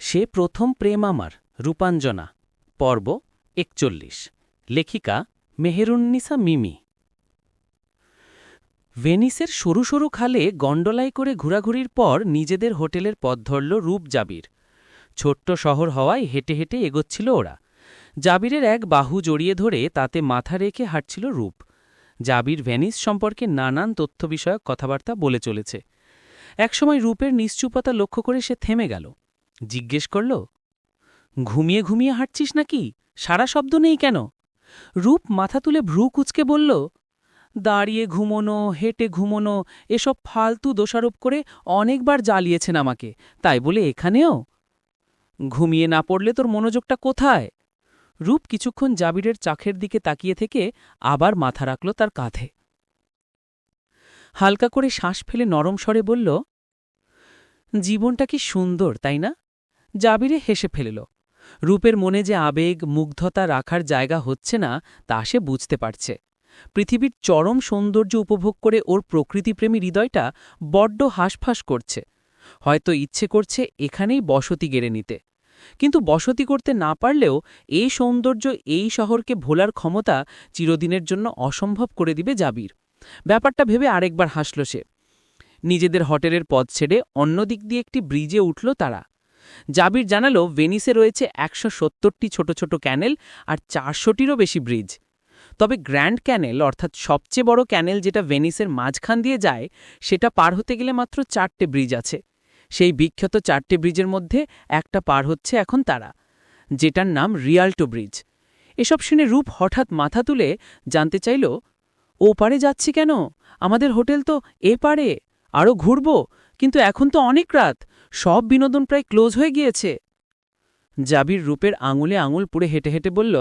সে প্রথম প্রেম আমার রূপাঞ্জনা পর্ব ৪১ লেখিকা মেহেরুন্নিসা মিমি। ভেনিসের সরু সরু খালে গন্ডোলায় করে ঘোরাঘুরির পর নিজেদের হোটেলের পথ ধরল রূপ জাবির। ছোট্ট শহর হওয়ায় হেঁটে হেঁটে এগোচ্ছিল ওরা। জাবিরের এক বাহু জড়িয়ে ধরে তাতে মাথা রেখে হাঁটছিল রূপ। জাবির ভেনিস সম্পর্কে নানান তথ্য বিষয়ক কথাবার্তা বলে চলেছে। একসময় রূপের নিশ্চুপতা লক্ষ্য করে সে থেমে গেল। জিজ্ঞেস করল, ঘুমিয়ে ঘুমিয়ে হাঁটছিস নাকি? সারা শব্দ নেই কেন? রূপ মাথা তুলে ভ্রু কুঁচকে বলল, দাঁড়িয়ে ঘুমোনো, হেঁটে ঘুমোনো, এসব ফালতু দোষারোপ করে অনেকবার জ্বালিয়েছেন আমাকে, তাই বলে এখানেও? ঘুমিয়ে না পড়লে তোর মনোযোগটা কোথায়? রূপ কিছুক্ষণ জাবিরের চাখের দিকে তাকিয়ে থেকে আবার মাথা রাখল তার কাঁধে। হালকা করে শ্বাস ফেলে নরম স্বরে বলল, জীবনটা কি সুন্দর, তাই না? জাবিরে হেসে ফেলল। রূপের মনে যে আবেগ, মুগ্ধতা রাখার জায়গা হচ্ছে না তা সে বুঝতে পারছে। পৃথিবীর চরম সৌন্দর্য উপভোগ করে ওর প্রকৃতিপ্রেমী হৃদয়টা বড্ড হাঁসফাঁস করছে। হয়তো ইচ্ছে করছে এখানেই বসতি গেড়ে নিতে। কিন্তু বসতি করতে না পারলেও এই সৌন্দর্য, এই শহরকে ভোলার ক্ষমতা চিরদিনের জন্য অসম্ভব করে দিবে জাবির। ব্যাপারটা ভেবে আরেকবার হাসল সে। নিজেদের হোটেলের পথ ছেড়ে অন্য দিক দিয়ে একটি ব্রিজে উঠল তারা। জাবির জানালো, ভেনিসে রয়েছে ১৭০টি ছোট ছোট ক্যানেল আর ৪০০টিরও বেশি ব্রিজ। তবে গ্র্যান্ড ক্যানেল, অর্থাৎ সবচেয়ে বড় ক্যানেল যেটা ভেনিসের মাঝখান দিয়ে যায়, সেটা পার হতে গেলে মাত্র ৪টে ব্রিজ আছে। সেই বিখ্যাত ৪টে ব্রিজের মধ্যে একটা পার হচ্ছে এখন তারা, যেটার নাম রিয়াল্টো ব্রিজ। এসব শুনে রূপ হঠাৎ মাথা তুলে জানতে চাইল, ও পারে যাচ্ছি কেন? আমাদের হোটেল তো এ পারে, আরও ঘুরব, কিন্তু এখন তো অনেক রাত, সব বিনোদন প্রায় ক্লোজ হয়ে গিয়েছে। জাবির রূপের আঙুলে আঙুল পুড়ে হেঁটে হেঁটে বলল,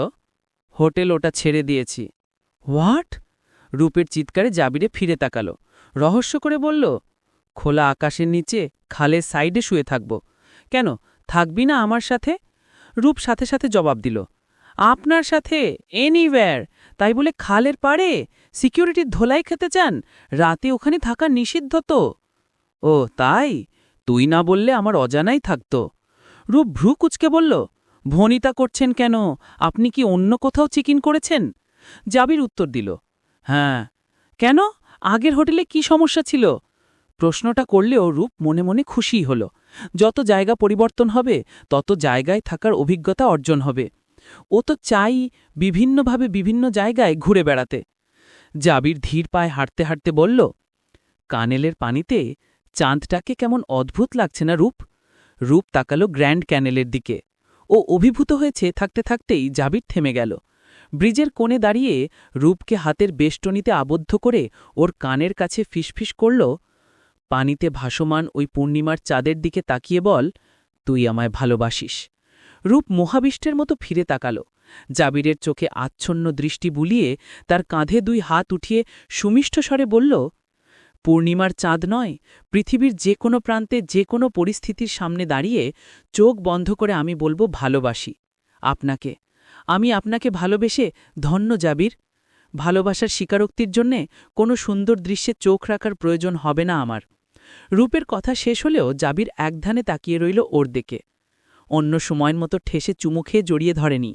হোটেল ওটা ছেড়ে দিয়েছি। হোয়াট? রূপের চিৎকারে জাবিরে ফিরে তাকাল, রহস্য করে বলল, খোলা আকাশের নিচে খালের সাইডে শুয়ে থাকব। কেন, থাকবি না আমার সাথে? রূপ সাথে সাথে জবাব দিল, আপনার সাথে এনিওয়্যার। তাই বলে খালের পাড়ে সিকিউরিটির ধোলাই খেতে চান? রাতে ওখানে থাকা নিষিদ্ধ তো। ও তাই? তুই না বললে আমার অজানাই থাকত। রূপ ভ্রু কুঁচকে বলল, ভনিতা করছেন কেন? আপনি কি অন্য কোথাও চেক ইন করেছেন? জাবির উত্তর দিল, হ্যাঁ। কেন? আগের হোটেলে কি সমস্যা ছিল? প্রশ্নটা করলেও রূপ মনে মনে খুশি হল। যত জায়গা পরিবর্তন হবে তত জায়গায় থাকার অভিজ্ঞতা অর্জন হবে। ও তো চাই বিভিন্নভাবে বিভিন্ন জায়গায় ঘুরে বেড়াতে। জাবির ধীর পায়ে হাঁটতে হাঁটতে বলল, কানেলের পানিতে চাঁদটাকে কেমন অদ্ভুত লাগছে না রূপ? রূপ তাকালো গ্র্যান্ড ক্যানেলের দিকে। ও অভিভূত হয়েছে থাকতে থাকতেই জাবির থেমে গেল। ব্রিজের কোণে দাঁড়িয়ে রূপকে হাতের বেষ্টনীতে আবদ্ধ করে ওর কানের কাছে ফিসফিস করল, পানিতে ভাসমান ওই পূর্ণিমার চাঁদের দিকে তাকিয়ে বল, তুই আমায় ভালোবাসিস। রূপ মহাবিষ্টের মতো ফিরে তাকাল। জাবিরের চোখে আচ্ছন্ন দৃষ্টি বুলিয়ে তার কাঁধে ২ হাত উঠিয়ে সুমিষ্ঠ স্বরে বলল, পূর্ণিমার চাঁদ নয়, পৃথিবীর যে কোনো প্রান্তে যে কোনো পরিস্থিতির সামনে দাঁড়িয়ে চোখ বন্ধ করে আমি বলবো ভালোবাসি আপনাকে। আমি আপনাকে ভালোবেসে ধন্য জাবির। ভালোবাসার স্বীকারোক্তির জন্যে কোনো সুন্দর দৃশ্যে চোখ রাখার প্রয়োজন হবে না আমার। রূপের কথা শেষ হলেও জাবির একধানে তাকিয়ে রইল ওর দিকে। অন্য সময়ের মতো ঠেসে চুমু খেয়ে জড়িয়ে ধরেনি।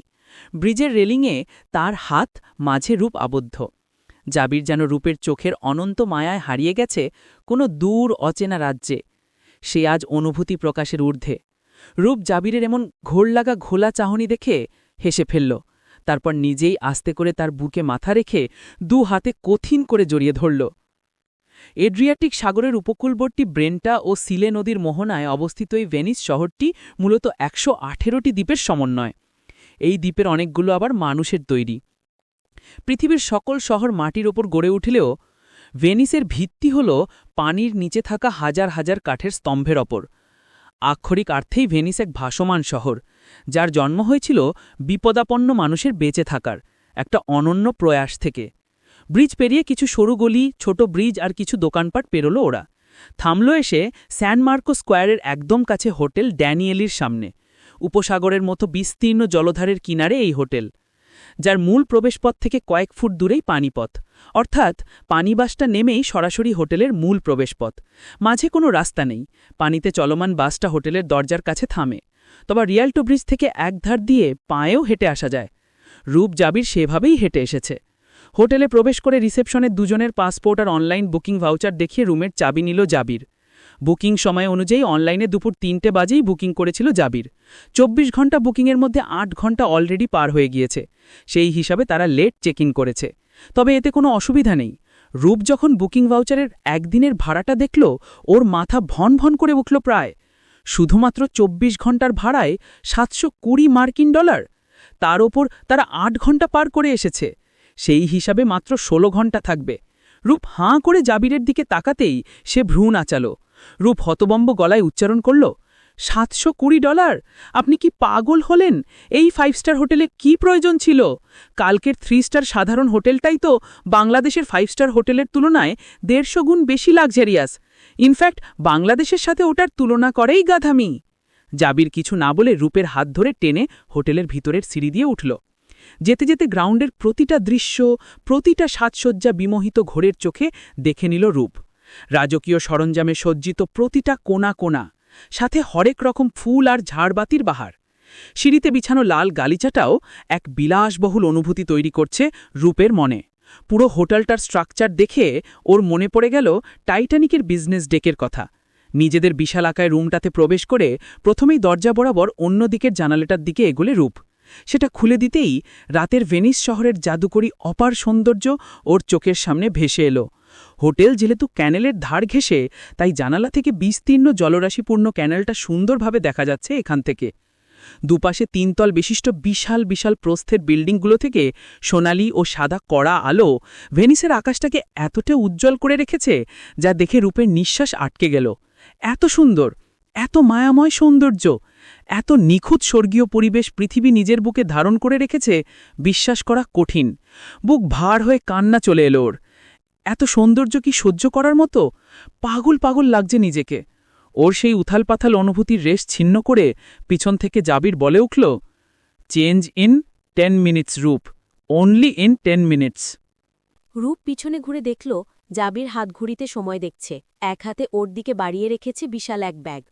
ব্রিজের রেলিংয়ে তার হাত, মাঝে রূপ আবদ্ধ। জাবির যেন রূপের চোখের অনন্ত মায়ায় হারিয়ে গেছে কোনো দূর অচেনা রাজ্যে। সে আজ অনুভূতি প্রকাশের ঊর্ধ্বে। রূপ জাবিরের এমন ঘোরলাগা ঘোলা চাহনি দেখে হেসে ফেলল। তারপর নিজেই আস্তে করে তার বুকে মাথা রেখে ২ হাতে কঠিন করে জড়িয়ে ধরল। এড্রিয়াটিক সাগরের উপকূলবর্তী ব্রেন্টা ও সিলে নদীর মোহনায় অবস্থিত এই ভেনিস শহরটি মূলত ১১৮টি দ্বীপের সমন্বয়। এই দ্বীপের অনেকগুলো আবার মানুষের তৈরি। পৃথিবীর সকল শহর মাটির ওপর গড়ে উঠলেও ভেনিসের ভিত্তি হল পানির নিচে থাকা হাজার হাজার কাঠের স্তম্ভের ওপর। আক্ষরিক অর্থেই ভেনিস এক ভাসমান শহর, যার জন্ম হয়েছিল বিপদাপন্ন মানুষের বেঁচে থাকার একটা অনন্য প্রয়াস থেকে। ব্রিজ পেরিয়ে কিছু সরু গলি, ছোট ব্রিজ আর কিছু দোকানপাট পেরোল ওরা। থামল এসে স্যান মার্কো স্কোয়ারের একদম কাছে হোটেল ড্যানিয়েলির সামনে। উপসাগরের মতো বিস্তীর্ণ জলধারের কিনারে এই হোটেল, যার মূল প্রবেশপথ থেকে কয়েক ফুট দূরেই পানিপথ, অর্থাৎ পানিবাসটা নেমেই সরাসরি হোটেলের মূল প্রবেশপথ। মাঝে কোনো রাস্তা নেই। পানিতে চলমান বাসটা হোটেলের দরজার কাছে থামে। তবে রিয়াল্টো ব্রিজ থেকে একধার দিয়ে পায়েও হেঁটে আসা যায়। রূপ জাবির সেভাবেই হেঁটে এসেছে। হোটেলে প্রবেশ করে রিসেপশনের দুজনের পাসপোর্ট আর অনলাইন বুকিং ভাউচার দেখিয়ে রুমের চাবি নিল জাবির। বুকিং সময় অনুযায়ী অনলাইনে দুপুর ৩টে বাজেই বুকিং করেছিল জাবির। ২৪ ঘন্টা বুকিংয়ের মধ্যে ৮ ঘন্টা অলরেডি পার হয়ে গিয়েছে। সেই হিসাবে তারা লেট চেক ইন করেছে। তবে এতে কোনো অসুবিধা নেই। রূপ যখন বুকিং ভাউচারের একদিনের ভাড়াটা দেখল, ওর মাথা ভন ভন করে উঠল প্রায়। শুধুমাত্র ২৪ ঘন্টার ভাড়ায় $৭২০ তার ওপর তারা ৮ ঘন্টা পার করে এসেছে। সেই হিসাবে মাত্র ১৬ ঘন্টা থাকবে। রূপ হাঁ করে জাবিরের দিকে তাকাতেই সে ভ্রু নাচাল। রূপ হতবম্ব গলায় উচ্চারণ করল, $৭২০? আপনি কি পাগল হলেন? এই 5 স্টার হোটেলে কি প্রয়োজন ছিল? কালকের 3 স্টার সাধারণ হোটেলটাই তো বাংলাদেশের 5 স্টার হোটেলের তুলনায় ১৫০ গুণ বেশি লাক্সারিয়াস। ইনফ্যাক্ট বাংলাদেশের সাথে ওটার তুলনা করেই গাধামি। জাবির কিছু না বলে রূপের হাত ধরে টেনে হোটেলের ভিতরের সিঁড়ি দিয়ে উঠল। যেতে যেতে গ্রাউন্ডের প্রতিটা দৃশ্য, প্রতিটা সাজসজ্জা বিমোহিত ঘোরের চোখে দেখে নিল রূপ। রাজকীয় সরঞ্জামে সজ্জিত প্রতিটা কোণা কোণা, সাথে হরেক রকম ফুল আর ঝাড়বাতির বাহার। সিঁড়িতে বিছানো লাল গালিচাটাও এক বিলাসবহুল অনুভূতি তৈরি করছে রূপের মনে। পুরো হোটেলটার স্ট্রাকচার দেখে ওর মনে পড়ে গেল টাইটানিকের বিজনেস ডেকের কথা। নিজেদের বিশালাকায় রুমটাতে প্রবেশ করে প্রথমেই দরজা বরাবর অন্য দিকের জানালাটার দিকে এগোলে রূপ। সেটা খুলে দিতেই রাতের ভেনিস শহরের জাদুকরী অপার সৌন্দর্য ওর চোখের সামনে ভেসে এলো। হোটেল যেহেতু ক্যানেলের ধার ঘেঁষে, তাই জানালা থেকে বিস্তীর্ণ জলরাশিপূর্ণ ক্যানেলটা সুন্দরভাবে দেখা যাচ্ছে এখান থেকে। দুপাশে ৩ তল বিশিষ্ট বিশাল বিশাল প্রস্থের বিল্ডিংগুলো থেকে সোনালি ও সাদা কড়া আলো ভেনিসের আকাশটাকে এতটা উজ্জ্বল করে রেখেছে, যা দেখে রূপের নিঃশ্বাস আটকে গেল। এত সুন্দর, এত মায়াময় সৌন্দর্য, এত নিখুঁত স্বর্গীয় পরিবেশ পৃথিবী নিজের বুকে ধারণ করে রেখেছে, বিশ্বাস করা কঠিন। বুক ভার হয়ে কান্না চলে এলো ওর। এত সৌন্দর্য কি সহ্য করার মতো? পাগল পাগল লাগছে নিজেকে। ওর সেই উথালপাথাল অনুভূতির রেশ ছিন্ন করে পিছন থেকে জাবির বলে উঠল, চেঞ্জ ইন 10 মিনিটস রূপ, অনলি ইন 10 মিনিটস। রূপ পিছনে ঘুরে দেখল জাবির হাত ঘুরিতে সময় দেখছে। এক হাতে ওর দিকে বাড়িয়ে রেখেছে বিশাল এক ব্যাগ।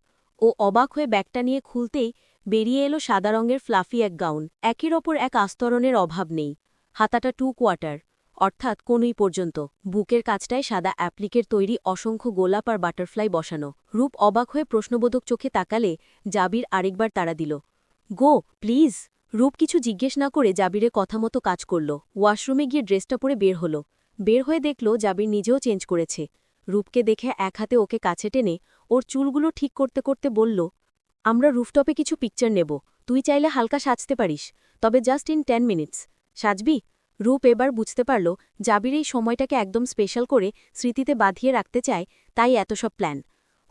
ও অবাক হয়ে ব্যাগটা নিয়ে খুলতেই বেরিয়ে এলো সাদা রঙের ফ্লাফি এক গাউন। একের ওপর এক আস্তরণের অভাব নেই। হাতাটা 2 কোয়ার্টার, অর্থাৎ কোনই পর্যন্ত। বুকের কাছটায় সাদা অ্যাপ্লিকের তৈরি অসংখ্য গোলাপ আর বাটারফ্লাই বসানো। রূপ অবাক হয়ে প্রশ্নবোধক চোখে তাকালে জাবির আরেকবার তাড়া দিল, গো প্লিজ। রূপ কিছু জিজ্ঞেস না করে জাবিরের কথা মতো কাজ করল। ওয়াশরুমে গিয়ে ড্রেসটা পরে বের হয়ে দেখল জাবির নিজেও চেঞ্জ করেছে। রূপকে দেখে এক হাতে ওকে কাছে টেনে ওর চুলগুলো ঠিক করতে করতে বলল, আমরা রুফটপে কিছু পিকচার নেব, তুই চাইলে হালকা সাজতে পারিস, তবে জাস্ট ইন 10 মিনিটস। সাজবি? রূপ এবার বুঝতে পারল জাবির এই সময়টাকে একদম স্পেশাল করে স্মৃতিতে বাঁধিয়ে রাখতে চায়, তাই এত সব প্ল্যান।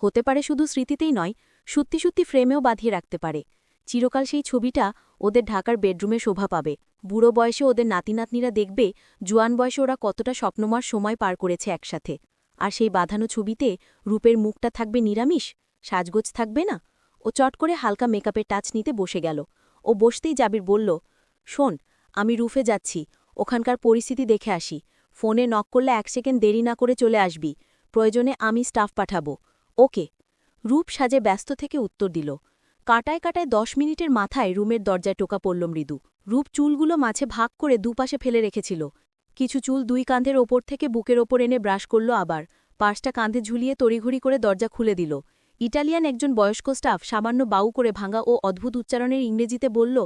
হতে পারে শুধু স্মৃতিতেই নয়, সত্যি সত্যি ফ্রেমেও বাঁধিয়ে রাখতে পারে। চিরকাল সেই ছবিটা ওদের ঢাকার বেডরুমে শোভা পাবে। বুড়ো বয়সে ওদের নাতিনাতনিরা দেখবে জুয়ান বয়সে ওরা কতটা স্বপ্নময় সময় পার করেছে একসাথে। আর সেই বাঁধানো ছবিতে রূপের মুখটা থাকবে নিরামিষ, সাজগোজ থাকবে না। ও চট করে হালকা মেকআপের টাচ নিতে বসে গেল। ও বসতেই জাবির বলল, শোন, আমি রুফে যাচ্ছি, ওখানকার পরিস্থিতি দেখে আসি। ফোনে নক করলে 1 সেকেন্ড দেরি না করে চলে আসবি। প্রয়োজনে আমি স্টাফ পাঠাবো। ওকে। রূপ সাজে ব্যস্ত থেকে উত্তর দিল। কাটায় কাটায় 10 মিনিটের মাথায় রুমের দরজায় টোকা পড়ল মৃদু। রূপ চুলগুলো মাঝে ভাগ করে দুপাশে ফেলে রেখেছিল। কিছু চুল 2 কাঁধের ওপর থেকে বুকের ওপর এনে ব্রাশ করল, আবার পার্সটা কাঁধে ঝুলিয়ে তড়িঘড়ি করে দরজা খুলে দিল। ইটালিয়ান একজন বয়স্ক স্টাফ সামান্য বাউ করে ভাঙা ও অদ্ভুত উচ্চারণের ইংরেজিতে বলল,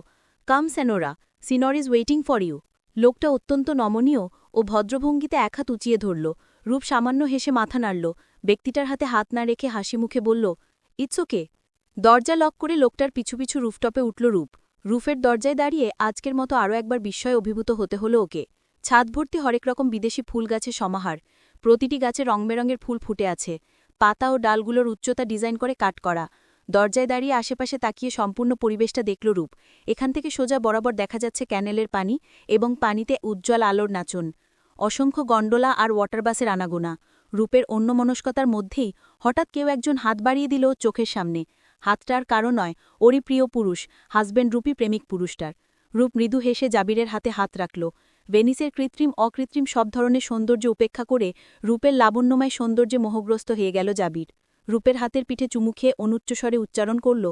come senora, senor is waiting for you. লোকটা অত্যন্ত নমনীয় ও ভদ্রভঙ্গিতে এক হাত উঁচিয়ে ধরল। রূপ সামান্য হেসে মাথা নাড়ল। ব্যক্তিটার হাতে হাত না রেখে হাসি মুখে বলল, ইটস ওকে। দরজা লক করে লোকটার পিছু পিছু রুফটপে উঠল রূপ। রুফের দরজায় দাঁড়িয়ে আজকের মতো আরও একবার বিস্ময়ে অভিভূত হতে হলো ওকে। ছাদ ভর্তি হরেক রকম বিদেশি ফুল গাছের সমাহার। প্রতিটি গাছে রংবেরঙের ফুল ফুটে আছে। পাতা ও ডালগুলোর উচ্চতা ডিজাইন করে কাট করা। দরজায় দাঁড়িয়ে আশেপাশে তাকিয়ে সম্পূর্ণ পরিবেশটা দেখল রূপ। এখান থেকে সোজা বরাবর দেখা যাচ্ছে ক্যানেলের পানি এবং পানিতে উজ্জ্বল আলোর নাচন। অসংখ্য গন্ডোলা আর ওয়াটারবাসের আনাগোনা। রূপের অন্যমনস্কতার মধ্যেই হঠাৎ কেউ একজন হাত বাড়িয়ে দিল চোখের সামনে। হাতটার কারো নয়, ওরই প্রিয় পুরুষ, হাজব্যান্ড রূপী প্রেমিক পুরুষটার। রূপ মৃদু হেসে জাবিরের হাতে হাত রাখল। ভেনিসের কৃত্রিম অকৃত্রিম সব ধরনের সৌন্দর্য উপেক্ষা করে রূপের লাবণ্যময় সৌন্দর্যে মোহগ্রস্ত হয়ে গেল জাবির। রূপের হাতের পিঠে চুমু খেয়ে অনুচ্চস্বরে উচ্চারণ করল,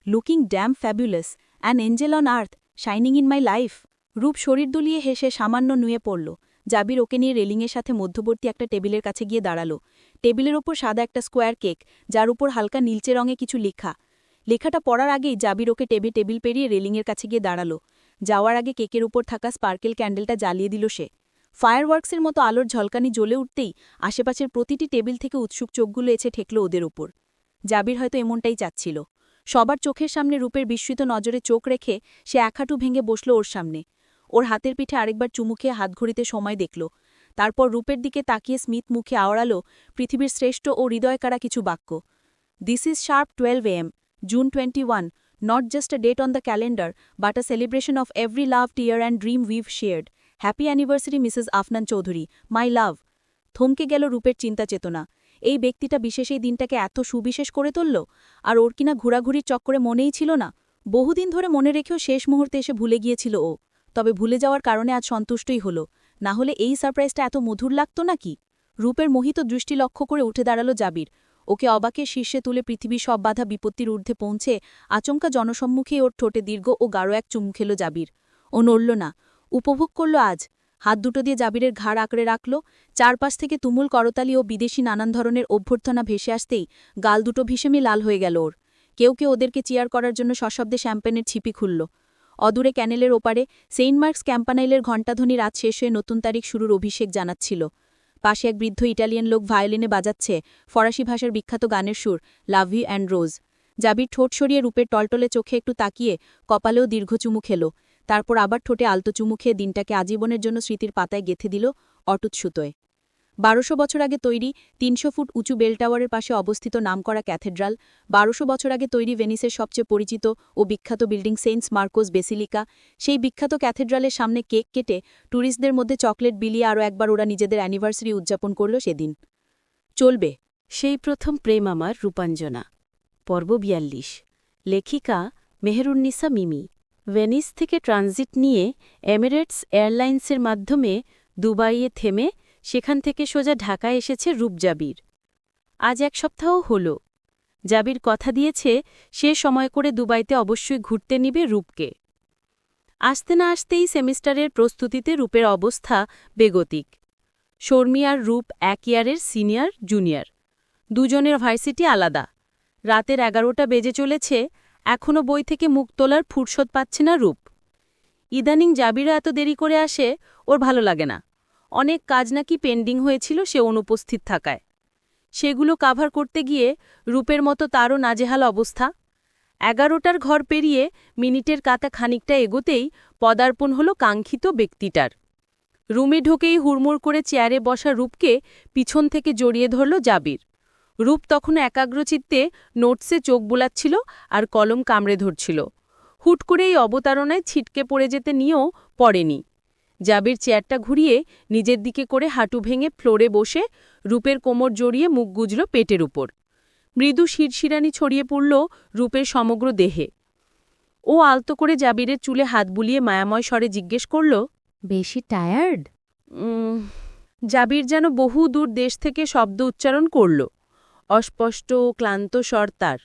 looking damn fabulous, an angel on earth, shining in my life. রূপ শরীর দুলিয়ে হেসে সামান্য নুয়ে পড়ল। জাবির ওকে নিয়ে রেলিংয়ের সাথে মধ্যবর্তী একটা টেবিলের কাছে গিয়ে দাঁড়াল। টেবিলের ওপর সাদা একটা স্কোয়ার কেক, যার উপর হালকা নীলচে রঙে কিছু লেখা। লেখাটা পড়ার আগেই জাবির ওকে টেবিল পেরিয়ে রেলিংয়ের কাছে গিয়ে দাঁড়াল। যাওয়ার আগে কেকের উপর থাকা স্পার্কেল ক্যান্ডেলটা জ্বালিয়ে দিল সে। ফায়ারওয়ার্কসের মতো আলোর ঝলকানি জ্বলে উঠতেই আশেপাশের প্রতিটি টেবিল থেকে উৎসুক চোখগুলো এসে ঠেকল ওদের উপর। জাবির হয়তো এমনটাই চাচ্ছিল। সবার চোখের সামনে রূপের বিস্মিত নজরে চোখ রেখে সে এক হাঁটু ভেঙে বসল ওর সামনে। ওর হাতের পিঠে আরেকবার চুমু খেয়ে হাতঘড়িতে সময় দেখল। তারপর রূপের দিকে তাকিয়ে স্মিত মুখে আওড়াল পৃথিবীর শ্রেষ্ঠ ও হৃদয়কাড়া কিছু বাক্য। This is sharp 12 AM, June 21, not just a date on the calendar, but a celebration of every loved year and dream we've shared. Happy anniversary Mrs Afnan Chowdhury, my love. থমকে গেল রূপের চিন্তা চেতনা। এই ব্যক্তিটা বিশেষ এই দিনটাকে এত সুবিশেষ করে তুলল, আর ওর কিনা ঘোরাঘুরির চক্করে মনেই ছিল না। বহুদিন ধরে মনে রেখেও শেষ মুহূর্তে এসে ভুলে গিয়েছিল ও। তবে ভুলে যাওয়ার কারণে আজ সন্তুষ্টই হল। না হলে এই সারপ্রাইজটা এত মধুর লাগত নাকি? রূপের মোহিত দৃষ্টি লক্ষ্য করে উঠে দাঁড়াল জাবির। ওকে অবাকের শীর্ষে তুলে পৃথিবীর সব বাধা বিপত্তির ঊর্ধ্বে পৌঁছে আচমকা জনসম্মুখে ওর ঠোঁটে দীর্ঘ ও গাঢ় এক চুমু খেল জাবির। ও নড়ল না, উপভোগ করল আজ। হাত দুটো দিয়ে জাবিরের ঘাড় আঁকড়ে রাখল। চারপাশ থেকে তুমুল করতালি ও বিদেশি নানান ধরনের অভ্যর্থনা ভেসে আসতেই গাল দুটো ভীষণই লাল হয়ে গেল ওর। কেউ কেউ ওদেরকে চিয়ার করার জন্য সশব্দে শ্যাম্পেনের ছিপি খুলল। অদূরে ক্যানেলের ওপারে সেন্ট মার্কস ক্যাম্পানাইলের ঘণ্টাধ্বনি রাত শেষ হয়ে নতুন তারিখ শুরুর অভিষেক জানাচ্ছিল। পাশে এক বৃদ্ধ ইটালিয়ান লোক ভায়োলিনে বাজাচ্ছে ফরাসি ভাষার বিখ্যাত গানের সুর লাভ ইউ অ্যান্ড রোজ। জাবির ঠোঁট সরিয়ে রূপের টলটলে চোখে একটু তাকিয়ে কপালেও দীর্ঘ চুমু খেল। তারপর আবার ঠোঁটে আলতো চুমু খেয়ে দিনটাকে আজীবনের জন্য স্মৃতির পাতায় গেঁথে দিল অটুট সুতোয়। 1200 বছর আগে তৈরি 300 ফুট উঁচু বেল টাওয়ারের পাশে অবস্থিত নামকরা ক্যাথেড্রাল, 1200 বছর আগে তৈরি ভেনিসের সবচেয়ে পরিচিত ও বিখ্যাত বিল্ডিং সেন্টস মার্কোস বেসিলিকা, সেই বিখ্যাত ক্যাথেড্রালের সামনে কেক কেটে ট্যুরিস্টদের মধ্যে চকলেট বিলিয়ে আরও একবার ওরা নিজেদের অ্যানিভার্সারি উদযাপন করল সেদিন। চলবে সেই প্রথম প্রেম আমার রূপাঞ্জনা, পর্ব 42। লেখিকা মেহেরুন্নিসা মিমি। ভেনিস থেকে ট্রানজিট নিয়ে এমিরেটস এয়ারলাইন্সের মাধ্যমে দুবাইয়ে থেমে সেখান থেকে সোজা ঢাকায় এসেছে রূপ জাবির। আজ 1 সপ্তাহ হল। জাবির কথা দিয়েছে সে সময় করে দুবাইতে অবশ্যই ঘুরতে নিবে রূপকে। আসতে না আসতেই সেমিস্টারের প্রস্তুতিতে রূপের অবস্থা বেগতিক। শর্মি আর রূপ এক ইয়ারের সিনিয়র জুনিয়র, দুজনের ভার্সিটি আলাদা। রাতের 11টা বেজে চলেছে, এখনও বই থেকে মুখ তোলার ফুরসত পাচ্ছে না রূপ। ইদানিং জাবিরও এত দেরি করে আসে ওর ভালো লাগে না। অনেক কাজ নাকি পেন্ডিং হয়েছিল সে অনুপস্থিত থাকায়। সেগুলো কাভার করতে গিয়ে রূপের মতো তারও নাজেহাল অবস্থা। 11টার ঘর পেরিয়ে মিনিটের কাতা খানিকটা এগোতেই পদার্পণ হল কাঙ্ক্ষিত ব্যক্তিটার। রুমে ঢোকেই হুড়মুড় করে চেয়ারে বসা রূপকে পিছন থেকে জড়িয়ে ধরল জাবির। রূপ তখন একাগ্রচিত্তে নোটসে চোখ বোলাচ্ছিল আর কলম কামড়ে ধরছিল। হুট করে এই অবতারণায় ছিটকে পড়ে যেতে নিয়েও পড়েনি। জাবির চেয়ারটা ঘুরিয়ে নিজের দিকে করে হাঁটু ভেঙে ফ্লোরে বসে রূপের কোমর জড়িয়ে মুখ গুজল পেটের উপর। মৃদু শিরশিরানি ছড়িয়ে পড়ল রূপের সমগ্র দেহে। ও আলতো করে জাবিরের চুলে হাত বুলিয়ে মায়াময় স্বরে জিজ্ঞেস করল, বেশি টায়ার্ড? জাবির যেন বহু দূর দেশ থেকে শব্দ উচ্চারণ করল, অস্পষ্ট ও ক্লান্ত স্বর তার।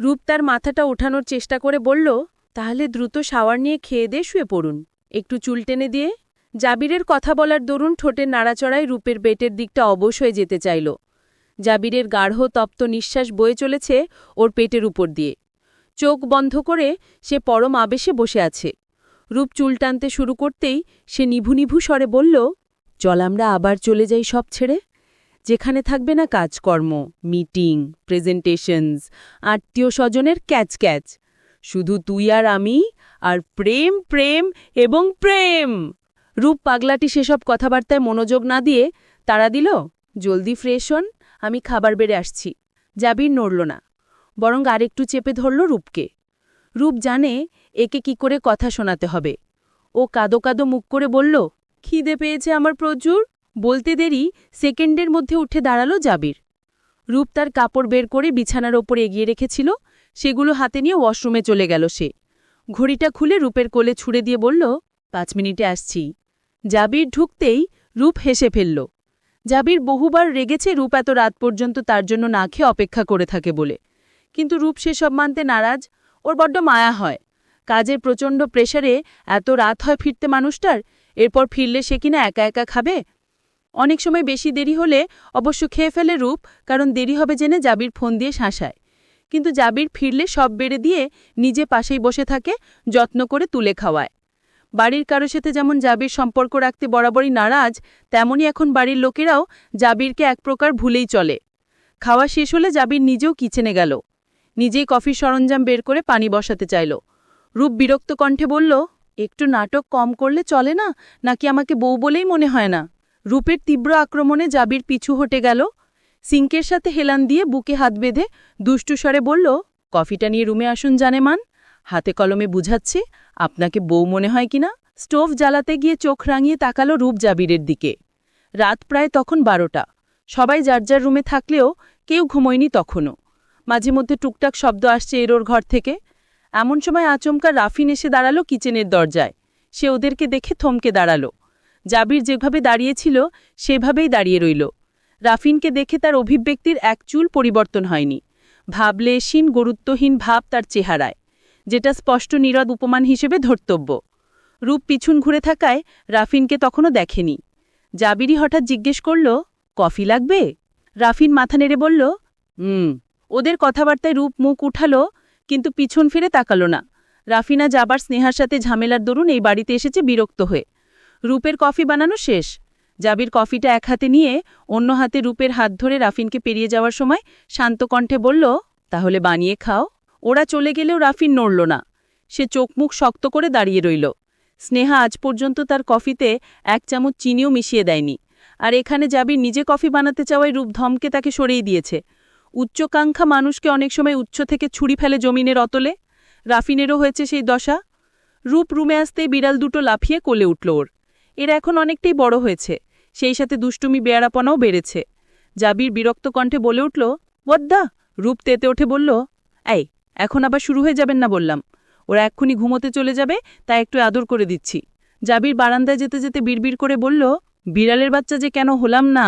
রূপ তার মাথাটা ওঠানোর চেষ্টা করে বলল, তাহলে দ্রুত শাওয়ার নিয়ে খেয়ে দিয়ে শুয়ে পড়ুন, একটু চুল টেনে দিয়ে। জাবিরের কথা বলার দরুন ঠোঁটের নাড়াচড়ায় রূপের পেটের দিকটা অবশ হয়ে যেতে চাইল। জাবিরের গাঢ় তপ্ত নিঃশ্বাস বয়ে চলেছে ওর পেটের উপর দিয়ে। চোখ বন্ধ করে সে পরম আবেশে বসে আছে। রূপ চুল টানতে শুরু করতেই সে নিভু নিভু স্বরে বলল, চল আমরা আবার চলে যাই সব ছেড়ে, যেখানে থাকবে না কাজকর্ম, মিটিং, প্রেজেন্টেশনস, আত্মীয় স্বজনের ক্যাচ ক্যাচ, শুধু তুই আর আমি, আর প্রেম প্রেম এবং প্রেম। রূপ পাগলাটি সেসব কথাবার্তায় মনোযোগ না দিয়ে তাড়া দিল, জলদি ফ্রেশ হন, আমি খাবার বেড়ে আসছি। জাবির নড়ল না, বরং আরেকটু চেপে ধরল রূপকে। রূপ জানে একে কি করে কথা শোনাতে হবে। ও কাদো কাদো মুখ করে বলল, খিদে পেয়েছে আমার প্রচুর। বলতে দেরি সেকেন্ডের মধ্যে উঠে দাঁড়ালো জাবির। রূপ তার কাপড় বের করে বিছানার ওপর এগিয়ে রেখেছিল, সেগুলো হাতে নিয়ে ওয়াশরুমে চলে গেল সে। ঘড়িটা খুলে রূপের কোলে ছুড়ে দিয়ে বলল, 5 মিনিটে আসছি। জাবির ঢুকতেই রূপ হেসে ফেলল। জাবির বহুবার রেগেছে রূপ এত রাত পর্যন্ত তার জন্য না খেয়ে অপেক্ষা করে থাকে বলে, কিন্তু রূপ সেসব মানতে নারাজ। ওর বড্ড মায়া হয়। কাজের প্রচণ্ড প্রেসারে এত রাত হয় ফিরতে মানুষটার, এরপর ফিরলে সে কিনা একা একা খাবে। অনেক সময় বেশি দেরি হলে অবশ্য খেয়ে ফেলে রূপ, কারণ দেরি হবে জেনে জাবির ফোন দিয়ে শাসায়। কিন্তু জাবির ফিরলে সব বেড়ে দিয়ে নিজে পাশেই বসে থাকে, যত্ন করে তুলে খাওয়ায়। বাড়ির কারো সাথে যেমন জাবির সম্পর্ক রাখতে বরাবরই নারাজ, তেমনি এখন বাড়ির লোকেরাও জাবিরকে এক প্রকার ভুলেই চলে। খাওয়া শেষ হলে জাবির নিজেও কিচেনে গেল। নিজেই কফির সরঞ্জাম বের করে পানি বসাতে চাইল। রূপ বিরক্ত কণ্ঠে বলল, একটু নাটক কম করলে চলে না, নাকি আমাকে বউ বলেই মনে হয় না? রূপের তীব্র আক্রমণে জাবির পিছু হটে গেল। সিঙ্কের সাথে হেলান দিয়ে বুকে হাত বেঁধে দুষ্টু স্বরে বলল, কফিটা নিয়ে রুমে আসুন জানেমান। হাতে কলমে বুঝাচ্ছি, আপনাকে বউ মনে হয় কিনা। স্টোভ জ্বালাতে গিয়ে চোখ রাঙিয়ে তাকালো রূপ জাবিরের দিকে। রাত প্রায় তখন 12টা। সবাই যার যার রুমে থাকলেও কেউ ঘুমোয়নি তখনও। মাঝে মধ্যে টুকটাক শব্দ আসছে এরোর ঘর থেকে। এমন সময় আচমকা রাফিন এসে দাঁড়ালো কিচেনের দরজায়। সে ওদেরকে দেখে থমকে দাঁড়ালো। জাবির যেভাবে দাঁড়িয়েছিল সেভাবেই দাঁড়িয়ে রইল। রাফিনকে দেখে তার অভিব্যক্তির এক চুল পরিবর্তন হয়নি। ভাবলেশীন গুরুত্বহীন ভাব তার চেহারায়, যেটা স্পষ্ট নীরব উপমান হিসেবে ধর্তব্য। রূপ পিছন ঘুরে থাকায় রাফিনকে তখনও দেখেনি। জাবিরই হঠাৎ জিজ্ঞেস করল, কফি লাগবে? রাফিন মাথা নেড়ে বলল, ওদের কথাবার্তায় রূপ মুখ উঠালো, কিন্তু পিছন ফিরে তাকালো না। রাফিনা যাবার স্নেহার সাথে ঝামেলার দরুন এই বাড়িতে এসেছে বিরক্ত হয়ে। রূপের কফি বানানো শেষ। জাবির কফিটা এক হাতে নিয়ে অন্য হাতে রূপের হাত ধরে রাফিনকে পেরিয়ে যাওয়ার সময় শান্ত কণ্ঠে বলল, তাহলে বানিয়ে খাও। ওরা চলে গেলেও রাফিন নড়ল না। সে চোখ মুখ শক্ত করে দাঁড়িয়ে রইল। স্নেহা আজ পর্যন্ত তার কফিতে 1 চামচ চিনিও মিশিয়ে দেয়নি। আর এখানে জাবির নিজে কফি বানাতে চাওয়ায় রূপ ধমকে তাকে সরিয়ে দিয়েছে। উচ্চকাঙ্ক্ষা মানুষকে অনেক সময় উচ্চ থেকে ছুরি ফেলে জমিনের অতলে। রাফিনেরও হয়েছে সেই দশা। রূপ রুমে আসতেই বিড়াল দুটো লাফিয়ে কোলে উঠল ওর। এরা এখন অনেকটাই বড় হয়েছে, সেই সাথে দুষ্টুমি বেয়ারাপনাও বেড়েছে। জাবির বিরক্ত কণ্ঠে বলে উঠল, ওয়াদ্দা। রূপ তেতে ওঠে বলল, এই, এখন আবার শুরু হয়ে যাবেন না বললাম। ওরা এক্ষুনি ঘুমোতে চলে যাবে, তাই একটু আদর করে দিচ্ছি। জাবির বারান্দায় যেতে যেতে বিড়বিড় করে বলল, বিড়ালের বাচ্চা যে কেন হলাম না।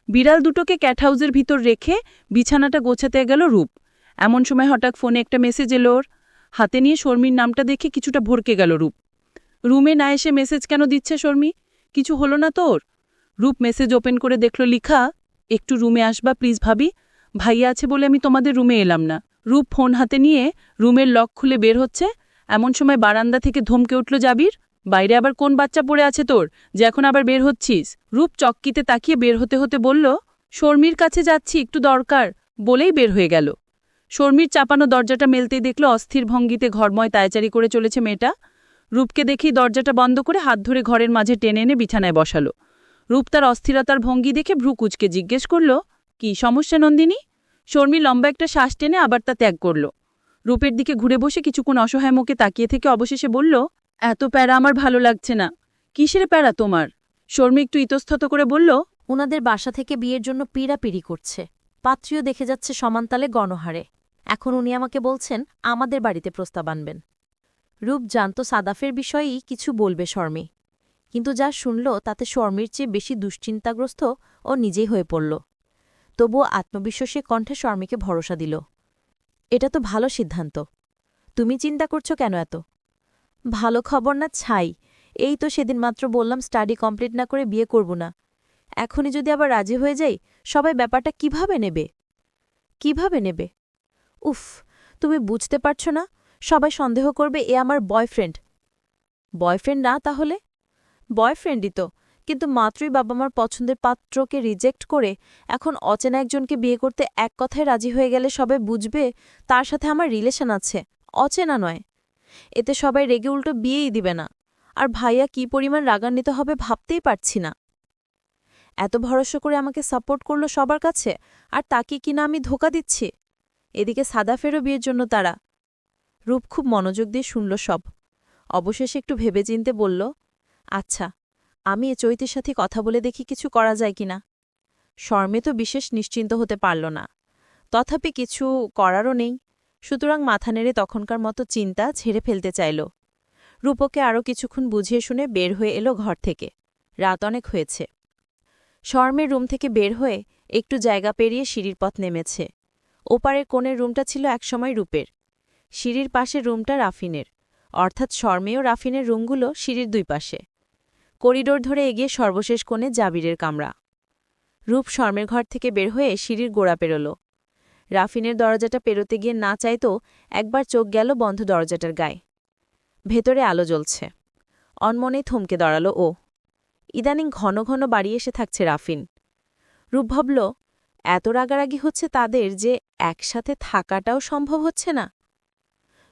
বিড়াল দুটোকে ক্যাট হাউসের ভিতর রেখে বিছানাটা গোছাতে গেল রূপ। এমন সময় হঠাৎ ফোনে একটা মেসেজ এলো ওর। হাতে নিয়ে শর্মির নামটা দেখে কিছুটা ভরকে গেল রূপ। রুমে না এসে মেসেজ কেন দিচ্ছে শর্মি? কিছু হলো না তোর? রূপ মেসেজ ওপেন করে দেখল লিখা, একটু রুমে আসবা প্লিজ ভাবি, ভাইয়া আছে বলে আমি তোমাদের রুমে এলাম না। রূপ ফোন হাতে নিয়ে রুমের লক খুলে বের হচ্ছে। এমন সময় বারান্দা থেকে ধমকে উঠল জাবির, বাইরে আবার কোন বাচ্চা পড়ে আছে তোর যে এখন আবার বের হচ্ছিস? রূপ চক্কিতে তাকিয়ে বের হতে হতে বলল, শর্মির কাছে যাচ্ছি, একটু দরকার, বলেই বের হয়ে গেল। শর্মির চাপানো দরজাটা মেলতেই দেখল অস্থির ভঙ্গিতে ঘরময় তায়চারি করে চলেছে মেয়েটা। রূপকে দেখেই দরজাটা বন্ধ করে হাত ধরে ঘরের মাঝে টেনে এনে বিছানায় বসালো। রূপ তার অস্থিরতার ভঙ্গি দেখে ভ্রু কুঁচকে জিজ্ঞেস করল, কি সমস্যা নন্দিনী? শর্মি লম্বা একটা শ্বাস টেনে আবার তা ত্যাগ করল। রূপের দিকে ঘুরে বসে কিছুক্ষণ অসহায় মুখে তাকিয়ে থেকে অবশেষে বলল, এত প্যারা আমার ভালো লাগছে না। কিসের প্যারা তোমার? শর্মি একটু ইতস্তত করে বলল, ওনাদের বাসা থেকে বিয়ের জন্য পীড়াপিড়ি করছে। পাত্রীও দেখে যাচ্ছে সমানতালে গণহারে। এখন উনি আমাকে বলছেন আমাদের বাড়িতে প্রস্তাব আনবেন। রূপ জানত সাদাফের বিষয়েই কিছু বলবে শর্মি, কিন্তু যা শুনল তাতে শর্মির চেয়ে বেশি দুশ্চিন্তাগ্রস্ত ও নিজেই হয়ে পড়ল। তবুও আত্মবিশ্বাসী কণ্ঠে শর্মিকে ভরসা দিল, এটা তো ভালো সিদ্ধান্ত। তুমি চিন্তা করছো কেন এত? ভালো খবর না ছাই, এই তো সেদিন মাত্র বললাম স্টাডি কমপ্লিট না করে বিয়ে করব না। এখনই যদি আবার রাজি হয়ে যাই, সবাই ব্যাপারটা কিভাবে নেবে? কিভাবে নেবে? উফ, তুমি বুঝতে পারছো না? সবাই সন্দেহ করবে এ আমার বয়ফ্রেন্ড। বয়ফ্রেন্ড না তাহলে? বয়ফ্রেন্ডই তো, কিন্তু মাত্রই বাবা মার পছন্দের পাত্রকে রিজেক্ট করে এখন অচেনা একজনকে বিয়ে করতে এক কথায় রাজি হয়ে গেলে সবাই বুঝবে তার সাথে আমার রিলেশন আছে, অচেনা নয়। এতে সবাই রেগে উল্টো বিয়েই দিবে না। আর ভাইয়া কি পরিমাণ রাগান্বিত হবে ভাবতেই পারছি না। এত ভরসা করে আমাকে সাপোর্ট করল সবার কাছে, আর তাকে কিনা আমি ধোকা দিচ্ছি। এদিকে সাদাফেরও বিয়ের জন্য তারা। রূপ খুব মনোযোগ দিয়ে শুনল সব। অবশেষে একটু ভেবেচিন্তে বলল, আচ্ছা, আমি এ চৈতির সাথে কথা বলে দেখি কিছু করা যায় কিনা। শর্মে তো বিশেষ নিশ্চিন্ত হতে পারল না, তথাপি কিছু করারও নেই। সুতরাং মাথা নেড়ে তখনকার মতো চিন্তা ঝেড়ে ফেলতে চাইল। রূপকে আরও কিছুক্ষণ বুঝিয়ে শুনে বের হয়ে এলো ঘর থেকে। রাত অনেক হয়েছে। শর্মের রুম থেকে বের হয়ে একটু জায়গা পেরিয়ে সিঁড়ির পথ নেমেছে। ওপারের কোণের রুমটা ছিল একসময় রূপের। সিঁড়ির পাশের রুমটা রাফিনের, অর্থাৎ শর্মেয় রাফিনের রুমগুলো সিঁড়ির দুই পাশে। করিডোর ধরে এগিয়ে সর্বশেষ কোণে জাবিরের কামরা। রূপ শর্মের ঘর থেকে বের হয়ে সিঁড়ির গোড়া পেরোল। রাফিনের দরজাটা পেরোতে গিয়ে না চাইতো একবার চোখ গেল বন্ধ দরজাটার গায়ে। ভেতরে আলো জ্বলছে। অনমনেই থমকে দাঁড়ালো ও। ইদানিং ঘন ঘন বাড়ি এসে থাকছে রাফিন। রূপ ভাবল, এত রাগারাগি হচ্ছে তাদের যে একসাথে থাকাটাও সম্ভব হচ্ছে না।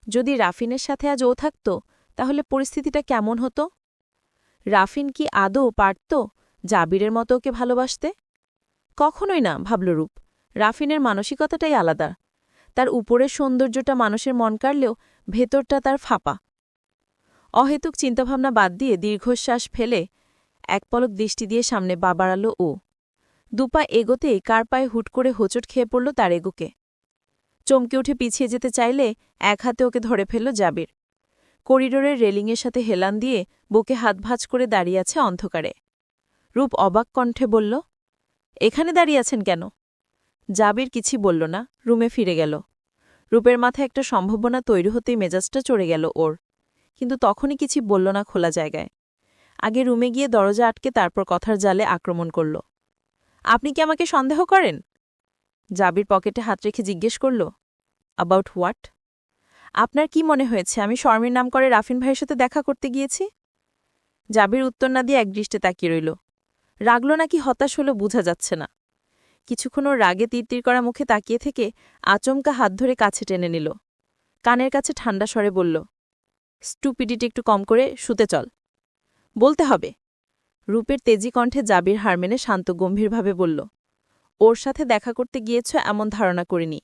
যদি রাফিনের সাথে আজ ও থাকত, তাহলে পরিস্থিতিটা কেমন হতো? রাফিন কি আদৌ পারত জাবিরের মতো ওকে ভালোবাসতে? কখনোই না, ভাবল রূপ। রাফিনের মানসিকতাটাই আলাদা। তার উপরের সৌন্দর্যটা মানুষের মন কাড়লেও ভেতরটা তার ফাঁপা। অহেতুক চিন্তাভাবনা বাদ দিয়ে দীর্ঘশ্বাস ফেলে এক পলক দৃষ্টি দিয়ে সামনে বাড়ালো ও। দুপা এগোতেই কার পায়ে হুট করে হোঁচট খেয়ে পড়ল তার এগোকে। চমকে উঠে পিছিয়ে যেতে চাইলে এক হাতে ওকে ধরে ফেলল জাবির। করিডোরের রেলিংয়ের সাথে হেলান দিয়ে বুকে হাত ভাঁজ করে দাঁড়িয়ে আছে অন্ধকারে। রূপ অবাক কণ্ঠে বলল, এখানে দাঁড়িয়ে আছেন কেন? জাবির কিছু বলল না, রুমে ফিরে গেল। রূপের মাথায় একটা সম্ভাবনা তৈরি হতেই মেজাজটা চড়ে গেল ওর, কিন্তু তখনই কিছু বলল না খোলা জায়গায়। আগে রুমে গিয়ে দরজা আটকে তারপর কথার জালে আক্রমণ করল। আপনি কি আমাকে সন্দেহ করেন? জাবির পকেটে হাত রেখে জিজ্ঞেস করল, অ্যাবাউট হোয়াট? আপনার কি মনে হয়েছে আমি শর্মির নাম করে রাফিন ভাইয়ের সাথে দেখা করতে গিয়েছি? জাবির উত্তর না দিয়ে একদৃষ্টে তাকিয়ে রইল। রাগল নাকি হতাশ হলো বোঝা যাচ্ছে না। কিছুক্ষণ ওর রাগে তীরতীর করা মুখে তাকিয়ে থেকে আচমকা হাত ধরে কাছে টেনে নিল। কানের কাছে ঠান্ডা স্বরে বলল, স্টুপিডিটি একটু কম করে শুতে চল। বলতে হবে। রূপের তেজি কণ্ঠে জাবির হার মেনে শান্ত গম্ভীরভাবে বলল, ওর সাথে দেখা করতে গিয়েছ এমন ধারণা করিনি,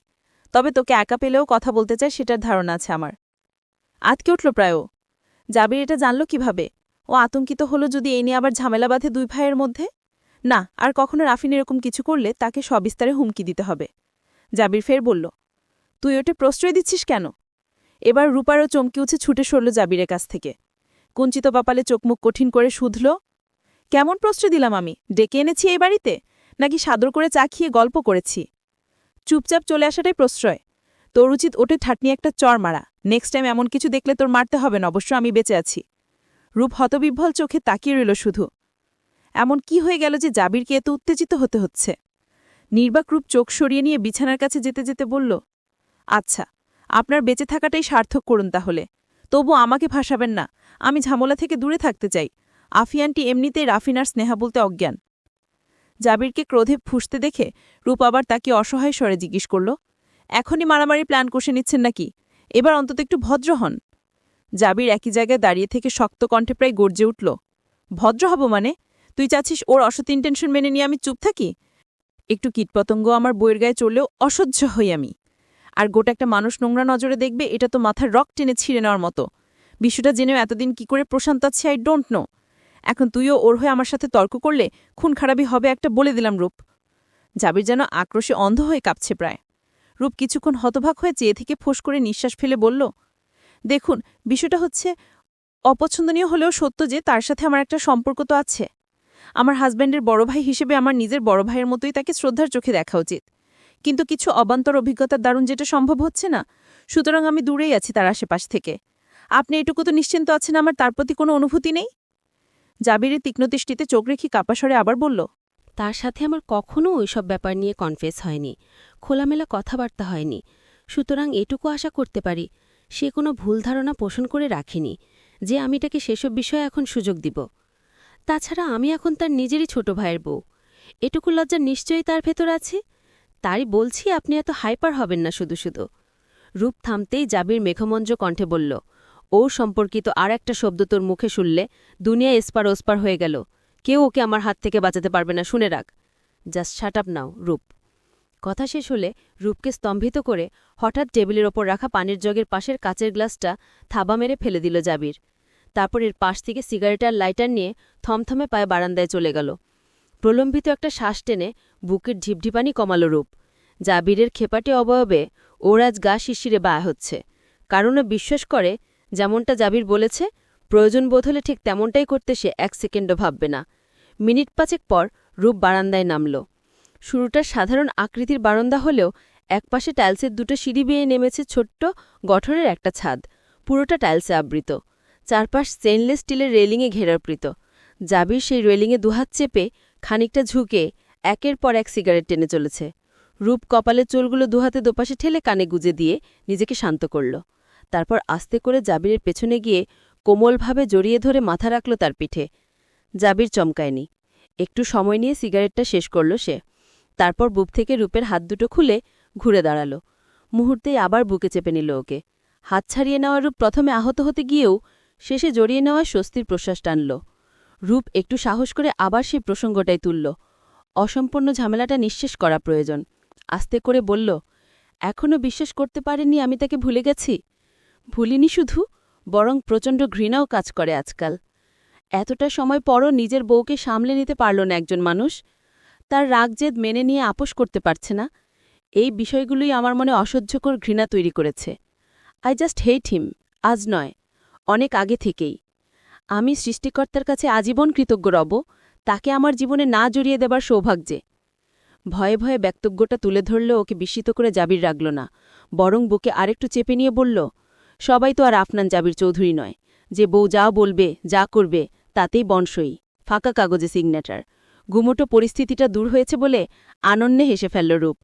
তবে তোকে একা পেলেও কথা বলতে চাই সেটার ধারণা আছে আমার। আতকে উঠল প্রায় ও। জাবির এটা জানল কিভাবে? ও আতঙ্কিত হলো যদি এই নিয়ে আবার ঝামেলা বাঁধে দুই ভাইয়ের মধ্যে। না, আর কখনো রাফিন এরকম কিছু করলে তাকে সবিস্তারে হুমকি দিতে হবে। জাবির ফের বলল, তুই ওটা প্রশ্রয় দিচ্ছিস কেন? এবার রূপারও চমকে উঠে ছুটে সরল জাবিরের কাছ থেকে। কুঞ্চিত কপালে চোখমুখ কঠিন করে শুধল, কেমন প্রশ্রয় দিলাম আমি? ডেকে এনেছি এই বাড়িতে, নাকি সাদর করে চা খেয়ে গল্প করেছি? চুপচাপ চলে আসাটাই প্রশ্রয়। তোর উচিত ওটে ঠাটনি একটা চর মারা। নেক্সট টাইম এমন কিছু দেখলে তোর মারতে হবে না, অবশ্য আমি বেঁচে আছি। রূপ হতবিহ্বল চোখে তাকিয়ে রইল শুধু। এমন কি হয়ে গেল যে জাবিরকে এত উত্তেজিত হতে হচ্ছে? নির্বাক রূপ চোখ সরিয়ে নিয়ে বিছানার কাছে যেতে যেতে বলল, আচ্ছা, আপনার বেঁচে থাকাটাই সার্থক করুন তাহলে। তবু আমাকে ভাসাবেন না, আমি ঝামেলা থেকে দূরে থাকতে চাই। আফিয়ানটি এমনিতেই রাফিনার স্নেহা বলতে অজ্ঞান। জাবিরকে ক্রোধে ফুঁসতে দেখে রূপ আবার তাকে অসহায় স্বরে জিজ্ঞেস করল, এখনই মারামারি প্ল্যান কষে নিচ্ছেন নাকি? এবার অন্তত একটু ভদ্র হন। জাবির একই জায়গায় দাঁড়িয়ে থেকে শক্ত কণ্ঠে প্রায় গর্জে উঠল, ভদ্র হব মানে? তুই চাচ্ছিস ওর অসৎ ইন্টেনশন মেনে নিয়ে আমি চুপ থাকি? একটু কীটপতঙ্গ আমার বইয়ের গায়ে চড়লেও অসহ্য হই আমি। আর গোটা একটা মানুষ নোংরা নজরে দেখবে, এটা তো মাথার রক টেনে ছিঁড়ে নেওয়ার মতো। বিষয়টা জেনেও এতদিন কি করে প্রশান্ত আছে আই ডোন্ট নো। এখন তুইও ওর হয়ে আমার সাথে তর্ক করলে খুন খারাপই হবে একটা বলে দিলাম রূপ। জাবির যেন আক্রোশে অন্ধ হয়ে কাঁপছে প্রায়। রূপ কিছুক্ষণ হতভাগ হয়ে চেয়ে থেকে ফোঁস করে নিঃশ্বাস ফেলে বলল, দেখুন, বিষয়টা হচ্ছে অপছন্দনীয় হলেও সত্য যে তার সাথে আমার একটা সম্পর্ক তো আছে। আমার হাজব্যান্ডের বড় ভাই হিসেবে আমার নিজের বড় ভাইয়ের মতোই তাকে শ্রদ্ধার চোখে দেখা উচিত, কিন্তু কিছু অবান্তর অভিজ্ঞতার দারুণ যেটা সম্ভব হচ্ছে না, সুতরাং আমি দূরেই আছি তার আশেপাশ থেকে। আপনি এটুকু তো নিশ্চিন্ত আছেন আমার তার প্রতি কোনো অনুভূতি নেই? জাবিরের তীক্ষ্ণদৃষ্টিতে চোখ রেখে কাপাস্বরে আবার বলল, তার সাথে আমার কখনও ওইসব ব্যাপার নিয়ে কনফেস হয়নি, খোলামেলা কথাবার্তা হয়নি। সুতরাং এটুকু আশা করতে পারি সে কোনো ভুল ধারণা পোষণ করে রাখেনি যে আমি তাকে সেসব বিষয়ে এখন সুযোগ দিব। তাছাড়া আমি এখন তার নিজেরই ছোট ভাইয়ের বউ। এটুকু লজ্জা নিশ্চয়ই তার ভেতর আছে। তারই বলছি আপনি এত হাইপার হবেন না শুধু শুধু। রূপ থামতেই জাবির মেঘমঞ্জ কণ্ঠে বলল, ও সম্পর্কিত আর একটা শব্দ তোর মুখে শুনলে দুনিয়া এসপার ওসপার হয়ে গেল। কেউ ওকে আমার হাত থেকে বাঁচাতে পারবে না, শুনে রাখ। জাস্ট শাট আপ নাও রূপ। কথা শেষ হলে রূপকে স্তম্ভিত করে হঠাৎ টেবিলের ওপর রাখা পানির জগের পাশের কাচের গ্লাসটা থাবা মেরে ফেলে দিল জাবির। তারপর এর পাশ থেকে সিগারেট আর লাইটার নিয়ে থমথমে পায়ে বারান্দায় চলে গেল। প্রলম্বিত একটা শ্বাস টেনে বুকের ঢিপঢিপানি কমাল রূপ। জাবিরের খেপাটে অবয়বে ওর আজ গা শিশিরে বায়া হচ্ছে। কারণ বিশ্বাস করে যেমনটা জাবির বলেছে, প্রয়োজন বোধ হলে ঠিক তেমনটাই করতে সে এক সেকেন্ডও ভাববে না। মিনিট পাঁচেক পর রূপ বারান্দায় নামল। শুরুটা সাধারণ আকৃতির বারান্দা হলেও একপাশে টাইলসের দুটো সিঁড়ি বেয়ে নেমেছে ছোট্ট গঠনের একটা ছাদ, পুরোটা টাইলসে আবৃত, চারপাশ স্টেনলেস স্টিলের রেলিংয়ে ঘেরাবৃত। জাবির সেই রেলিংয়ে দুহাত চেপে খানিকটা ঝুঁকে একের পর এক সিগারেট টেনে চলেছে। রূপ কপালের চুলগুলো দুহাতে দোপাশে ঠেলে কানে গুজে দিয়ে নিজেকে শান্ত করল। তারপর আস্তে করে জাবিরের পেছনে গিয়ে কোমলভাবে জড়িয়ে ধরে মাথা রাখল তার পিঠে। জাবির চমকায়নি। একটু সময় নিয়ে সিগারেটটা শেষ করল সে। তারপর বুক থেকে রূপের হাত দুটো খুলে ঘুরে দাঁড়াল। মুহূর্তেই আবার বুকে চেপে নিল ওকে। হাত ছাড়িয়ে নেওয়া রূপ প্রথমে আহত হতে গিয়েও শেষে জড়িয়ে নেওয়া স্বস্তির প্রশ্বাস টানল। রূপ একটু সাহস করে আবার সেই প্রসঙ্গটাই তুলল। অসম্পূর্ণ ঝামেলাটা নিঃশেষ করা প্রয়োজন। আস্তে করে বলল, এখনও বিশ্বাস করতে পারেননি আমি তাকে ভুলে গেছি? ভুলিনি শুধু, বরং প্রচণ্ড ঘৃণাও কাজ করে আজকাল। এতটা সময় পরও নিজের বউকে সামলে নিতে পারল না একজন মানুষ। তার রাগজেদ মেনে নিয়ে আপোষ করতে পারছে না। এই বিষয়গুলোই আমার মনে অসহ্যকর ঘৃণা তৈরি করেছে। আই জাস্ট হেট হিম, আজ নয়, অনেক আগে থেকেই। আমি সৃষ্টিকর্তার কাছে আজীবন কৃতজ্ঞ রব তাকে আমার জীবনে না জড়িয়ে দেবার সৌভাগ্যে। ভয়ে ভয়ে বক্তব্যটা তুলে ধরল ওকে বিস্মিত করে জাবির রাগল না, বরং বুকে আরেকটু চেপে নিয়ে বলল, সবাই তো আর আফনান জাবির চৌধুরী নয় যে বউ যা বলবে যা করবে তাতেই বনসই, ফাঁকা কাগজে সিগনেচার। গুমোটো পরিস্থিতিটা দূর হয়েছে বলে আনন্দে হেসে ফেলল রূপ।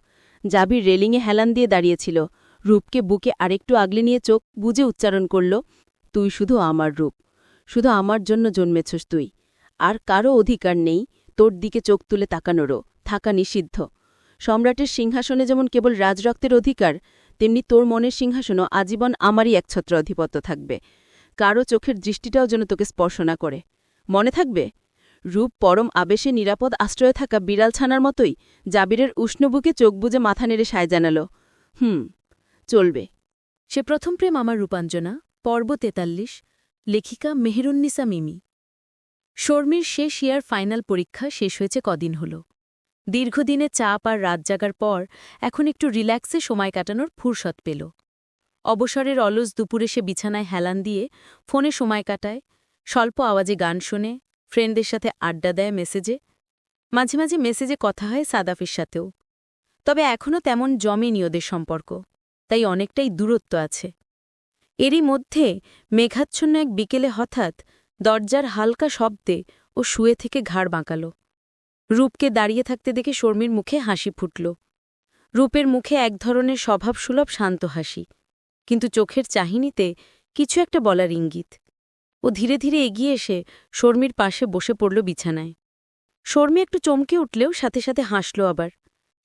জাবির রেলিংয়ে হেলান দিয়ে দাঁড়িয়েছিল। রূপকে বুকে আরেকটু আগলে নিয়ে চোখ বুজে উচ্চারণ করল, তুই শুধু আমার রূপ, শুধু আমার জন্য জন্মেছস তুই। আর কারও অধিকার নেই তোর দিকে চোখ তুলে তাকানোরও, থাকা নিষিদ্ধ। সম্রাটের সিংহাসনে যেমন কেবল রাজরক্তের অধিকার, তেমনি তোর মনের সিংহাসনও আজীবন আমারই একছত্র আধিপত্য থাকবে। কারও চোখের দৃষ্টিটাও যেন তোকে স্পর্শ না করে। মনে থাকবে? রূপ পরম আবেশে নিরাপদ আশ্রয়ে থাকা বিড়াল ছানার মতোই জাবিরের উষ্ণ বুকে চোখ বুজে মাথা নেড়ে সায় জানাল, চলবে। সে প্রথম প্রেম আমার রূপাঞ্জনা, পর্ব ৪৩, লেখিকা মেহেরুন্নিসা মিমি। শর্মির শেষ ইয়ার ফাইনাল পরীক্ষা শেষ হয়েছে কদিন হল। দীর্ঘদিনে চাপ আর রাত জাগার পর এখন একটু রিল্যাক্সে সময় কাটানোর ফুরসত পেল। অবসরের অলস দুপুরে সে বিছানায় হেলান দিয়ে ফোনে সময় কাটায়, স্বল্প আওয়াজে গান শোনে, ফ্রেন্ডদের সাথে আড্ডা দেয় মেসেজে। মাঝে মাঝে মেসেজে কথা হয় সাদাফের সাথেও। তবে এখনও তেমন জমেনি ওদের সম্পর্ক, তাই অনেকটাই দূরত্ব আছে। এরই মধ্যে মেঘাচ্ছন্ন এক বিকেলে হঠাৎ দরজার হালকা শব্দে ও শুয়ে থেকে ঘাড় বাঁকাল। রূপকে দাঁড়িয়ে থাকতে দেখে শর্মির মুখে হাসি ফুটল। রূপের মুখে এক ধরনের স্বভাবসুলভ শান্ত হাসি, কিন্তু চোখের চাহিনিতে কিছু একটা বলার ইঙ্গিত। ও ধীরে ধীরে এগিয়ে এসে শর্মির পাশে বসে পড়ল বিছানায়। শর্মি একটু চমকে উঠলেও সাথে সাথে হাসল আবার।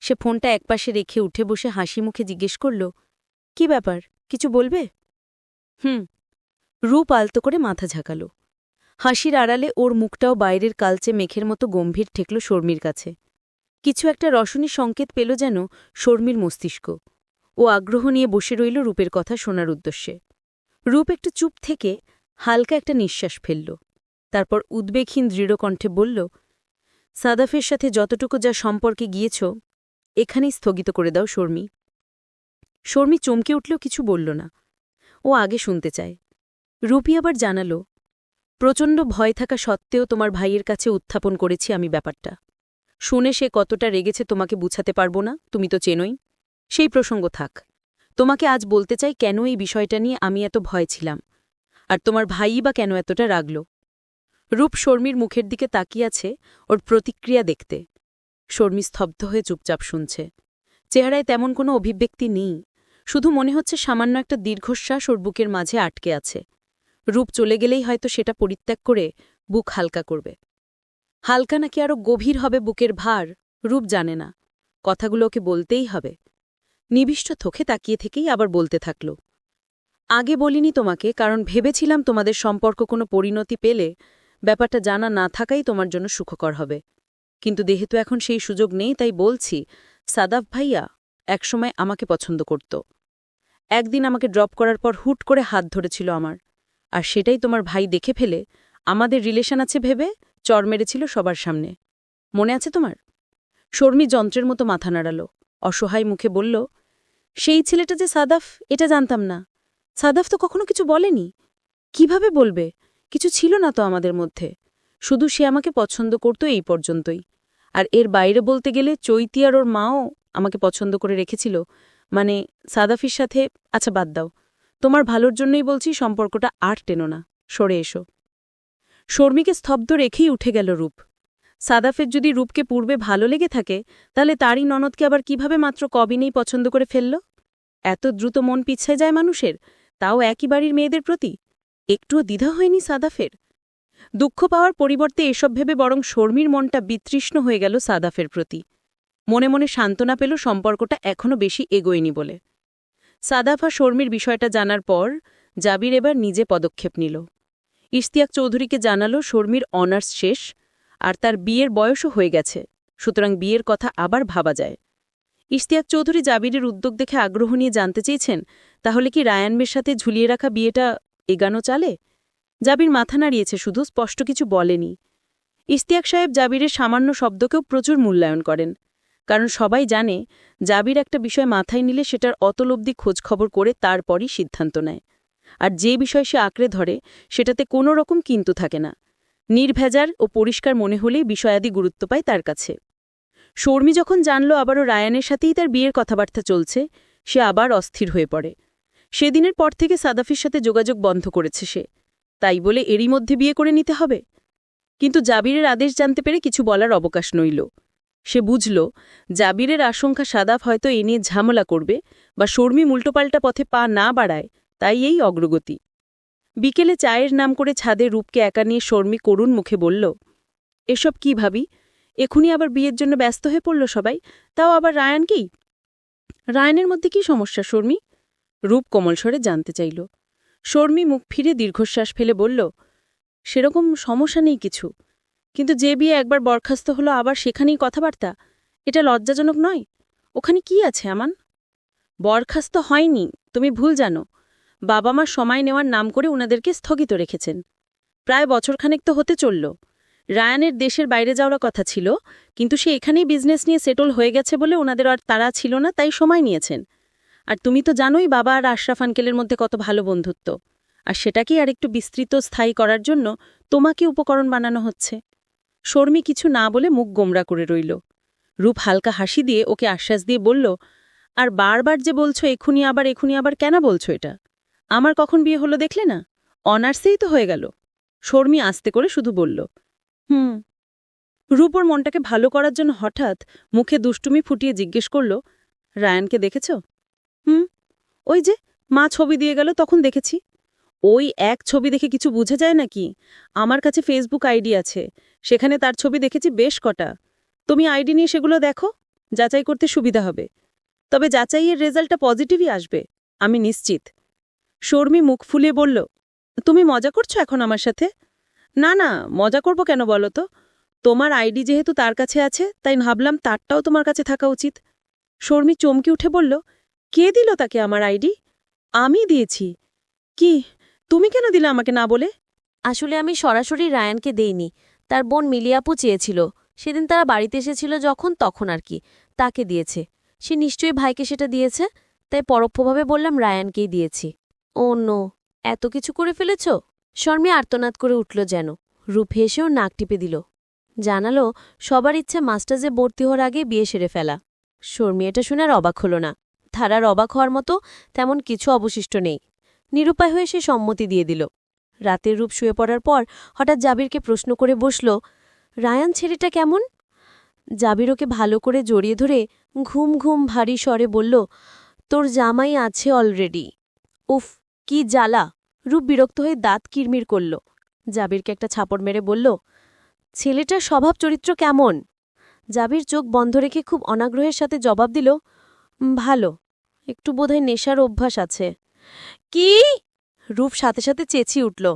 সে ফোনটা একপাশে রেখে উঠে বসে হাসি মুখে জিজ্ঞেস করল, কি ব্যাপার, কিছু বলবে? রূপ আলতো করে মাথা ঝাঁকাল। হাসির আড়ালে ওর মুখটাও বাইরের কালচে মেঘের মতো গম্ভীর ঠেকল শর্মির কাছে। কিছু একটা রসনী সংকেত পেল যেন শর্মির মস্তিষ্ক। ও আগ্রহ নিয়ে বসে রইল রূপের কথা শোনার উদ্দেশ্যে। রূপ একটু চুপ থেকে হালকা একটা নিঃশ্বাস ফেলল। তারপর উদ্বেগহীন দৃঢ়কণ্ঠে বলল, সাদাফের সাথে যতটুকু যা সম্পর্কে গিয়েছ এখানেই স্থগিত করে দাও শর্মি। শর্মি চমকে উঠলেও কিছু বলল না। ও আগে শুনতে চায়। রূপই আবার জানাল, প্রচণ্ড ভয় থাকা সত্ত্বেও তোমার ভাইয়ের কাছে উত্থাপন করেছি আমি ব্যাপারটা। শুনে সে কতটা রেগেছে তোমাকে বুঝাতে পারব না, তুমি তো চেনই। সেই প্রসঙ্গ থাক। তোমাকে আজ বলতে চাই কেন এই বিষয়টা নিয়ে আমি এত ভয় ছিলাম, আর তোমার ভাইই বা কেন এতটা রাগল। রূপ শর্মির মুখের দিকে তাকিয়ে আছে ওর প্রতিক্রিয়া দেখতে। শর্মি স্তব্ধ হয়ে চুপচাপ শুনছে। চেহারায় তেমন কোনো অভিব্যক্তি নেই, শুধু মনে হচ্ছে সামান্য একটা দীর্ঘশ্বাস ওর বুকের মাঝে আটকে আছে। রূপ চলে গেলেই হয়তো সেটা পরিত্যাগ করে বুক হালকা করবে। হালকা নাকি আরও গভীর হবে বুকের ভার, রূপ জানে না। কথাগুলো ওকে বলতেই হবে। নিবিষ্ট চোখে তাকিয়ে থেকেই আবার বলতে থাকল, আগে বলিনি তোমাকে কারণ ভেবেছিলাম তোমাদের সম্পর্ক কোনো পরিণতি পেলে ব্যাপারটা জানা না থাকাই তোমার জন্য সুখকর হবে। কিন্তু যেহেতু এখন সেই সুযোগ নেই তাই বলছি, সাদাফ ভাইয়া একসময় আমাকে পছন্দ করত। একদিন আমাকে ড্রপ করার পর হুট করে হাত ধরেছিল আমার, আর সেটাই তোমার ভাই দেখে ফেলে আমাদের রিলেশন আছে ভেবে চর মেরেছিল সবার সামনে। মনে আছে তোমার? শর্মি যন্ত্রের মতো মাথা নাড়াল, অসহায় মুখে বলল, সেই ছেলেটা যে সাদাফ এটা জানতাম না। সাদাফ তো কখনো কিছু বলেনি। কিভাবে বলবে? কিছু ছিল না তো আমাদের মধ্যে। শুধু সে আমাকে পছন্দ করত এই পর্যন্তই। আর এর বাইরে বলতে গেলে চৈতি আর ওর মাও আমাকে পছন্দ করে রেখেছিল, মানে সাদাফির সাথে, আচ্ছা বাদ দাও, তোমার ভালোর জন্যই বলছি, সম্পর্কটা আর টেনো না, সরে এসো। শর্মিকে স্তব্ধ রেখেই উঠে গেল রূপ। সাদাফের যদি রূপকে পূর্বে ভালো লেগে থাকে, তাহলে তারই ননদকে আবার কিভাবে মাত্র কদিনেই পছন্দ করে ফেলল? এত দ্রুত মন পিছিয়ে যায় মানুষের, তাও একই বাড়ির মেয়েদের প্রতি। একটুও দ্বিধা হয়নি সাদাফের। দুঃখ পাওয়ার পরিবর্তে এসব ভেবে বরং শর্মির মনটা বিতৃষ্ণ হয়ে গেল সাদাফের প্রতি। মনে মনে সান্ত্বনা পেল সম্পর্কটা এখনও বেশি এগোয়নি বলে। সাদাফ আর শর্মির বিষয়টা জানার পর জাবির এবার নিজে পদক্ষেপ নিল। ইশতিয়াক চৌধুরীকে জানালো শর্মির অনার্স শেষ, আর তার বিয়ের বয়সও হয়ে গেছে, সুতরাং বিয়ের কথা আবার ভাবা যায়। ইশতিয়াক চৌধুরী জাবিরের উদ্যোগ দেখে আগ্রহ নিয়ে জানতে চেয়েছেন, তাহলে কি রায়ানবের সাথে ঝুলিয়ে রাখা বিয়েটা এগানো চালে? জাবির মাথা নাড়িয়েছে, শুধু স্পষ্ট কিছু বলেনি। ইশতিয়াক সাহেব জাবিরের সামান্য শব্দকেও প্রচুর মূল্যায়ন করেন, কারণ সবাই জানে জাবির একটা বিষয় মাথায় নিলে সেটার অতলব্ধি খোঁজখবর করে তারপরই সিদ্ধান্ত নেয়। আর যে বিষয় সে আঁকড়ে ধরে সেটাতে কোনো রকম কিন্তু থাকে না। নির্ভেজাল ও পরিষ্কার মনে হলেই বিষয়াদি গুরুত্ব পায় তার কাছে। শর্মি যখন জানল আবারও রায়ানের সাথেই তার বিয়ের কথাবার্তা চলছে, সে আবার অস্থির হয়ে পড়ে। সেদিনের পর থেকে সাদাফির সাথে যোগাযোগ বন্ধ করেছে সে, তাই বলে এরই মধ্যে বিয়ে করে নিতে হবে। কিন্তু জাবিরের আদেশ জানতে পেরে কিছু বলার অবকাশ নইল। সে বুঝল জাবিরের আশঙ্কা সাদাফ হয়তো এ নিয়ে ঝামেলা করবে বা শর্মি উল্টোপাল্টা পথে পা না বাড়ায়, তাই এই অগ্রগতি। বিকেলে চায়ের নাম করে ছাদে রূপকে একা নিয়ে শর্মি করুণ মুখে বলল, এসব কি ভাবি, এখনই আবার বিয়ের জন্য ব্যস্ত হয়ে পড়ল সবাই, তাও আবার রায়ানকেই। রায়ানের মধ্যে কি সমস্যা শর্মি? রূপ কোমল স্বরে জানতে চাইল। শর্মি মুখ ফিরে দীর্ঘশ্বাস ফেলে বলল, সেরকম সমস্যা নেই কিছু, কিন্তু যে বিয়ে একবার বরখাস্ত হলো আবার সেখানেই কথাবার্তা, এটা লজ্জাজনক নয়? ওখানে কি আছে আমান? বরখাস্ত হয়নি, তুমি ভুল জানো। বাবা মা সময় নেওয়ার নাম করে উনাদেরকে স্থগিত রেখেছেন। প্রায় বছরখানেক তো হতে চলল। রায়ানের দেশের বাইরে যাওয়ার কথা ছিল, কিন্তু সে এখানেই বিজনেস নিয়ে সেটল হয়ে গেছে বলে ওনাদের আর তাড়া ছিল না, তাই সময় নিয়েছেন। আর তুমি তো জানোই বাবা আর আশরাফ আঙ্কেলের মধ্যে কত ভালো বন্ধুত্ব, আর সেটাকেই আর একটু বিস্তৃত স্থায়ী করার জন্য তোমাকে উপকরণ বানানো হচ্ছে। শর্মি কিছু না বলে মুখ গোমরা করে রইল। রূপ হালকা হাসি দিয়ে ওকে আশ্বাস দিয়ে বলল, আর বারবার যে বলছো এখুনি আবার কেন বলছো এটা? আমার কখন বিয়ে হলো দেখলে না? অনার্সেই তো হয়ে গেল। শর্মি আস্তে করে শুধু বলল, রূপ ওর মনটাকে ভালো করার জন্য হঠাৎ মুখে দুষ্টুমি ফুটিয়ে জিজ্ঞেস করল, রায়ানকে দেখেছ? ওই যে মা ছবি দিয়ে গেল তখন দেখেছি। ওই এক ছবি দেখে কিছু বুঝে যায় নাকি? আমার কাছে ফেসবুক আইডি আছে, সেখানে তার ছবি দেখেছি বেশ কটা। তুমি আইডি নিয়ে সেগুলো দেখো, যাচাই করতে সুবিধা হবে। তবে যাচাইয়ের রেজাল্টটা পজিটিভই আসবে, আমি নিশ্চিত। শর্মি মুখ ফুলিয়ে বলল, তুমি মজা করছো এখন আমার সাথে? না না, মজা করব কেন বলো তো? তোমার আইডি যেহেতু তার কাছে আছে, তাই ভাবলাম তারটাও তোমার কাছে থাকা উচিত। শর্মি চমকে উঠে বলল, কে দিল তাকে আমার আইডি? আমি দিয়েছি। কি, তুমি কেন দিলে আমাকে না বলে? আসলে আমি সরাসরি রায়ানকে দেইনি, তার বোন মিলিয়াপু চেয়েছিল। সেদিন তারা বাড়িতে এসেছিল যখন, তখন আর কি তাকে দিয়েছে। সে নিশ্চয়ই ভাইকে সেটা দিয়েছে, তাই পরোক্ষভাবে বললাম রায়ানকেই দিয়েছি। ও নো, এত কিছু করে ফেলেছ? শর্মি আর্তনাদ করে উঠল যেন। রূপ হেসেও নাক টিপে দিল। জানালো সবার ইচ্ছে মাস্টার্সে ভর্তি হওয়ার আগে বিয়ে সেরে ফেলা। শর্মি এটা শুনে আর অবাক হল না। তার অবাক হওয়ার মতো তেমন কিছু অবশিষ্ট নেই। নিরুপায় হয়ে সে সম্মতি দিয়ে দিল। রাতের রূপ শুয়ে পড়ার পর হঠাৎ জাবিরকে প্রশ্ন করে বসল, রায়ান ছেলেটা কেমন? জাবির ওকে ভালো করে জড়িয়ে ধরে ঘুম ঘুম ভারী স্বরে বলল, তোর জামাই আছে অলরেডি। উফ, কি জ্বালা! রূপ বিরক্ত হয়ে দাঁত কিরমির করল। জাবিরকে একটা ছাপড় মেরে বলল, ছেলেটার স্বভাব চরিত্র কেমন? জাবির চোখ বন্ধ রেখে খুব অনাগ্রহের সাথে জবাব দিল, ভালো, একটু বোধহয় নেশার অভ্যাস আছে। কি? রূপ সাথে সাথে চেঁচিয়ে উঠল।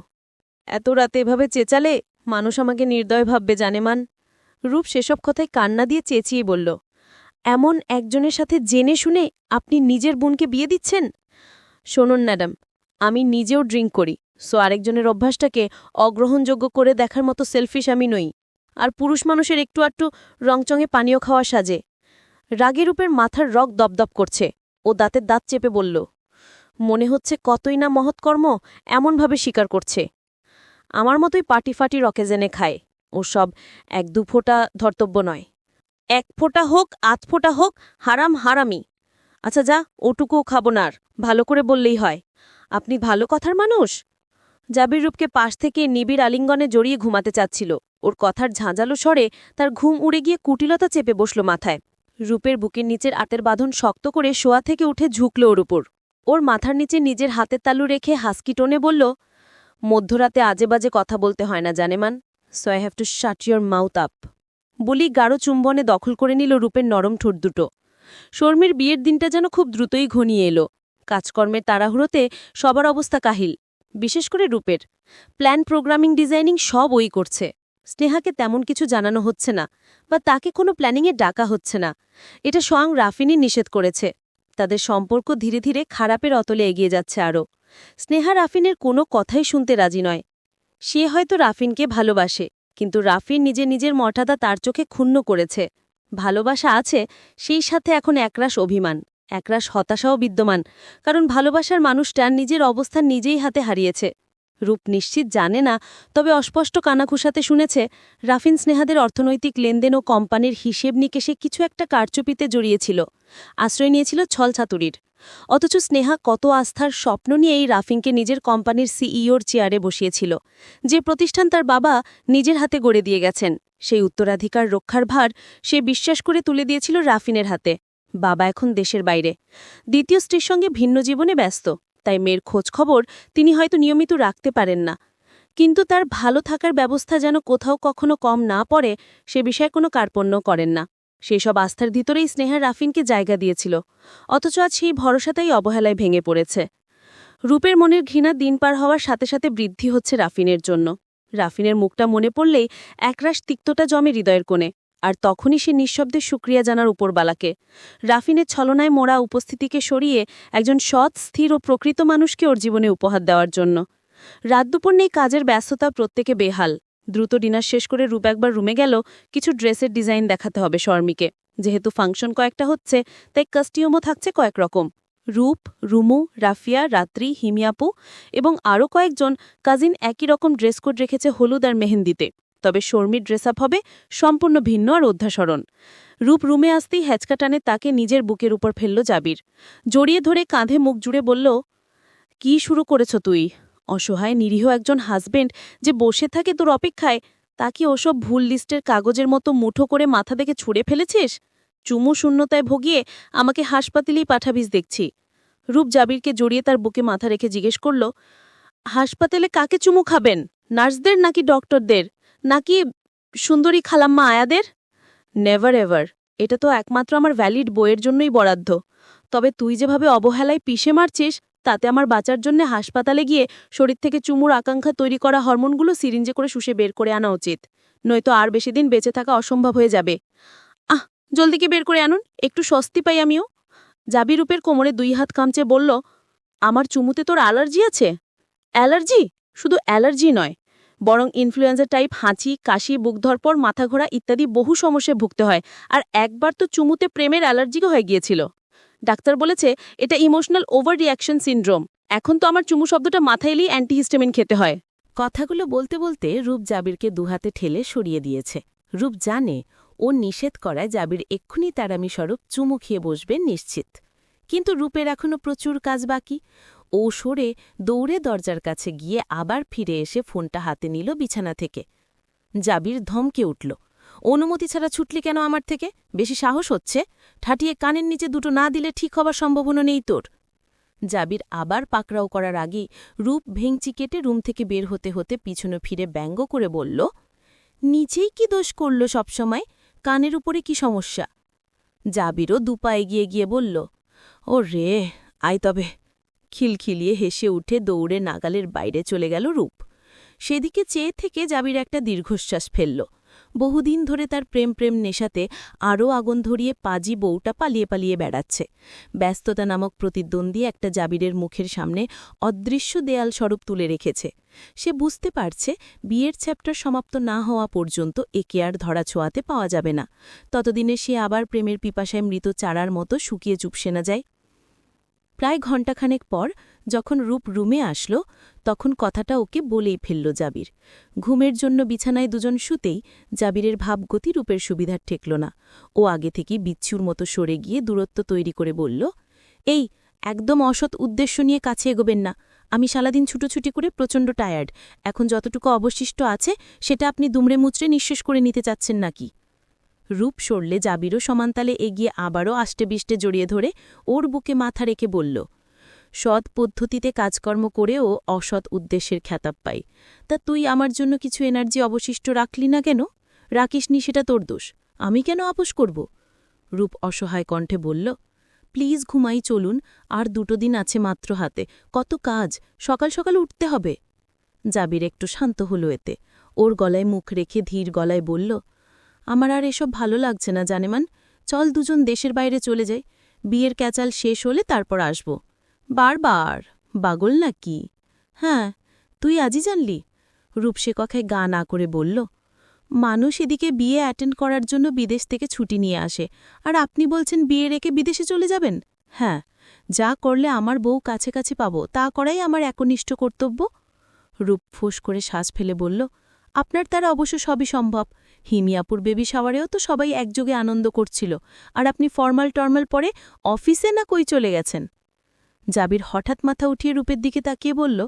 এত রাতে এভাবে চেঁচালে মানুষ আমাকে নির্দয় ভাববে জানেমান। রূপ সেসব কথায় কান্না দিয়ে চেঁচিয়ে বলল, এমন একজনের সাথে জেনে শুনে আপনি নিজের বোনকে বিয়ে দিচ্ছেন? শুনুন ম্যাডাম, আমি নিজেও ড্রিঙ্ক করি, সো আরেকজনের অভ্যাসটাকে অগ্রহণযোগ্য করে দেখার মতো সেলফিশ আমি নই। আর পুরুষ মানুষের একটু আটটু রংচঙে পানীয় খাওয়া সাজে। রাগে রূপের মাথার রগ দপদপ করছে। ও দাঁতের দাঁত চেপে বলল, মনে হচ্ছে কতই না মহৎকর্ম এমনভাবে স্বীকার করছে। আমার মতোই পাটি ফাটি রকেজেনে খায়। ও সব এক দু ফোঁটা ধর্তব্য নয়, এক ফোঁটা হোক আধ ফোঁটা হোক হারাম হারামি। আচ্ছা যা, ওটুকুও খাবো না আর, ভালো করে বললেই হয়। আপনি ভালো কথার মানুষ। জাবির রূপকে পাশ থেকে নিবিড় আলিঙ্গনে জড়িয়ে ঘুমাতে চাচ্ছিল। ওর কথার ঝাঁঝালো স্বরে তার ঘুম উড়ে গিয়ে কুটিলতা চেপে বসল মাথায়। রূপের বুকের নিচের আতের বাঁধন শক্ত করে শোয়া থেকে উঠে ঝুঁকল ওর উপর। ওর মাথার নিচে নিজের হাতের তালু রেখে হাসকি টোনে বলল, মধ্যরাতে আজে বাজে কথা বলতে হয় না জানেমান, so I have to shut your mouth up. বলি গাঢ় চুম্বনে দখল করে নিল রূপের নরম ঠোঁট দুটো। শর্মির বিয়ের দিনটা যেন খুব দ্রুতই ঘনিয়ে এলো। কাজকর্মের তাড়াহুড়োতে সবার অবস্থা কাহিল, বিশেষ করে রূপের। প্ল্যান, প্রোগ্রামিং, ডিজাইনিং সব ওই করছে। স্নেহাকে তেমন কিছু জানানো হচ্ছে না, বা তাকে কোনো প্ল্যানিংয়ে ডাকা হচ্ছে না। এটা স্বয়ং রাফিনই নিষেধ করেছে। তাদের সম্পর্ক ধীরে ধীরে খারাপের অতলে এগিয়ে যাচ্ছে আরও। স্নেহা রাফিনের কোনো কথাই শুনতে রাজি নয়। সে হয়তো রাফিনকে ভালোবাসে, কিন্তু রাফিন নিজের মর্যাদা তার চোখে ক্ষুণ্ণ করেছে। ভালোবাসা আছে, সেই সাথে এখন একরাশ অভিমান, একরাশ হতাশাও বিদ্যমান, কারণ ভালোবাসার মানুষটা নিজের অবস্থান নিজেই হাতে হারিয়েছে। রূপ নিশ্চিত জানে না, তবে অস্পষ্ট কানাঘুষাতে শুনেছে রাফিন স্নেহাদের অর্থনৈতিক লেনদেন ও কোম্পানির হিসেব নিকেশে কিছু একটা কারচুপিতে জড়িয়েছিল, আশ্রয় নিয়েছিল ছলছাতুরির। অথচ স্নেহা কত আস্থার স্বপ্ন নিয়েই রাফিনকে নিজের কোম্পানির সিইওর চেয়ারে বসিয়েছিল, যে প্রতিষ্ঠান তার বাবা নিজের হাতে গড়ে দিয়ে গেছেন। সেই উত্তরাধিকার রক্ষার ভার সে বিশ্বাস করে তুলে দিয়েছিল রাফিনের হাতে। বাবা এখন দেশের বাইরে, দ্বিতীয় স্ত্রীর সঙ্গে ভিন্ন জীবনে ব্যস্ত, তাই মেয়ের খোঁজ খবর তিনি হয়তো নিয়মিত রাখতে পারেন না। কিন্তু তার ভালো থাকার ব্যবস্থা যেন কোথাও কখনো কম না পড়ে, সে বিষয়ে কোনো কার্পণ্য করেন না। সেসব আস্থার ভিতরেই স্নেহা রাফিনকে জায়গা দিয়েছিল, অথচ আজ সেই ভরসাটাই অবহেলায় ভেঙে পড়েছে। রূপের মনের ঘৃণা দিন পার হওয়ার সাথে সাথে বৃদ্ধি হচ্ছে রাফিনের জন্য। রাফিনের মুখটা মনে পড়লেই একরাশ তিক্ততা জমে হৃদয়ের কোণে, আর তখনই সে নিঃশব্দে শুকরিয়া জানার উপরবালাকে, রাফিনের ছলনায় মোড়া উপস্থিতিকে সরিয়ে একজন সৎ, স্থির ও প্রকৃত মানুষকে ওর জীবনে উপহার দেওয়ার জন্য। রাত দুপুর নেই, কাজের ব্যস্ততা, প্রত্যেকে বেহাল। দ্রুত ডিনার শেষ করে রূপ একবার রুমে গেল, কিছু ড্রেসের ডিজাইন দেখাতে হবে শর্মিকে। যেহেতু ফাংশন কয়েকটা হচ্ছে, তাই কাস্টিউমও থাকছে কয়েক রকম। রূপ, রুমু, রাফিয়া, রাত্রি, হিমিয়াপু এবং আরও কয়েকজন কাজিন একই রকম ড্রেস কোড রেখেছে হলুদ আর মেহেন্দিতে। তবে শর্মির ড্রেস আপ হবে সম্পূর্ণ ভিন্ন আর অধ্যাসরণ। রূপ রুমে আসতেই হ্যাচকা টানে তাকে নিজের বুকের উপর ফেলল জাবির। জড়িয়ে ধরে কাঁধে মুখ জুড়ে বলল, কি শুরু করেছ তুই? অসহায় নিরীহ একজন হাজবেন্ড যে বসে থাকে তোর অপেক্ষায়, তা কি ওসব ভুল লিস্টের কাগজের মতো মুঠো করে মাথা থেকে ছুঁড়ে ফেলেছিস? চুমু শূন্যতায় ভোগিয়ে আমাকে হাসপাতালেই পাঠাবিস দেখছি। রূপ জাবিরকে জড়িয়ে তার বুকে মাথা রেখে জিজ্ঞেস করল, হাসপাতালে কাকে চুমু খাবেন? নার্সদের নাকি ডক্টরদের, নাকি সুন্দরী খালাম্মা আয়াদের? Never ever. এটা তো একমাত্র আমার ভ্যালিড বইয়ের জন্যই বরাদ্দ। তবে তুই যেভাবে অবহেলায় পিষে মারছিস, তাতে আমার বাঁচার জন্য হাসপাতালে গিয়ে শরীর থেকে চুমুর আকাঙ্ক্ষা তৈরি করা হরমোনগুলো সিরিঞ্জে করে শুষে বের করে আনা উচিত, নয়তো আর বেশি দিন বেঁচে থাকা অসম্ভব হয়ে যাবে। জলদি কি বের করে আনুন, একটু স্বস্তি পাই আমিও। জাবি রূপের কোমরে 2 হাত কামচে বলল, আমার চুমুতে তোর অ্যালার্জি আছে? অ্যালার্জি? শুধু অ্যালার্জি নয়, বরং ইনফ্লুয়েঞ্জা টাইপ হাঁচি, কাশি, বুক ধরপড়, মাথা ঘোরা ইত্যাদি বহু সমস্যায় ভুগতে হয়। আর একবার তো চুমুতে প্রেমের অ্যালার্জিও হয়ে গিয়েছিল। ডাক্তার বলেছে এটা ইমোশনাল ওভার রিয়াকশন সিনড্রোম। এখন তো আমার চুমু শব্দটা মাথায় এলেই অ্যান্টিহিস্টামিন খেতে হয়। কথাগুলো বলতে বলতে রূপ জাবিরকে দুহাতে ঠেলে সরিয়ে দিয়েছে। রূপ জানে ও নিষেধ করায় জাবির এক্ষুনি তারামি স্বরূপ চুমু খেয়ে বসবেন নিশ্চিত। কিন্তু রূপের এখনও প্রচুর কাজ বাকি। ও সরে দৌড়ে দরজার কাছে গিয়ে আবার ফিরে এসে ফোনটা হাতে নিল বিছানা থেকে। জাবির ধমকে উঠল, অনুমতি ছাড়া ছুটলি কেন আমার থেকে? বেশি সাহস হচ্ছে? ঠাটিয়ে কানের নিচে দুটো না দিলে ঠিক হবার সম্ভাবনা নেই তোর। জাবির আবার পাকড়াও করার আগেই রূপ ভেঙচি কেটে রুম থেকে বের হতে হতে পিছনে ফিরে ব্যঙ্গ করে বলল, নিচেই কি দোষ করল সবসময়? কানের উপরে কি সমস্যা? জাবিরও দুপা এগিয়ে গিয়ে বলল, ও রে, আয় তবে। খিলখিলিয়ে হেসে উঠে দৌড়ে নাগালের বাইরে চলে গেল রূপ। সেদিকে চেয়ে থেকে জাবির একটা দীর্ঘশ্বাস ফেলল। বহুদিন ধরে তার প্রেম নেশাতে আরও আগুন ধরিয়ে পাজি বউটা পালিয়ে পালিয়ে বেড়াচ্ছে। ব্যস্ততা নামক প্রতিদ্বন্দ্বী একটা জাবিরের মুখের সামনে অদৃশ্য দেয়াল স্বরূপ তুলে রেখেছে। সে বুঝতে পারছে বিয়ের চ্যাপ্টার সমাপ্ত না হওয়া পর্যন্ত একে আর ধরা ছোঁয়াতে পাওয়া যাবে না। ততদিনে সে আবার প্রেমের পিপাসায় মৃত চারার মতো শুকিয়ে চুপসে না যায়। প্রায় ঘণ্টাখানেক পর যখন রূপ রুমে আসলো, তখন কথাটা ওকে বলেই ফেলল জাবির। ঘুমের জন্য বিছানায় দুজন শুতেই জাবিরের ভাবগতি রূপের সুবিধার ঠেকল না। ও আগে থেকেই বিচ্ছুর মতো সরে গিয়ে দূরত্ব তৈরি করে বলল, এই একদম অসৎ উদ্দেশ্য নিয়ে কাছে এগোবেন না। আমি সারাদিন ছুটোছুটি করে প্রচণ্ড টায়ার্ড। এখন যতটুকু অবশিষ্ট আছে সেটা আপনি দুমড়ে মুচড়ে নিঃশেষ করে নিতে চাচ্ছেন নাকি? রূপ সরলে জাবিরও সমানতালে এগিয়ে আবারও আষ্টেবিষ্টে জড়িয়ে ধরে ওর বুকে মাথা রেখে বলল, সৎ পদ্ধতিতে কাজকর্ম করেও অসৎ উদ্দেশ্যের খ্যাতাব পাই। তা তুই আমার জন্য কিছু এনার্জি অবশিষ্ট রাখলি না কেন? রাখিসনি সেটা তোর দোষ, আমি কেন আপোষ করব? রূপ অসহায় কণ্ঠে বলল, প্লিজ ঘুমাই, চলুন, আর 2 দিন আছে মাত্র হাতে, কত কাজ, সকাল সকাল উঠতে হবে। জাবির একটু শান্ত হল এতে। ওর গলায় মুখ রেখে ধীর গলায় বলল, আমার আর এসব ভালো লাগছে না জানেমান, চল দুজন দেশের বাইরে চলে যাই, বিয়ের ক্যাচাল শেষ হলে তারপর আসব। বারবার পাগল নাকি? হ্যাঁ, তুই আজই জানলি? রূপ সে কথায় গা না করে বলল, মানুষ এদিকে বিয়ে অ্যাটেন্ড করার জন্য বিদেশ থেকে ছুটি নিয়ে আসে, আর আপনি বলছেন বিয়ে রেখে বিদেশে চলে যাবেন? হ্যাঁ, যা করলে আমার বউ কাছে কাছে পাব তা করাই আমার একনিষ্ঠ কর্তব্য। রূপ ফোঁস করে শ্বাস ফেলে বলল, আপনার দ্বারা অবশ্য সবই সম্ভব। হিমিয়াপুর বেবি শাওয়ারেও তো সবাই একযোগে আনন্দ করছিল, আর আপনি ফর্মাল টর্মাল পরে অফিসে না কই চলে গেছেন? জাবির হঠাৎ মাথা উঠিয়ে রূপের দিকে তাকিয়ে বলল,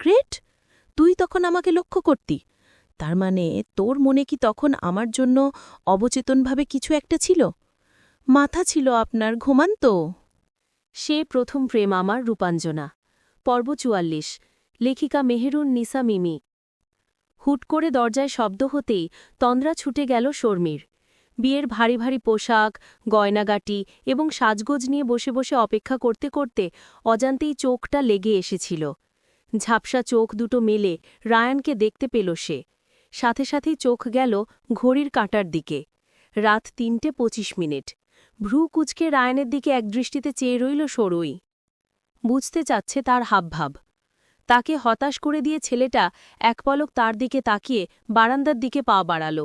গ্রেট, তুই তখন আমাকে লক্ষ্য করতি? তার মানে তোর মনে কি তখন আমার জন্য অবচেতনভাবে কিছু একটা ছিল? মাথা ছিল আপনার, ঘুমান তো। সে প্রথম প্রেম আমার, রূপাঞ্জনা। পর্ব ৪৪। লেখিকা মেহেরুন নিসা মিমি। হুট করে দরজায় শব্দ হতেই তন্দ্রা ছুটে গেল শর্মির। বিয়ের ভারী ভারী পোশাক, গয়নাগাটি এবং সাজগোজ নিয়ে বসে বসে অপেক্ষা করতে করতে অজান্তেই চোখটা লেগে এসেছিল। ঝাপসা চোখ দুটো মেলে রায়ানকে দেখতে পেল সে। সাথে সাথেই চোখ গেল ঘড়ির কাঁটার দিকে। রাত ৩:২৫। ভ্রু কুচকে রায়ানের দিকে একদৃষ্টিতে চেয়ে রইল সরুই। বুঝতে চাচ্ছে তার হাবভাব। তাকে হতাশ করে দিয়ে ছেলেটা এক পলক তার দিকে তাকিয়ে বারান্দার দিকে পা বাড়াল।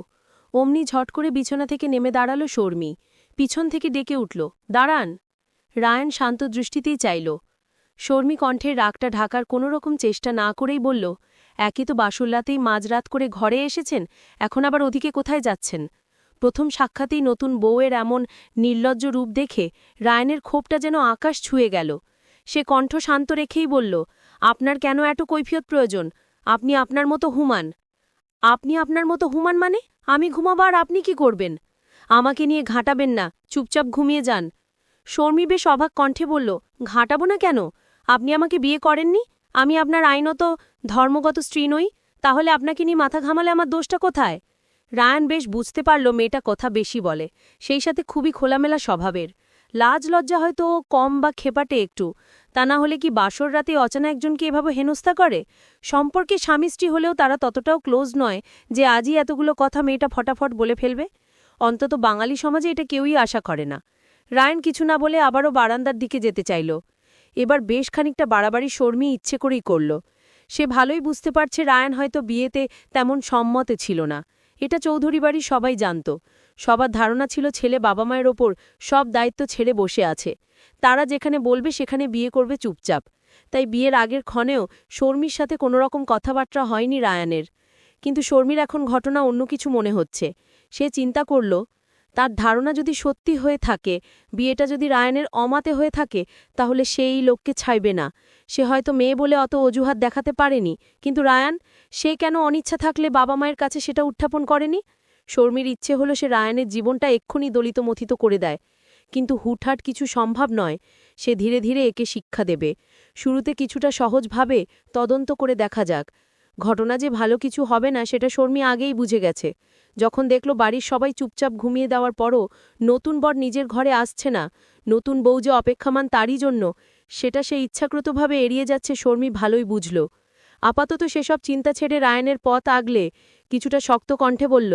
অমনি ঝট করে বিছানা থেকে নেমে দাঁড়াল শর্মি। পিছন থেকে ডেকে উঠল, দাঁড়ান। রায়ান শান্ত দৃষ্টিতেই চাইল। শর্মি কণ্ঠের রাগটা ঢাকার কোনোরকম চেষ্টা না করেই বলল, একই তো বাসুল্লাতেই মাঝরাত করে ঘরে এসেছেন, এখন আবার ওদিকে কোথায় যাচ্ছেন? প্রথম সাক্ষাতেই নতুন বউয়ের এমন নির্লজ্জ রূপ দেখে রায়ানের ক্ষোভটা যেন আকাশ ছুঁয়ে গেল। সে কণ্ঠ শান্ত রেখেই বলল, আপনার কেন এত কৈফিয়ত প্রয়োজন? আপনি আপনার মতো হুমান। আপনি আপনার মতো হুমান মানে? আমি ঘুমাবার আপনি কি করবেন? আমাকে নিয়ে ঘাঁটাবেন না, চুপচাপ ঘুমিয়ে যান। শর্মি বেশ অবাক কণ্ঠে বলল, ঘাঁটাবো না কেন? আপনি আমাকে বিয়ে করেননি, আমি আপনার আইনত ধর্মগত স্ত্রী নই, তাহলে আপনাকে নিয়ে মাথা ঘামালে আমার দোষটা কোথায়? রায়ান বেশ বুঝতে পারল মেয়েটা কথা বেশি বলে, সেই সাথে খুবই খোলামেলা স্বভাবের। লাজ লজ্জা হয়তো কম বা খেপাটে একটু, তা না হলে কি বাসর রাতে অচানা একজনকে এভাবে হেনস্থা করে? সম্পর্কে স্বামী স্ত্রী হলেও তারা ততটাও ক্লোজ নয় যে আজই এতগুলো কথা মেয়েটা ফটাফট বলে ফেলবে। অন্তত বাঙালি সমাজে এটা কেউই আশা করে না। রায়ান কিছু না বলে আবারও বারান্দার দিকে যেতে চাইল। এবার বেশ খানিকটা বাড়াবাড়ি শর্মি ইচ্ছে করেই করল। সে ভালোই বুঝতে পারছে রায়ান হয়তো বিয়েতে তেমন সম্মতে ছিল না। এটা চৌধুরী বাড়ি সবাই জানত। সবার ধারণা ছিল ছেলে বাবা মায়ের ওপর সব দায়িত্ব ছেড়ে বসে আছে, তারা যেখানে বলবে সেখানে বিয়ে করবে চুপচাপ। তাই বিয়ের আগের ক্ষণেও শর্মির সাথে কোনোরকম কথাবার্তা হয়নি রায়ানের। কিন্তু শর্মির এখন ঘটনা অন্য কিছু মনে হচ্ছে। সে চিন্তা করল, তার ধারণা যদি সত্যি হয়ে থাকে, বিয়েটা যদি রায়ানের অমাতে হয়ে থাকে, তাহলে সেই লোককে ছাইবে না। সে হয়তো মেয়ে বলে অত অজুহাত দেখাতে পারেনি, কিন্তু রায়ান, সে কেন অনিচ্ছা থাকলে বাবা মায়ের কাছে সেটা উত্থাপন করেনি? শর্মির ইচ্ছে হলো সে রায়ানের জীবনটা এক্ষুনি দলিত মথিত করে দেয়, কিন্তু হুটহাট কিছু সম্ভব নয়। সে ধীরে ধীরে একে শিক্ষা দেবে। শুরুতে কিছুটা সহজভাবে তদন্ত করে দেখা যাক। ঘটনা যে ভালো কিছু হবে না সেটা শর্মি আগেই বুঝে গেছে। যখন দেখল বাড়ির সবাই চুপচাপ ঘুমিয়ে দেওয়ার পরও নতুন বর নিজের ঘরে আসছে না, নতুন বউ যে অপেক্ষামান তারই জন্য, সেটা সে ইচ্ছাকৃতভাবে এড়িয়ে যাচ্ছে শর্মি ভালোই বুঝল। আপাতত সেসব চিন্তা ছেড়ে রায়ানের পথ আগলে কিছুটা শক্ত কণ্ঠে বলল,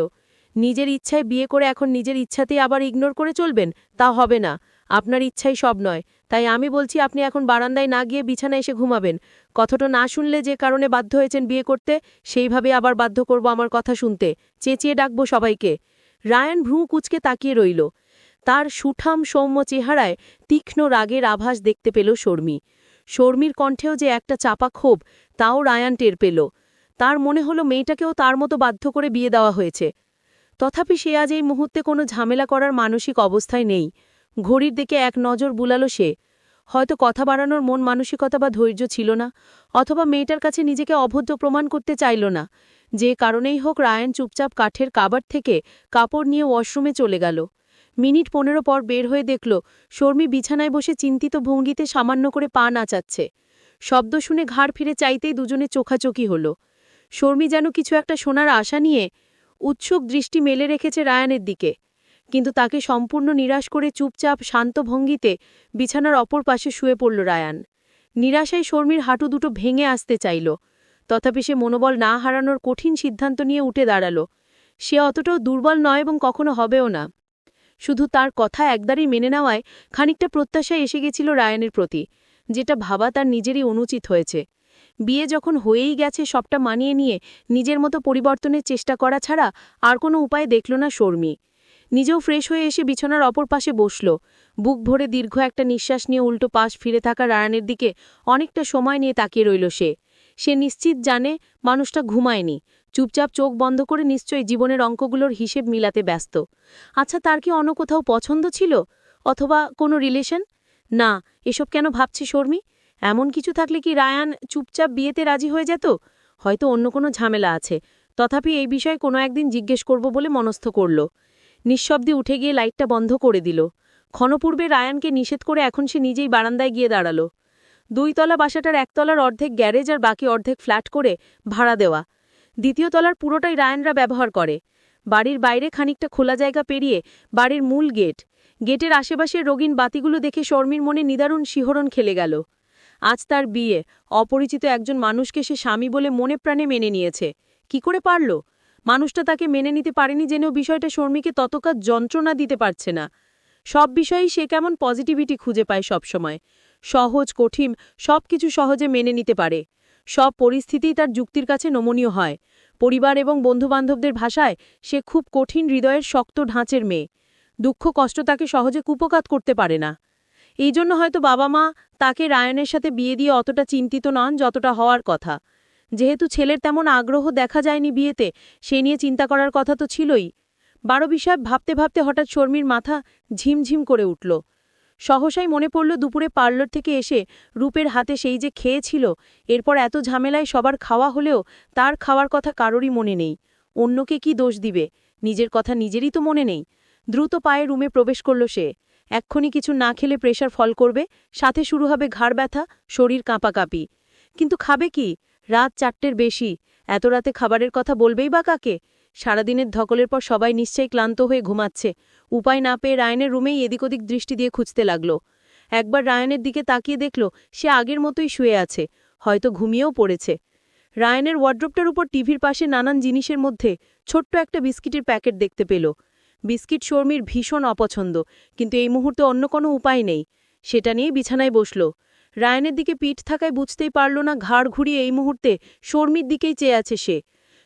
নিজের ইচ্ছায় বিয়ে করে এখন নিজের ইচ্ছাতেই আবার ইগনোর করে চলবেন? তা হবে না। আপনার ইচ্ছাই সব নয়, তাই আমি বলছি আপনি এখন বারান্দায় না গিয়ে বিছানায় এসে ঘুমাবেন। কথাটা না শুনলে যে কারণে বাধ্য হয়েছেন বিয়ে করতে, সেইভাবে আবার বাধ্য করব আমার কথা শুনতে, চেঁচিয়ে ডাকব সবাইকে। রায়ান ভ্রু কুচকে তাকিয়ে রইল। তার সুঠাম সৌম্য চেহারায় তীক্ষ্ণ রাগের আভাস দেখতে পেল শর্মি। শর্মির কণ্ঠেও যে একটা চাপা ক্ষোভ, তাও রায়ান টের পেল। তার মনে হলো মেয়েটাকেও তার মতো বাধ্য করে বিয়ে দেওয়া হয়েছে। তথাপি সে আজ এই মুহূর্তে কোনো ঝামেলা করার মানসিক অবস্থায় নেই। ঘড়ির দিকে এক নজর বুলাল সে। হয়তো কথা বাড়ানোর মন মানসিকতা বা ধৈর্য ছিল না, অথবা মেয়েটার কাছে নিজেকে অভদ্র প্রমাণ করতে চাইল না। যে কারণেই হোক রায়ান চুপচাপ কাঠের কাবার্ড থেকে কাপড় নিয়ে ওয়াশরুমে চলে গেল। মিনিট 15 পর বের হয়ে দেখল শর্মী বিছানায় বসে চিন্তিত ভঙ্গিতে সামান্য করে পা নাচাচ্ছে। শব্দ শুনে ঘাড় ফিরে চাইতেই দুজনে চোখাচোখি হল। শর্মী যেন কিছু একটা শোনার আশা নিয়ে উৎসুক দৃষ্টি মেলে রেখেছে রায়ানের দিকে, কিন্তু তাকে সম্পূর্ণ নিরাশ করে চুপচাপ শান্ত ভঙ্গিতে বিছানার অপর পাশে শুয়ে পড়ল রায়ান। নিরাশায় শর্মীর হাঁটু দুটো ভেঙে আসতে চাইল, তথাপি সে মনোবল না হারানোর কঠিন সিদ্ধান্ত নিয়ে উঠে দাঁড়াল। সে অতটাও দুর্বল নয় এবং কখনো হবেও না। শুধু তার কথা একদারই মেনে নেওয়ায় খানিকটা প্রত্যাশা এসে গেছিল রায়ানের প্রতি, যেটা ভাবা তার নিজেরই অনুচিত হয়েছে। বিয়ে যখন হয়েই গেছে, সবটা মানিয়ে নিয়ে নিজের মতো পরিবর্তনের চেষ্টা করা ছাড়া আর কোনো উপায় দেখল না শর্মী। নিজেও ফ্রেশ হয়ে এসে বিছানার অপর পাশে বসল। বুক ভরে দীর্ঘ একটা নিঃশ্বাস নিয়ে উল্টো পাশ ফিরে থাকা রায়ানের দিকে অনেকটা সময় নিয়ে তাকিয়ে রইল সে নিশ্চিত জানে মানুষটা ঘুমায়নি, চুপচাপ চোখ বন্ধ করে নিশ্চয়ই জীবনের অঙ্কগুলোর হিসেব মিলাতে ব্যস্ত। আচ্ছা, তার কি অন্য কোথাও পছন্দ ছিল, অথবা কোনো রিলেশন? না, এসব কেন ভাবছে শর্মী? এমন কিছু থাকলে কি রায়ান চুপচাপ বিয়েতে রাজি হয়ে যেত? হয়তো অন্য কোনো ঝামেলা আছে। তথাপি এই বিষয়ে কোনো একদিন জিজ্ঞেস করব বলে মনস্থ করল। নিঃশব্দে উঠে গিয়ে লাইটটা বন্ধ করে দিল। ক্ষণপূর্বে রায়ানকে নিষেধ করে এখন সে নিজেই বারান্দায় গিয়ে দাঁড়াল। 2 তলা বাসাটার 1 তলার অর্ধেক গ্যারেজ আর বাকি অর্ধেক ফ্ল্যাট করে ভাড়া দেওয়া। 2য় তলার পুরোটাই রায়ানরা ব্যবহার করে। বাড়ির বাইরে খানিকটা খোলা জায়গা পেরিয়ে বাড়ির মূল গেট। গেটের আশেপাশের রঙিন বাতিগুলো দেখে শর্মীর মনে নিদারুণ শিহরণ খেলে গেল। আজ তার বিয়ে, অপরিচিত একজন মানুষকে সে স্বামী বলে মনে প্রাণে মেনে নিয়েছে। কি করে পারল? মানুষটা তাকে মেনে নিতে পারেনি জেনেও বিষয়টা শর্মীকে ততকাল যন্ত্রণা দিতে পারছে না। সব বিষয়েই সে কেমন পজিটিভিটি খুঁজে পায় সবসময়। সহজ কঠিন সবকিছু সহজে মেনে নিতে পারে। সব পরিস্থিতিই তার যুক্তির কাছে নমনীয় হয়। পরিবার এবং বন্ধুবান্ধবদের ভাষায় সে খুব কঠিন হৃদয়ের শক্ত ঢাঁচের মেয়ে। দুঃখ কষ্ট তাকে সহজে কুপকাত করতে পারে না। এই জন্য হয়তো বাবা মা তাকে রায়ানের সাথে বিয়ে দিয়ে অতটা চিন্তিত নন যতটা হওয়ার কথা। যেহেতু ছেলের তেমন আগ্রহ দেখা যায়নি বিয়েতে, সে নিয়ে চিন্তা করার কথা তো ছিলই। 12 বিষয় ভাবতে ভাবতে হঠাৎ শর্মীর মাথা ঝিমঝিম করে উঠল। সহসাই মনে পড়ল দুপুরে পার্লার থেকে এসে রূপের হাতে সেই যে খেয়েছিল। এরপর এত ঝামেলায় সবার খাওয়া হলেও তার খাওয়ার কথা কারোরই মনে নেই। অন্যকে কি দোষ দিবে? নিজের কথা নিজেরই তো মনে নেই। দ্রুত পায়ে রুমে প্রবেশ করল সে। এক্ষুনি কিছু না খেলে প্রেশার ফল করবে, সাথে শুরু হবে ঘাড় ব্যথা, শরীর কাঁপাকাঁপি। কিন্তু খাবে কি? রাত 4টের বেশি। এত রাতে খাবারের কথা বলবেই বা কাকে? সারাদিনের ধকলের পর সবাই নিশ্চয়ই ক্লান্ত হয়ে ঘুমাচ্ছে। উপায় না পেয়ে রায়ানের রুমেই এদিক ওদিক দৃষ্টি দিয়ে খুঁজতে লাগল। একবার রায়ানের দিকে তাকিয়ে দেখল সে আগের মতোই শুয়ে আছে, হয়তো ঘুমিয়েও পড়েছে। রায়ানের ওয়ার্ড্রোবটার উপর টিভির পাশে নানান জিনিসের মধ্যে ছোট্ট একটা বিস্কিটের প্যাকেট দেখতে পেল। বিস্কিট শর্মীর ভীষণ অপছন্দ, কিন্তু এই মুহূর্তে অন্য কোনো উপায় নেই। সেটা নিয়ে বিছানায় বসল। রায়ানের দিকে পিঠ থাকায় বুঝতেই পারল না ঘাড় ঘুরিয়ে এই মুহূর্তে শর্মীর দিকেই চেয়ে আছে সে।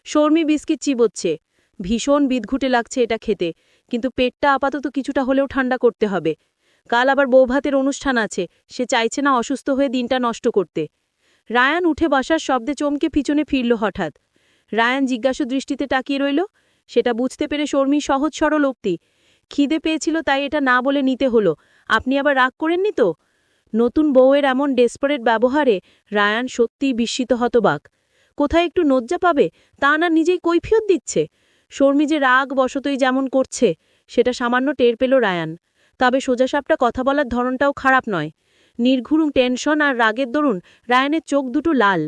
শর্মী বিস্কিট চিবোচ্ছে। ভীষণ বিদঘুটে লাগছে এটা খেতে, কিন্তু পেটটা আপাতত কিছুটা হলেও ঠান্ডা করতে হবে। কাল আবার বৌভাতের অনুষ্ঠান আছে, সে চাইছে না অসুস্থ হয়ে দিনটা নষ্ট করতে। রায়ান উঠে বসার শব্দে চমকে পিছনে ফিরল হঠাৎ। রায়ান জিজ্ঞাসু দৃষ্টিতে তাকিয়ে রইল। সেটা বুঝতে পেরে শর্মী সহজ সরল উক্তি, খিদে পেয়েছিল তাই এটা না বলে নিতে হলো। আপনি আবার রাগ করেননি তো? নতুন বউয়ের এমন ডেসপারেট ব্যবহারে রায়ান সত্যিই বিস্মিত হতবাক। কোথায় একটু লজ্জা পাবে তা না নিজেই কৈফিয়ত দিচ্ছে। শর্মী যে রাগ বশতই যেমন করছে সেটা সামান্য টের পেল রায়ান। তবে সোজাসাপটা কথা বলার ধরনটাও খারাপ নয়। নির্ঘুম টেনশন আর রাগের দরুন রায়ানের চোখ দুটো লাল।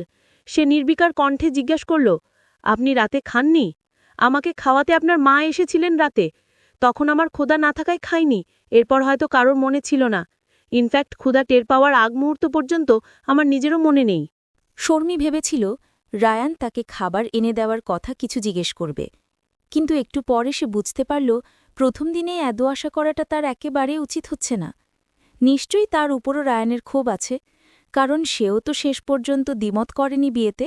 সে নির্বিকার কণ্ঠে জিজ্ঞাসা করল, আপনি রাতে খাননি? আমাকে খাওয়াতে আপনার মা এসেছিলেন রাতে। তখন আমার ক্ষুধা না থাকায় খাইনি, এরপর হয়তো কারোর মনে ছিল না। ইনফ্যাক্ট ক্ষুধা টের পাওয়ার আগ মুহূর্ত পর্যন্ত আমার নিজেরও মনে নেই। শর্মী ভেবেছিল রায়ান তাকে খাবার এনে দেওয়ার কথা কিছু জিজ্ঞেস করবে, কিন্তু একটু পরে সে বুঝতে পারল প্রথম দিনে এত আশা করাটা তার একেবারে উচিত হচ্ছে না। নিশ্চয়ই তার উপরও রায়ানের ক্ষোভ আছে, কারণ সেও তো শেষ পর্যন্ত দ্বিমত করেনি বিয়েতে।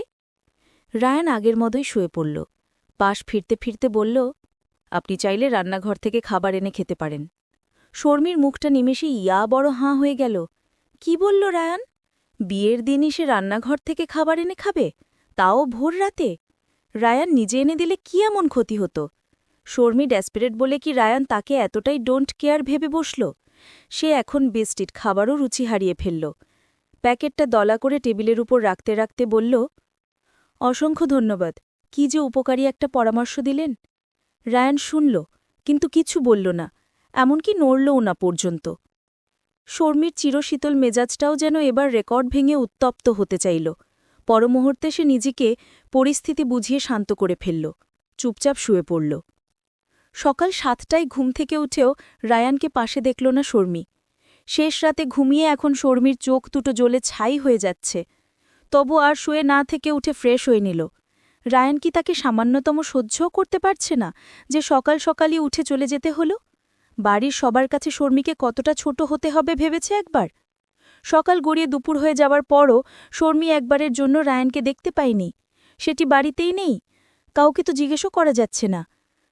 রায়ান আগের মতোই শুয়ে পড়ল। পাশ ফিরতে ফিরতে বলল, আপনি চাইলে রান্নাঘর থেকে খাবার এনে খেতে পারেন। শর্মীর মুখটা নিমেষে ইয়া বড় হাঁ হয়ে গেল। কি বলল রায়ান? বিয়ের দিনই সে রান্নাঘর থেকে খাবার এনে খাবে, তাও ভোর রাতে? রায়ান নিজে এনে দিলে কি এমন ক্ষতি হতো? শর্মী ডেসপারেট বলে কি রায়ান তাকে এতটাই ডোন্ট কেয়ার ভেবে বসল? সে এখন বেস্টিট খাবারও রুচি হারিয়ে ফেলল। প্যাকেটটা দলা করে টেবিলের উপর রাখতে রাখতে বলল, অসংখ্য ধন্যবাদ, কি যে উপকারী একটা পরামর্শ দিলেন। রায়ান শুনল, কিন্তু কিছু বলল না, এমনকি নড়লও না পর্যন্ত। শর্মির চিরশীতল মেজাজটাও যেন এবার রেকর্ড ভেঙে উত্তপ্ত হতে চাইল। পরমুহূর্তে সে নিজেকে পরিস্থিতি বুঝিয়ে শান্ত করে ফেলল, চুপচাপ শুয়ে পড়ল। সকাল 7টায় ঘুম থেকে উঠেও রায়ানকে পাশে দেখল না শর্মি। শেষ রাতে ঘুমিয়ে এখন শর্মির চোখ দুটো জ্বলে ছাই হয়ে যাচ্ছে। তবু আর শুয়ে না থেকে উঠে ফ্রেশ হয়ে নিল। রায়ান কি তাকে সামান্যতম সহ্যও করতে পারছে না যে সকাল সকালই উঠে চলে যেতে হলো? বাড়ির সবার কাছে শর্মিকে কতটা ছোট হতে হবে ভেবেছে একবার? সকাল গড়িয়ে দুপুর হয়ে যাওয়ার পরও শর্মি একবারের জন্য রায়ানকে দেখতে পায়নি। সেটি বাড়িতেই নেই, কাউকে তো জিজ্ঞেসও করা যাচ্ছে না।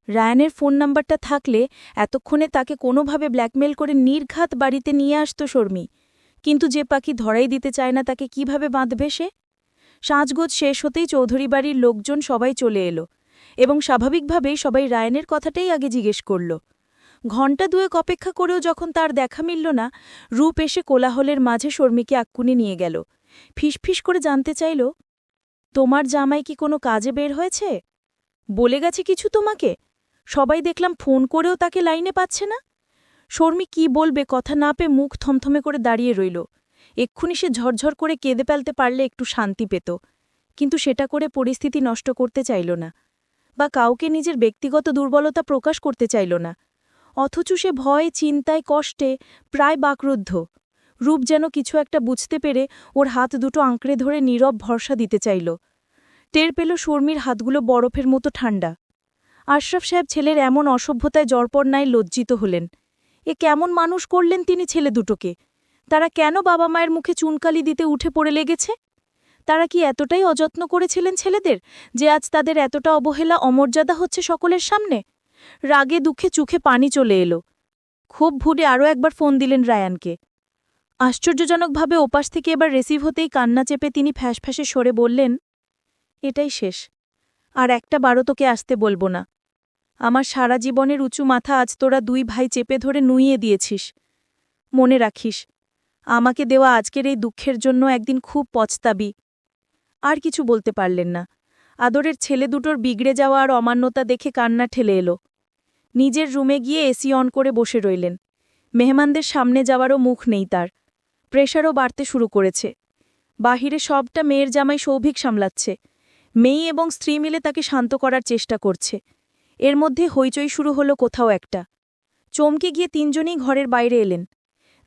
রায়ানের ফোন নাম্বারটা থাকলে এতক্ষণে তাকে কোনোভাবে ব্ল্যাকমেল করে নির্ঘাত বাড়িতে নিয়ে আসত শর্মি। কিন্তু যে পাখি ধরাই দিতে চায় না তাকে কিভাবে বাঁধবে সে? সাজগোজ শেষ হতেই চৌধুরী বাড়ির লোকজন সবাই চলে এলো এবং স্বাভাবিকভাবেই সবাই রায়ানের কথাটাই আগে জিজ্ঞেস করল। ঘণ্টা দুয়েক অপেক্ষা করেও যখন তার দেখা মিলল না, রূপ এসে কোলাহলের মাঝে শর্মিকে আক্কুনি নিয়ে গেল। ফিসফিস করে জানতে চাইল, তোমার জামাই কি কোনো কাজে বের হয়েছে? বলে গেছে কিছু তোমাকে? সবাই দেখলাম ফোন করেও তাকে লাইনে পাচ্ছে না। শর্মি কি বলবে, কথা না পেয়ে মুখ থমথমে করে দাঁড়িয়ে রইল। এক্ষুনি সে ঝরঝর করে কেঁদে ফেলতে পারলে একটু শান্তি পেত, কিন্তু সেটা করে পরিস্থিতি নষ্ট করতে চাইল না, বা কাউকে নিজের ব্যক্তিগত দুর্বলতা প্রকাশ করতে চাইল না। অথচ সে ভয়, চিন্তায়, কষ্টে প্রায় বাকরুদ্ধ। রূপ যেন কিছু একটা বুঝতে পেরে ওর হাত দুটো আঁকড়ে ধরে নীরব ভরসা দিতে চাইল। টের পেল শর্মির হাতগুলো বরফের মতো ঠান্ডা। আশরাফ সাহেব ছেলের এমন অসভ্যতায় জরপরনায় লজ্জিত হলেন। এ কেমন মানুষ করলেন তিনি ছেলে দুটোকে? তারা কেন বাবা মায়ের মুখে চুনকালি দিতে উঠে পড়ে লেগেছে? তারা কি এতটাই অযত্ন করেছিলেন ছেলেদের যে আজ তাদের এতটা অবহেলা, অমর্যাদা হচ্ছে সকলের সামনে? রাগে দুঃখে চোখে পানি চলে এলো। খুব ভুরে আরও একবার ফোন দিলেন রায়ানকে। আশ্চর্যজনকভাবে ওপাশ থেকে এবার রিসিভ হতেই কান্না চেপে তিনি ফ্যাঁসফ্যাঁসে সরে বললেন, এটাই শেষ, আর একটা বারও তোকে আসতে বলবো না। আমার সারা জীবনের উঁচু মাথা আজ তোরা দুই ভাই চেপে ধরে নুইয়ে দিয়েছিস। মনে রাখিস, আমাকে দেওয়া আজকের এই দুঃখের জন্য একদিন খুব পছতাবি। আর কিছু বলতে পারলেন না। আদরের ছেলে দুটোর বিগড়ে যাওয়া আর অমান্যতা দেখে কান্না ঠেলে এলো। নিজের রুমে গিয়ে এসি অন করে বসে রইলেন। মেহমানদের সামনে যাওয়ারও মুখ নেই তার। প্রেশারও বাড়তে শুরু করেছে। বাহিরে সবটা মেয়ের জামাই সৌভিক সামলাচ্ছে। মেয়ে এবং স্ত্রী মিলে তাকে শান্ত করার চেষ্টা করছে। এর মধ্যে হইচই শুরু হলো কোথাও একটা। চমকে গিয়ে তিনজনই ঘরের বাইরে এলেন।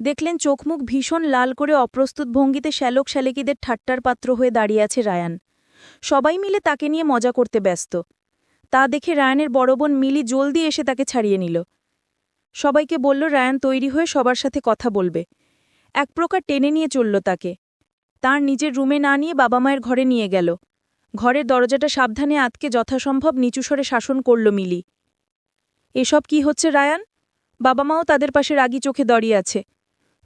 দেখলেন চোখমুখ ভীষণ লাল করে অপ্রস্তুত ভঙ্গিতে শ্যালক শ্যালিকিদের ঠাট্টার পাত্র হয়ে দাঁড়িয়ে আছে রায়ান। সবাই মিলে তাকে নিয়ে মজা করতে ব্যস্ত। তা দেখে রায়ানের বড় বোন মিলি জলদি এসে তাকে ছাড়িয়ে নিল। সবাইকে বলল রায়ান তৈরি হয়ে সবার সাথে কথা বলবে। এক প্রকার টেনে নিয়ে চলল তাকে। তার নিজের রুমে না নিয়ে বাবা মায়ের ঘরে নিয়ে গেল। ঘরের দরজাটা সাবধানে আটকে যথাসম্ভব নিচুস্বরে শাসন করল মিলি। এসব কি হচ্ছে রায়ান? বাবা মাও তাদের পাশে রাগী চোখে দাঁড়িয়ে আছে।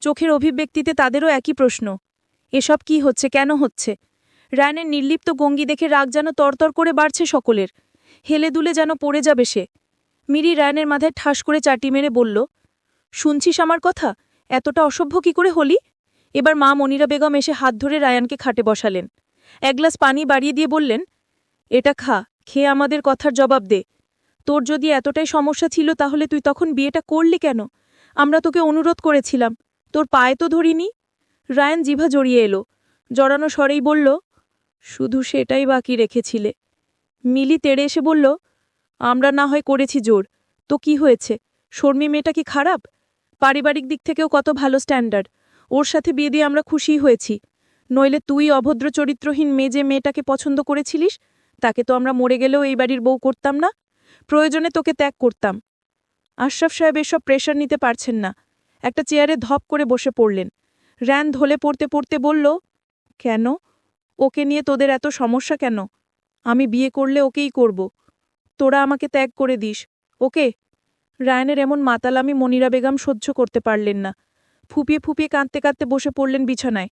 চোখের অভিব্যক্তিতে তাদেরও একই প্রশ্ন। এসব কি হচ্ছে, কেন হচ্ছে? রায়ানের নির্লিপ্ত গঙ্গি দেখে রাগ যেন তরতর করে বাড়ছে সকলের। হেলে দুলে যেন পড়ে যাবে সে। মিরি রায়ানের মাথায় ঠাস করে চাটি মেরে বলল, শুনছিস আমার কথা? এতটা অসভ্য কি করে হলি? এবার মা মনিরা বেগম এসে হাত ধরে রায়ানকে খাটে বসালেন। এক গ্লাস পানি বাড়িয়ে দিয়ে বললেন, এটা খা, খেয়ে আমাদের কথার জবাব দে। তোর যদি এতটাই সমস্যা ছিল তাহলে তুই তখন বিয়েটা করলি কেন? আমরা তোকে অনুরোধ করেছিলাম, তোর পায়ে তো ধরিনি। রায়ান জিভা জড়িয়ে এলো। জড়ানো স্বরেই বলল, শুধু সেটাই বাকি রেখেছিলে। মিলি তেড়ে এসে বলল, আমরা না হয় করেছি জোর, তো কি হয়েছে? শর্মি মেয়েটা কি খারাপ? পারিবারিক দিক থেকেও কত ভালো স্ট্যান্ডার্ড। ওর সাথে বিয়ে দিয়ে আমরা খুশিই হয়েছি। নইলে তুই অভদ্র চরিত্রহীন মেয়ে যে মেয়েটাকে পছন্দ করেছিলিস, তাকে তো আমরা মরে গেলেও এই বাড়ির বউ করতাম না। প্রয়োজনে তোকে ত্যাগ করতাম। আশরাফ সাহেব এসব প্রেশার নিতে পারছেন না। একটা চেয়ারে ধপ করে বসে পড়লেন। রায়ান ধলে পড়তে পড়তে বলল, কেন? ওকে নিয়ে তোদের এত সমস্যা কেন? আমি বিয়ে করলে ওকেই করব। তোরা আমাকে ত্যাগ করে দিস, ওকে? রায়ানের এমন মাতালামি মনিরা বেগম সহ্য করতে পারলেন না। ফুপিয়ে ফুপিয়ে কাঁদতে কাঁদতে বসে পড়লেন বিছানায়।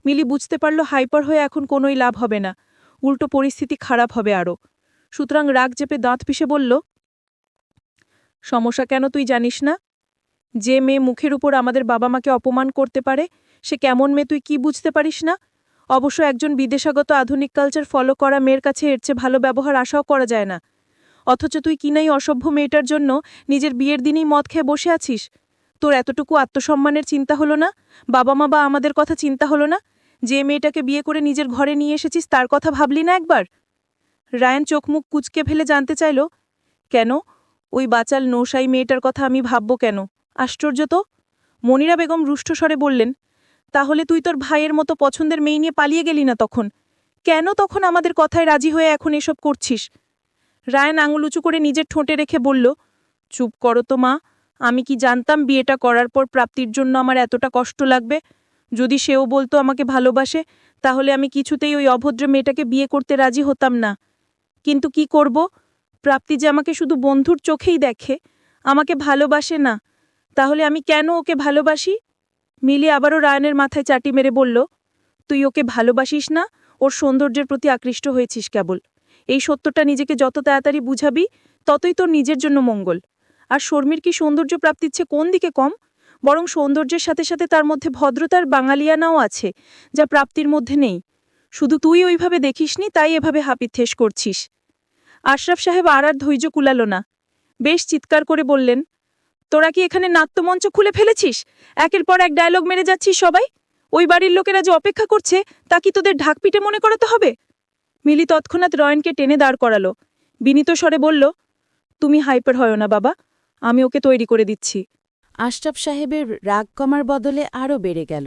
মিলি বুঝতে পারল হাইপার হয়ে এখন কোনোই লাভ হবে না, উল্টো পরিস্থিতি খারাপ হবে আরও। সুতরাং রাগ চেপে দাঁত পিষে বলল, সমস্যা কেন তুই জানিস না? যে মেয়ে মুখের উপর আমাদের বাবা মাকে অপমান করতে পারে সে কেমন মেয়ে তুই কি বুঝতে পারিস না? অবশ্য একজন বিদেশাগত আধুনিক কালচার ফলো করা মেয়ের কাছে এর চেয়ে ভালো ব্যবহার আশাও করা যায় না। অথচ তুই কিনাই অসভ্য মেয়েটার জন্য নিজের বিয়ের দিনেই মদ খেয়ে বসে আছিস। তোর এতটুকু আত্মসম্মানের চিন্তা হলো না? বাবা মা বা আমাদের কথা চিন্তা হলো না? যে মেয়েটাকে বিয়ে করে নিজের ঘরে নিয়ে এসেছিস তার কথা ভাবলি না একবার? রায়ান চোখ মুখ কুঁচকে ফেলে জানতে চাইল, কেন ওই বাচাল নৌসাই মেয়েটার কথা আমি ভাবব কেন? আশ্চর্য তো। মনিরা বেগম রুষ্টস্বরে বললেন, তাহলে তুই তোর ভাইয়ের মতো পছন্দের মেয়ে নিয়ে পালিয়ে গেলি না তখন? কেন তখন আমাদের কথায় রাজি হয়ে এখন এসব করছিস? রায়ান আঙুল উঁচু করে নিজের ঠোঁটে রেখে বলল, চুপ করো তো মা, আমি কি জানতাম বিয়েটা করার পর প্রাপ্তির জন্য আমার এতটা কষ্ট লাগবে? যদি সেও বলতো আমাকে ভালোবাসে তাহলে আমি কিছুতেই ওই অভদ্র মেয়েটাকে বিয়ে করতে রাজি হতাম না। কিন্তু কি করব? প্রাপ্তি যে আমাকে শুধু বন্ধুর চোখেই দেখে, আমাকে ভালোবাসে না। তাহলে আমি কেন ওকে ভালোবাসি? মিলি আবারও রায়ানের মাথায় চাটি মেরে বলল, তুই ওকে ভালোবাসিস না, ওর সৌন্দর্যের প্রতি আকৃষ্ট হয়েছিস কেবল। এই সত্যটা নিজেকে যত তাড়াতাড়ি বুঝাবি ততই তোর নিজের জন্য মঙ্গল। আর শর্মির কি সৌন্দর্য প্রাপ্তির চেয়ে কোন দিকে কম? বরং সৌন্দর্যের সাথে সাথে তার মধ্যে ভদ্রতার বাঙালিয়ানাও আছে, যা প্রাপ্তির মধ্যে নেই। শুধু তুই ওইভাবে দেখিসনি, তাই এভাবে হাপিথেস করছিস। আশরাফ সাহেব আর ধৈর্য কুলাল না। বেশ চিৎকার করে বললেন, তোরা কি এখানে নাট্যমঞ্চ খুলে ফেলেছিস? একের পর এক ডায়লগ মেরে যাচ্ছিস সবাই। ওই বাড়ির লোকেরা যে অপেক্ষা করছে তা কি তোদের ঢাকপিটে মনে করাতে হবে? মিলি তৎক্ষণাৎ রয়নকে টেনে দাঁড় করালো। বিনীত স্বরে বলল, তুমি হাইপার হয় না বাবা, আমি ওকে তৈরি করে দিচ্ছি। আশরাফ সাহেবের রাগ কমার বদলে আরও বেড়ে গেল।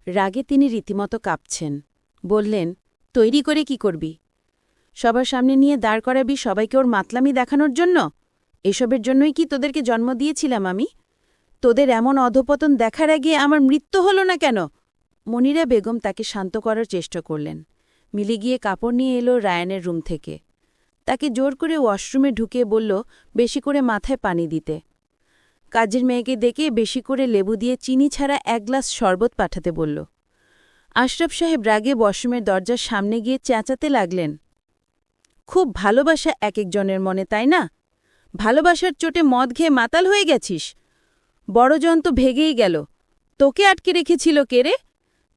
রাগে তিনি রীতিমতো কাঁপছেন। বললেন, তৈরি করে কি করবি? সবার সামনে নিয়ে দাঁড় করাবি সবাইকে ওর মাতলামি দেখানোর জন্য? এসবের জন্যই কি তোদেরকে জন্ম দিয়েছিলাম আমি? তোদের এমন অধপতন দেখার আগে আমার মৃত্যু হল না কেন? মনিরা বেগম তাকে শান্ত করার চেষ্টা করলেন। মিলি গিয়ে কাপড় নিয়ে এলো রায়ানের রুম থেকে। তাকে জোর করে ওয়াশরুমে ঢুকিয়ে বলল বেশি করে মাথায় পানি দিতে। কাজের মেয়েকে ডেকে বেশি করে লেবু দিয়ে চিনি ছাড়া 1 গ্লাস শরবত পাঠাতে বলল। আশরাফ সাহেব রাগে ওয়াশরুমের দরজার সামনে গিয়ে চেঁচাতে লাগলেন, খুব ভালোবাসা এক একজনের মনে, তাই না? ভালোবাসার চোটে মদ খেয়ে মাতাল হয়ে গেছিস। বড়জন তো ভেগেই গেল, তোকে আটকে রেখেছিল কে রে?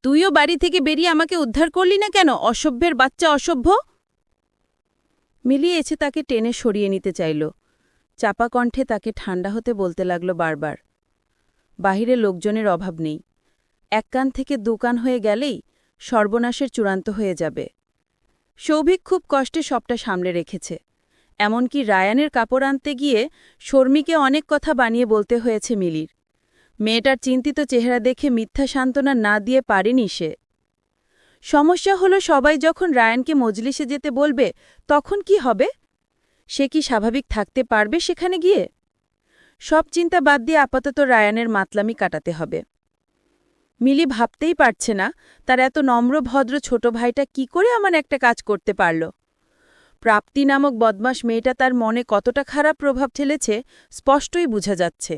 তুইও বাড়ি থেকে বেরিয়ে আমাকে উদ্ধার করলি না কেন, অসভ্যের বাচ্চা অসভ্য? মিলিয়ে এসে তাকে টেনে সরিয়ে নিতে চাইল। চাপা কণ্ঠে তাকে ঠান্ডা হতে বলতে লাগল বারবার। বাহিরে লোকজনের অভাব নেই, এক কান থেকে 2 কান হয়ে গেলেই সর্বনাশের চূড়ান্ত হয়ে যাবে। সৌভিক খুব কষ্টে সবটা সামলে রেখেছে। এমনকি রায়ানের কাপড় আনতে গিয়ে শর্মিকে অনেক কথা বানিয়ে বলতে হয়েছে মিলির। মেয়েটার চিন্তিত চেহারা দেখে মিথ্যা সান্ত্বনা না দিয়ে পারেনি সে। সমস্যা হলো সবাই যখন রায়ানকে মজলিসে যেতে বলবে তখন কি হবে? সে কি স্বাভাবিক থাকতে পারবে সেখানে গিয়ে? সব চিন্তা বাদ দিয়ে আপাতত রায়ানের মাতলামি কাটাতে হবে। মিলি ভাবতেই পারছে না তার এত নম্র ভদ্র ছোট ভাইটা কি করে এমন একটা কাজ করতে পারল। প্রাপ্তি নামক বদমাস মেয়েটা তার মনে কতটা খারাপ প্রভাব ঠেলেছে স্পষ্টই বোঝা যাচ্ছে।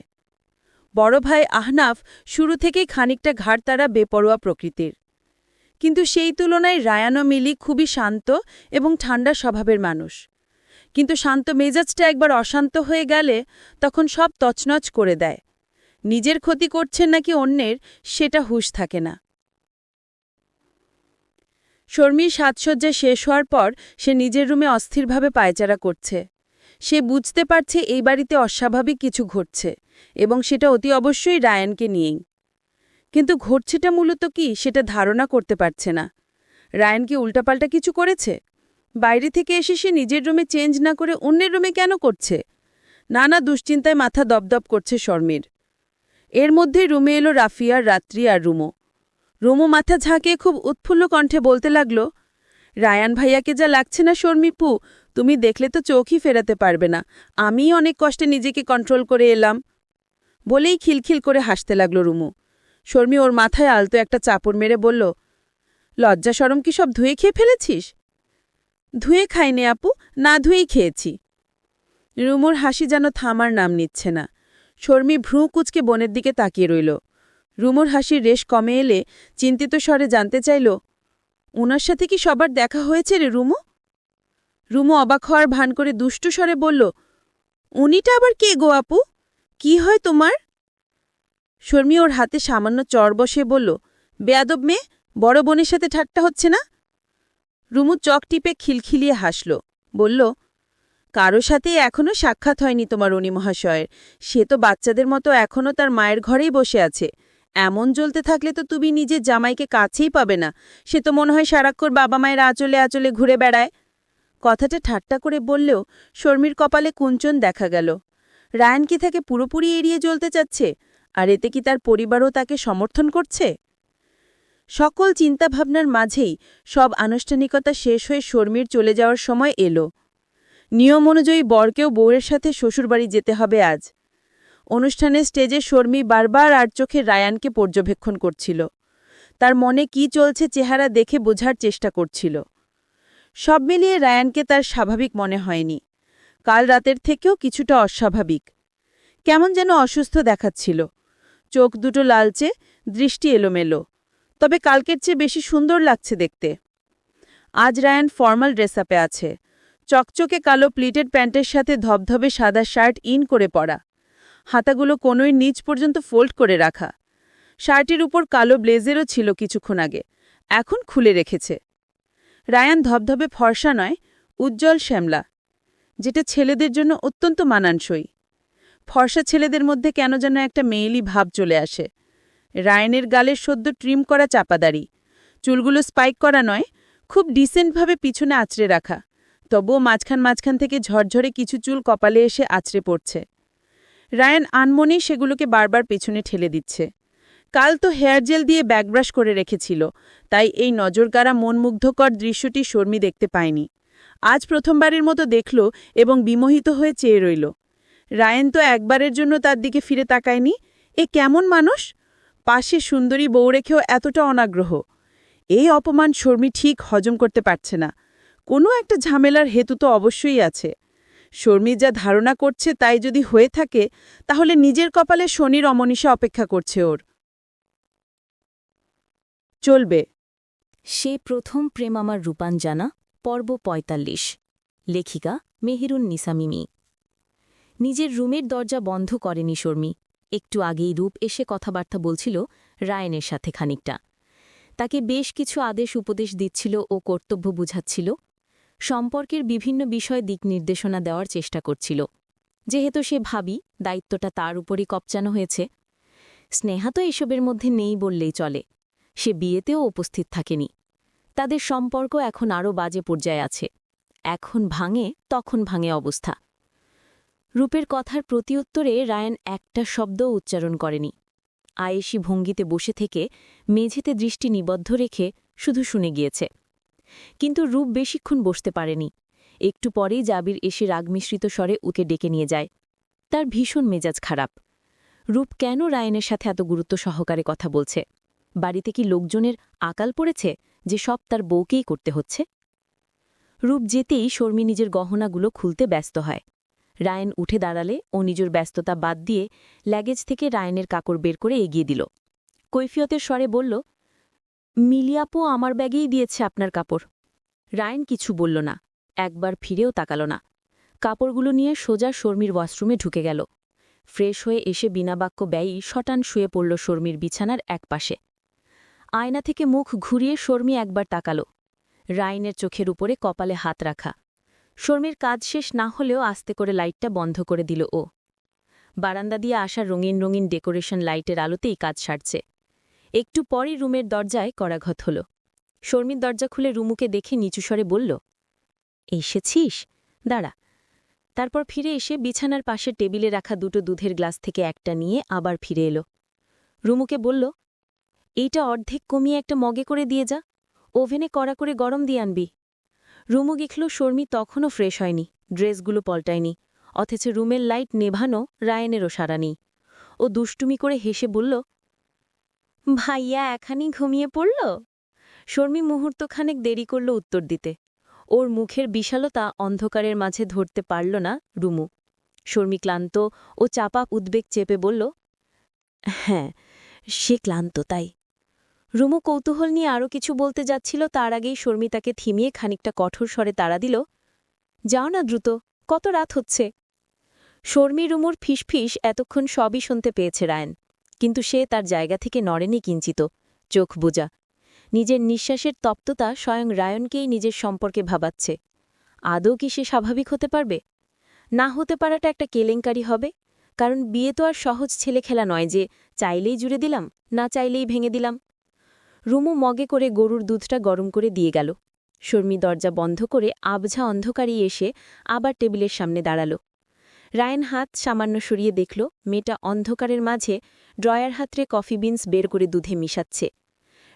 বড় ভাই আহনাফ শুরু থেকেই খানিকটা ঘাড়তাড়া বেপরোয়া প্রকৃতির, কিন্তু সেই তুলনায় রায়ান ও মিলি খুবই শান্ত এবং ঠান্ডা স্বভাবের মানুষ। কিন্তু শান্ত মেজাজটা একবার অশান্ত হয়ে গেলে তখন সব তছনছ করে দেয়। নিজের ক্ষতি করছেন নাকি অন্যের, সেটা হুঁশ থাকে না। শর্মির সাজসজ্জা শেষ হওয়ার পর সে নিজের রুমে অস্থিরভাবে পায়চারা করছে। সে বুঝতে পারছে এই বাড়িতে অস্বাভাবিক কিছু ঘটছে এবং সেটা অতি অবশ্যই রায়ানকে নিয়েই। কিন্তু ঘটছেটা মূলত কি সেটা ধারণা করতে পারছে না। রায়ান কি উল্টাপাল্টা কিছু করেছে? বাইরে থেকে এসে সে নিজের রুমে চেঞ্জ না করে অন্যের রুমে কেন করছে? নানা দুশ্চিন্তায় মাথা দপদপ করছে শর্মির। এর মধ্যেই রুমে এলো রাফিয়ার, রাত্রি আর রুমো। রুমো মাথা ঝাঁকিয়ে খুব উৎফুল্ল কণ্ঠে বলতে লাগল, রায়ান ভাইয়াকে যা লাগছে না শর্মিপু, তুমি দেখলে তো চোখই ফেরাতে পারবে না। আমিই অনেক কষ্টে নিজেকে কন্ট্রোল করে এলাম। বলেই খিলখিল করে হাসতে লাগল রুমু। শর্মি ওর মাথায় আলতো একটা চাপড় মেরে বলল, লজ্জা শরম কি সব ধুয়ে খেয়ে ফেলেছিস? ধুয়ে খাইনি আপু, না ধুয়েই খেয়েছি। রুমুর হাসি যেন থামার নাম নিচ্ছে না। শর্মি ভ্রু কুচকে বোনের দিকে তাকিয়ে রইল। রুমুর হাসির রেশ কমে এলে চিন্তিত স্বরে জানতে চাইল, ওনার সাথে কি সবার দেখা হয়েছে রে রুমু? রুমু অবাক হওয়ার ভান করে দুষ্টু স্বরে বলল, উনিটা আবার কে গো আপু? কি হয় তোমার? শর্মি ওর হাতে সামান্য চড় বসিয়ে বলল, বেয়াদব মেয়ে, বড় বোনের সাথে ঠাট্টা হচ্ছে না? রুমু চক টিপে খিলখিলিয়ে হাসল, বলল, কারো সাথেই এখনও সাক্ষাৎ হয়নি তোমার অনি মহাশয়ের। সে তো বাচ্চাদের মতো এখনও তার মায়ের ঘরেই বসে আছে। এমন জ্বলতে থাকলে তো তুমি নিজের জামাইকে কাছেই পাবে না। সে তো মনে হয় সারাক্ষণ বাবা মায়ের আঁচলে আঁচলে ঘুরে বেড়ায়। কথাটা ঠাট্টা করে বললেও শর্মির কপালে কুঞ্চন দেখা গেল। রায়ান কি তাকে পুরোপুরি এড়িয়ে জ্বলতে চাচ্ছে? আর এতে কি তার পরিবারও তাকে সমর্থন করছে? সকল চিন্তাভাবনার মাঝেই সব আনুষ্ঠানিকতা শেষ হয়ে শর্মির চলে যাওয়ার সময় এলো। নিয়ম অনুযায়ী বরকেও বউয়ের সাথে শ্বশুরবাড়ি যেতে হবে আজ। অনুষ্ঠানের স্টেজে শর্মি বারবার আর চোখে রায়ানকে পর্যবেক্ষণ করছিল। তার মনে কি চলছে চেহারা দেখে বোঝার চেষ্টা করছিল। সব মিলিয়ে রায়ানকে তার স্বাভাবিক মনে হয়নি। কাল রাতের থেকেও কিছুটা অস্বাভাবিক। কেমন যেন অসুস্থ দেখাচ্ছিল। চোখ দুটো লালচে, দৃষ্টি এলোমেলো। তবে কালকের চেয়ে বেশি সুন্দর লাগছে দেখতে। আজ রায়ান ফর্মাল ড্রেস আপে আছে। চকচকে কালো প্লিটেড প্যান্টের সাথে ধবধবে সাদা শার্ট ইন করে পরা। হাতাগুলো কোনোই নিচ পর্যন্ত ফোল্ড করে রাখা। শার্টের উপর কালো ব্লেজেরও ছিল কিছুক্ষণ আগে, এখন খুলে রেখেছে। রায়ান ধবধবে ফর্সা নয়, উজ্জ্বল শ্যামলা, যেটা ছেলেদের জন্য অত্যন্ত মানানসই। ফর্সা ছেলেদের মধ্যে কেন যেন একটা মেয়েলি ভাব চলে আসে। রায়ানের গালের সদ্য ট্রিম করা চাপাদাড়ি, চুলগুলো স্পাইক করা নয়, খুব ডিসেন্টভাবে পিছনে আঁচড়ে রাখা, তবুও মাঝখান থেকে ঝরঝরে কিছু চুল কপালে এসে আছড়ে পড়ছে। রায়ান আনমনেই সেগুলোকে বারবার পেছনে ঠেলে দিচ্ছে। কাল তো হেয়ার জেল দিয়ে ব্যাকব্রাশ করে রেখেছিল, তাই এই নজরকাড়া মনমুগ্ধকর দৃশ্যটি শর্মি দেখতে পায়নি। আজ প্রথমবারের মতো দেখল এবং বিমোহিত হয়ে চেয়ে রইল। রায়ান তো একবারের জন্য তার দিকে ফিরে তাকায়নি। এ কেমন মানুষ? পাশে সুন্দরী বউ রেখেও এতটা অনাগ্রহ। এই অপমান শর্মি ঠিক হজম করতে পারছে না। কোনো একটা ঝামেলার হেতু তো অবশ্যই আছে। শর্মি যা ধারণা করছে তাই যদি হয়ে থাকে, তাহলে নিজের কপালে শনির অমনিশা অপেক্ষা করছে ওর। চলবে। সে প্রথম প্রেম আমার রূপান জানা, পর্ব ৪৫। লেখিকা মেহেরুন নিসা মিমি। নিজের রুমের দরজা বন্ধ করেনি শর্মি। একটু আগেই রূপ এসে কথাবার্তা বলছিল রায়ানের সাথে খানিকটা। তাকে বেশ কিছু আদেশ উপদেশ দিচ্ছিল ও কর্তব্য বুঝাচ্ছিল। সম্পর্কের বিভিন্ন বিষয় দিক নির্দেশনা দেওয়ার চেষ্টা করছিল। যেহেতু সে ভাবি, দায়িত্বটা তার উপরই কপচানো হয়েছে। স্নেহা তো এসবের মধ্যে নেই বললেই চলে। সে বিয়েতেও উপস্থিত থাকেনি। তাদের সম্পর্ক এখন আরও বাজে পর্যায়ে আছে। এখন ভাঙে তখন ভাঙে অবস্থা। রূপের কথার প্রতিউত্তরে রায়ান একটা শব্দও উচ্চারণ করেনি। আয়েশি ভঙ্গিতে বসে থেকে মেঝেতে দৃষ্টি নিবদ্ধ রেখে শুধু শুনে গিয়েছে। কিন্তু রূপ বেশিক্ষণ বসতে পারেনি। একটু পরেই জাবির এসে রাগমিশ্রিত স্বরে উকে ডেকে নিয়ে যায়। তার ভীষণ মেজাজ খারাপ। রূপ কেন রায়ানের সাথে এত গুরুত্ব সহকারে কথা বলছে? বাড়িতে কি লোকজনের আকাল পড়েছে যে সব তার বউকেই করতে হচ্ছে? রূপ যেতেই শর্মি নিজের গহনাগুলো খুলতে ব্যস্ত হয়। রায়ান উঠে দাঁড়ালে ও নিজের ব্যস্ততা বাদ দিয়ে ল্যাগেজ থেকে রায়ানের কাপড় বের করে এগিয়ে দিল। কৈফিয়তের স্বরে বলল, মিলিয়াপো আমার ব্যাগেই দিয়েছে আপনার কাপড়। রায়ান কিছু বলল না, একবার ফিরেও তাকাল না। কাপড়গুলো নিয়ে সোজা শর্মির ওয়াশরুমে ঢুকে গেল। ফ্রেশ হয়ে এসে বিনা বাক্য ব্যয়ী শটান শুয়ে পড়ল শর্মির বিছানার একপাশে। আয়না থেকে মুখ ঘুরিয়ে শর্মি একবার তাকাল। রায়ানের চোখের উপরে কপালে হাত রাখা। শর্মির কাজ শেষ না হলেও আস্তে করে লাইটটা বন্ধ করে দিল ও। বারান্দা দিয়ে আসা রঙিন রঙিন ডেকোরেশন লাইটের আলোতেই কাজ সারছে। একটু পরই রুমের দরজায় করাঘাত হল। শর্মির দরজা খুলে রুমুকে দেখে নিচু স্বরে বলল, এসেছিস? দাঁড়া। তারপর ফিরে এসে বিছানার পাশে টেবিলে রাখা দুটো দুধের গ্লাস থেকে একটা নিয়ে আবার ফিরে এলো। রুমুকে বলল, এইটা অর্ধেক কমিয়ে একটা মগে করে দিয়ে যা, ওভেনে কড়া করে গরম দিয়ে আনবি। রুমু দেখল শর্মি তখনও ফ্রেশ হয়নি, ড্রেসগুলো পল্টায়নি, অথচ রুমের লাইট নেভানো, রায়ানেরও সারা নেই। ও দুষ্টুমি করে হেসে বলল, ভাইয়া এখানেই ঘুমিয়ে পড়ল? শর্মি মুহূর্তখানেক দেরি করল উত্তর দিতে। ওর মুখের বিশালতা অন্ধকারের মাঝে ধরতে পারল না রুমু। শর্মি ক্লান্ত ও চাপা উদ্বেগ চেপে বলল, হ্যাঁ, সে ক্লান্ত তাই। রুমু কৌতূহল নিয়ে আরও কিছু বলতে যাচ্ছিল, তার আগেই শর্মি তাকে থিমিয়ে খানিকটা কঠোর স্বরে তাড়া দিল, যাও না দ্রুত, কত রাত হচ্ছে। শর্মি রুমুর ফিসফিস এতক্ষণ সবই শুনতে পেয়েছে রায়ান। কিন্তু সে তার জায়গা থেকে নড়েনি কিঞ্চিত, চোখ বুজা। নিজের নিঃশ্বাসের তপ্ততা স্বয়ং রায়নকেই নিজের সম্পর্কে ভাবাচ্ছে। আদৌ কি সে স্বাভাবিক হতে পারবে? না হতে পারাটা একটা কেলেঙ্কারি হবে, কারণ বিয়ে তো আর সহজ ছেলে খেলা নয় যে চাইলেই জুড়ে দিলাম, না চাইলেই ভেঙে দিলাম। রুমু মগে করে গরুর দুধটা গরম করে দিয়ে গেল। শর্মী দরজা বন্ধ করে আবঝা অন্ধকারই এসে আবার টেবিলের সামনে দাঁড়াল। রায়ন হাত সামান্য সরিয়ে দেখল মেয়েটা অন্ধকারের মাঝে ড্রয়ার হাতরে কফি বিনস বের করে দুধে মিশাচ্ছে।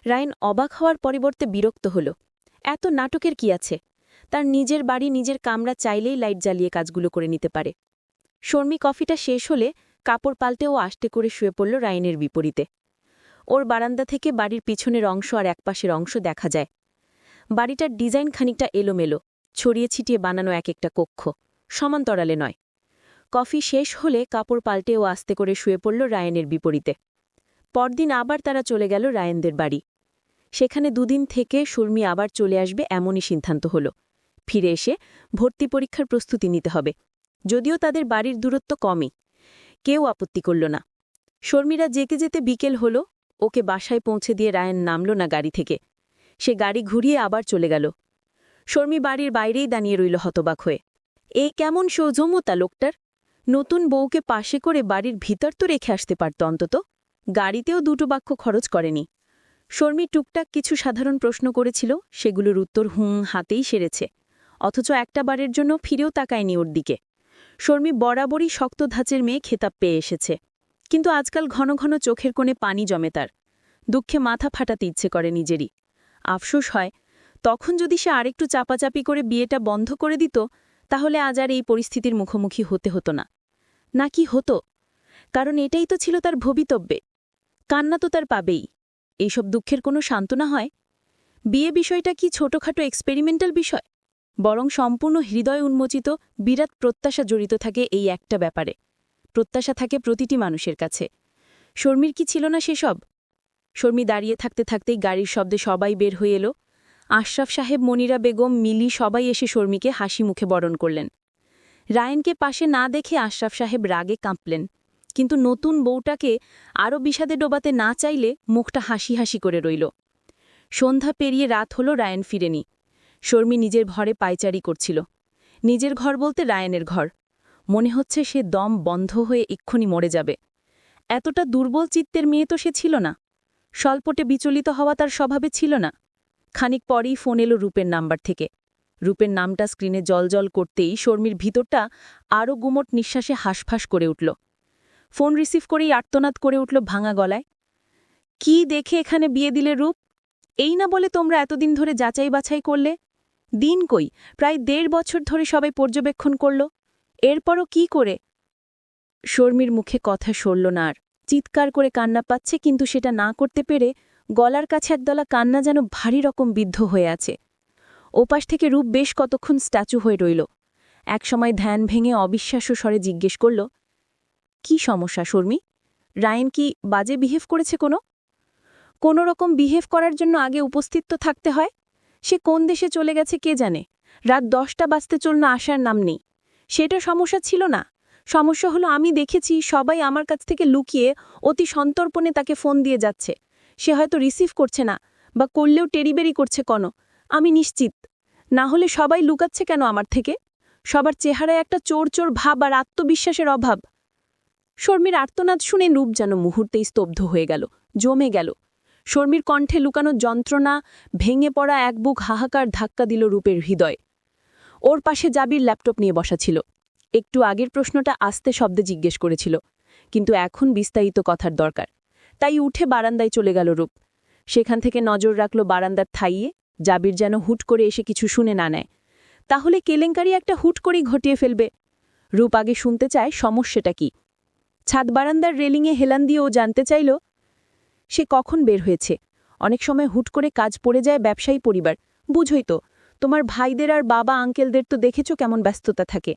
রায়ন অবাক হওয়ার পরিবর্তে বিরক্ত হল। এত নাটকের কি আছে? তার নিজের বাড়ি, নিজের কামরা, চাইলেই লাইট জ্বালিয়ে কাজগুলো করে নিতে পারে। শর্মী কফিটা শেষ হলে কাপড় পাল্টে ও আষ্টে করে শুয়ে পড়ল রায়নের বিপরীতে। ওর বারান্দা থেকে বাড়ির পিছনের অংশ আর একপাশের অংশ দেখা যায়। বাড়িটার ডিজাইন খানিকটা এলোমেলো, ছড়িয়ে ছিটিয়ে বানানো এক একটা কক্ষ, সমান্তরালে নয়। কফি শেষ হলে কাপড় পাল্টে ও আস্তে করে শুয়ে পড়ল রায়নের বিপরীতে। পরদিন আবার তারা চলে গেল রায়নদের বাড়ি। সেখানে দুদিন থেকে শর্মী আবার চলে আসবে এমনই সিদ্ধান্ত হল। ফিরে এসে ভর্তি পরীক্ষার প্রস্তুতি নিতে হবে, যদিও তাদের বাড়ির দূরত্ব কমই। কেউ আপত্তি করল না। শর্মীরা যেতে যেতে বিকেল হল। ওকে বাসায় পৌঁছে দিয়ে রায়ন নামল না গাড়ি থেকে। সে গাড়ি ঘুরিয়ে আবার চলে গেল। শর্মী বাড়ির বাইরেই দাঁড়িয়ে রইল হতবাক হয়ে। এই কেমন সৌজন্যতা লোকটার! নতুন বউকে পাশে করে বাড়ির ভিতর তো রেখে আসতে পারত অন্তত। গাড়িতেও দুটো বাক্য খরচ করেনি। শর্মী টুকটাক কিছু সাধারণ প্রশ্ন করেছিল, সেগুলোর উত্তর হাতেই সেরেছে। অথচ একটা বারের জন্য ফিরেও তাকায়নি ওর দিকে। শর্মী বরাবরই শক্ত ধাঁচের মেয়ে খেতাব পেয়ে এসেছে, কিন্তু আজকাল ঘন ঘন চোখের কোণে পানি জমে তার। দুঃখে মাথা ফাটাতে ইচ্ছে করে নিজেরই। আফসোস হয়, তখন যদি সে আরেকটু চাপাচাপি করে বিয়েটা বন্ধ করে দিত, তাহলে আজ আর এই পরিস্থিতির মুখোমুখি হতে হতো না। না কি হতো? কারণ এটাই তো ছিল তার ভবিতব্যে। কান্না তো তার পাবেই। এইসব দুঃখের কোনো সান্ত্বনা হয়? বিয়ে বিষয়টা কি ছোটখাটো এক্সপেরিমেন্টাল বিষয়? বরং সম্পূর্ণ হৃদয় উন্মোচিত বিরাট প্রত্যাশা জড়িত থাকে এই একটা ব্যাপারে। প্রত্যাশা থাকে প্রতিটি মানুষের কাছে। শর্মীর কি ছিল না সেসব? শর্মী দাঁড়িয়ে থাকতে থাকতেই গাড়ির শব্দে সবাই বের হয়ে এলো। আশরাফ সাহেব, মনিরা বেগম, মিলি সবাই এসে শর্মীকে হাসি মুখে বরণ করলেন। রায়নকে পাশে না দেখে আশরাফ সাহেব রাগে কাঁপলেন, কিন্তু নতুন বউটাকে আরও বিষাদে ডোবাতে না চাইলে মুখটা হাসি হাসি করে রইল। সন্ধ্যা পেরিয়ে রাত হল, রায়ন ফিরেনি। শর্মী নিজের ঘরে পায়চারি করছিল। নিজের ঘর বলতে রায়নের ঘর। মনে হচ্ছে সে দম বন্ধ হয়ে এক্ষুনি মরে যাবে। এতটা দুর্বল চিত্তের মেয়ে তো সে ছিল না। স্বল্পটে বিচলিত হওয়া তার স্বভাবে ছিল না। খানিক পরেই ফোন এলো রূপের নাম্বার থেকে। রূপের নামটা স্ক্রিনে জলজল করতেই শর্মীর ভিতরটা আরও গুমট নিঃশ্বাসে হাঁসফাঁস করে উঠল। ফোন রিসিভ করেই আর্তনাদ করে উঠল ভাঙা গলায়। কি দেখে এখানে বিয়ে দিলে রূপ? এই না বলে তোমরা এতদিন ধরে যাচাই বাছাই করলে? দিন কই, প্রায় ১.৫ বছর ধরে সবাই পর্যবেক্ষণ করল। এরপরও কি করে? শর্মীর মুখে কথা সরল না আর। চিৎকার করে কান্না পাচ্ছে, কিন্তু সেটা না করতে পেরে গলার কাছে একদলা কান্না যেন ভারী রকম বিদ্ধ হয়ে আছে। ওপাশ থেকে রূপ বেশ কতক্ষণ স্ট্যাচু হয়ে রইল। একসময় ধ্যান ভেঙে অবিশ্বাস্য স্বরে জিজ্ঞেস করল, কি সমস্যা শর্মী? রায়ন কি বাজে বিহেভ করেছে? কোনো রকম বিহেভ করার জন্য আগে উপস্থিত তো থাকতে হয়। সে কোন দেশে চলে গেছে কে জানে। রাত 10টা বাজতে চলল, আসার নাম নেই। সেটা সমস্যা ছিল না। সমস্যা হলো আমি দেখেছি সবাই আমার কাছ থেকে লুকিয়ে অতি সন্তর্পণে তাকে ফোন দিয়ে যাচ্ছে। সে হয়তো রিসিভ করছে না, বা করলেও টেরিবেরি করছে আমি নিশ্চিত। না হলে সবাই লুকাচ্ছে কেন আমার থেকে? সবার চেহারায় একটা চোর চোর ভাব আর আত্মবিশ্বাসের অভাব। শর্মীর আর্তনাদ শুনে রূপ যেন মুহূর্তেই স্তব্ধ হয়ে গেল, জমে গেল। শর্মীর কণ্ঠে লুকানো যন্ত্রণা, ভেঙে পড়া এক বুক হাহাকার ধাক্কা দিল রূপের হৃদয়। ওর পাশে জাবির ল্যাপটপ নিয়ে বসা ছিল। একটু আগের প্রশ্নটা আস্তে শব্দে জিজ্ঞেস করেছিল, কিন্তু এখন বিস্তারিত কথার দরকার। তাই উঠে বারান্দায় চলে গেল রূপ। সেখান থেকে নজর রাখল বারান্দার থাইয়ে, জাবির যেন হুট করে এসে কিছু শুনে না নেয়। তাহলে কেলেঙ্কারি একটা হুট করেই ঘটিয়ে ফেলবে। রূপ আগে শুনতে চায় সমস্যাটা কি। ছাদ বারান্দার রেলিংয়ে হেলান দিয়ে ও জানতে চাইল সে কখন বের হয়েছে। অনেক সময় হুট করে কাজ পড়ে যায়, ব্যবসায়ী পরিবার, বুঝই তো। তোমার ভাইদের আর বাবা আঙ্কেলদের তো দেখেছ কেমন ব্যস্ততা থাকে।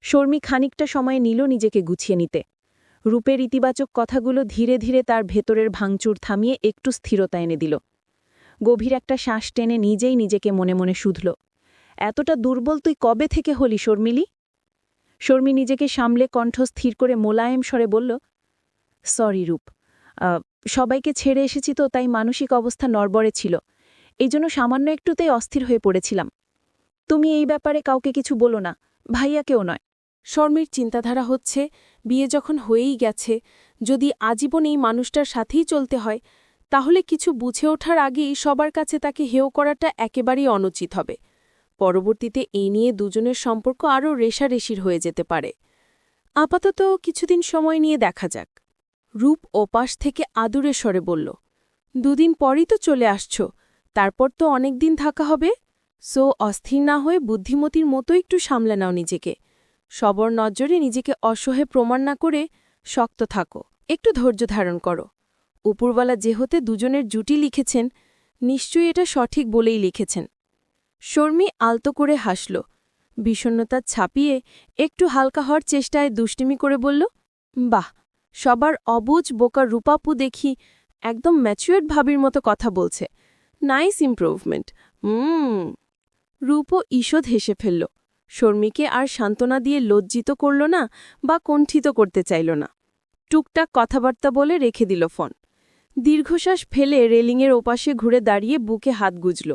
শর্মী খানিকটা সময়ে নিল নিজেকে গুছিয়ে নিতে। রূপের ইতিবাচক কথাগুলো ধীরে ধীরে তার ভেতরের ভাঙচুর থামিয়ে একটু স্থিরতা এনে দিল। গভীর একটা শ্বাস টেনে নিজেই নিজেকে মনে মনে শুধল, এতটা দুর্বল তুই কবে থেকে হলি শর্মিলি? শর্মী নিজেকে সামলে কণ্ঠ স্থির করে মোলায়েম স্বরে বলল, সরি রূপ, সবাইকে ছেড়ে এসেছি তো, তাই মানসিক অবস্থা নড়বড়ে ছিল। এই জন্য সামান্য একটুতেই অস্থির হয়ে পড়েছিলাম। তুমি এই ব্যাপারে কাউকে কিছু বলো না, ভাইয়াকেও নয়। শর্মির চিন্তাধারা হচ্ছে, বিয়ে যখন হয়েই গেছে, যদি আজীবন এই মানুষটার সাথেই চলতে হয়, তাহলে কিছু বুঝে ওঠার আগেই সবার কাছে তাকে হেয় করাটা একেবারেই অনুচিত হবে। পরবর্তীতে এই নিয়ে দুজনের সম্পর্ক আরও রেষারেষির হয়ে যেতে পারে। আপাতত কিছুদিন সময় নিয়ে দেখা যাক। রূপ ওপাশ থেকে আদুরে স্বরে বলল, 2 দিন পরই তো চলে আসছ, তারপর তো অনেক দিন থাকা হবে। সো অস্থির না হয়ে বুদ্ধিমতীর মতো একটু সামলে নাও নিজেকে। সবর নজরে নিজেকে অসহায় প্রমাণ না করে শক্ত থাকো, একটু ধৈর্য ধারণ করো। উপরওয়ালা যেহতে দুজনের জুটি লিখেছেন, নিশ্চয়ই এটা সঠিক বলেই লিখেছেন। শর্মি আলতো করে হাসল, বিষণ্ণতা ছাপিয়ে একটু হালকা হওয়ার চেষ্টায় দুষ্টিমি করে বলল, বাহ, সবার অবুঝ বোকা রূপাপু দেখি একদম ম্যাচুয়ার্ড ভাবির মতো কথা বলছে। Nice improvement. রূপও ঈষৎ হেসে ফেলল। শর্মিকে আর সান্ত্বনা দিয়ে লজ্জিত করল না বা কুণ্ঠিত করতে চাইল না। টুকটাক কথাবার্তা বলে রেখে দিল ফোন। দীর্ঘশ্বাস ফেলে রেলিংয়ের ওপাশে ঘুরে দাঁড়িয়ে বুকে হাত গুজল।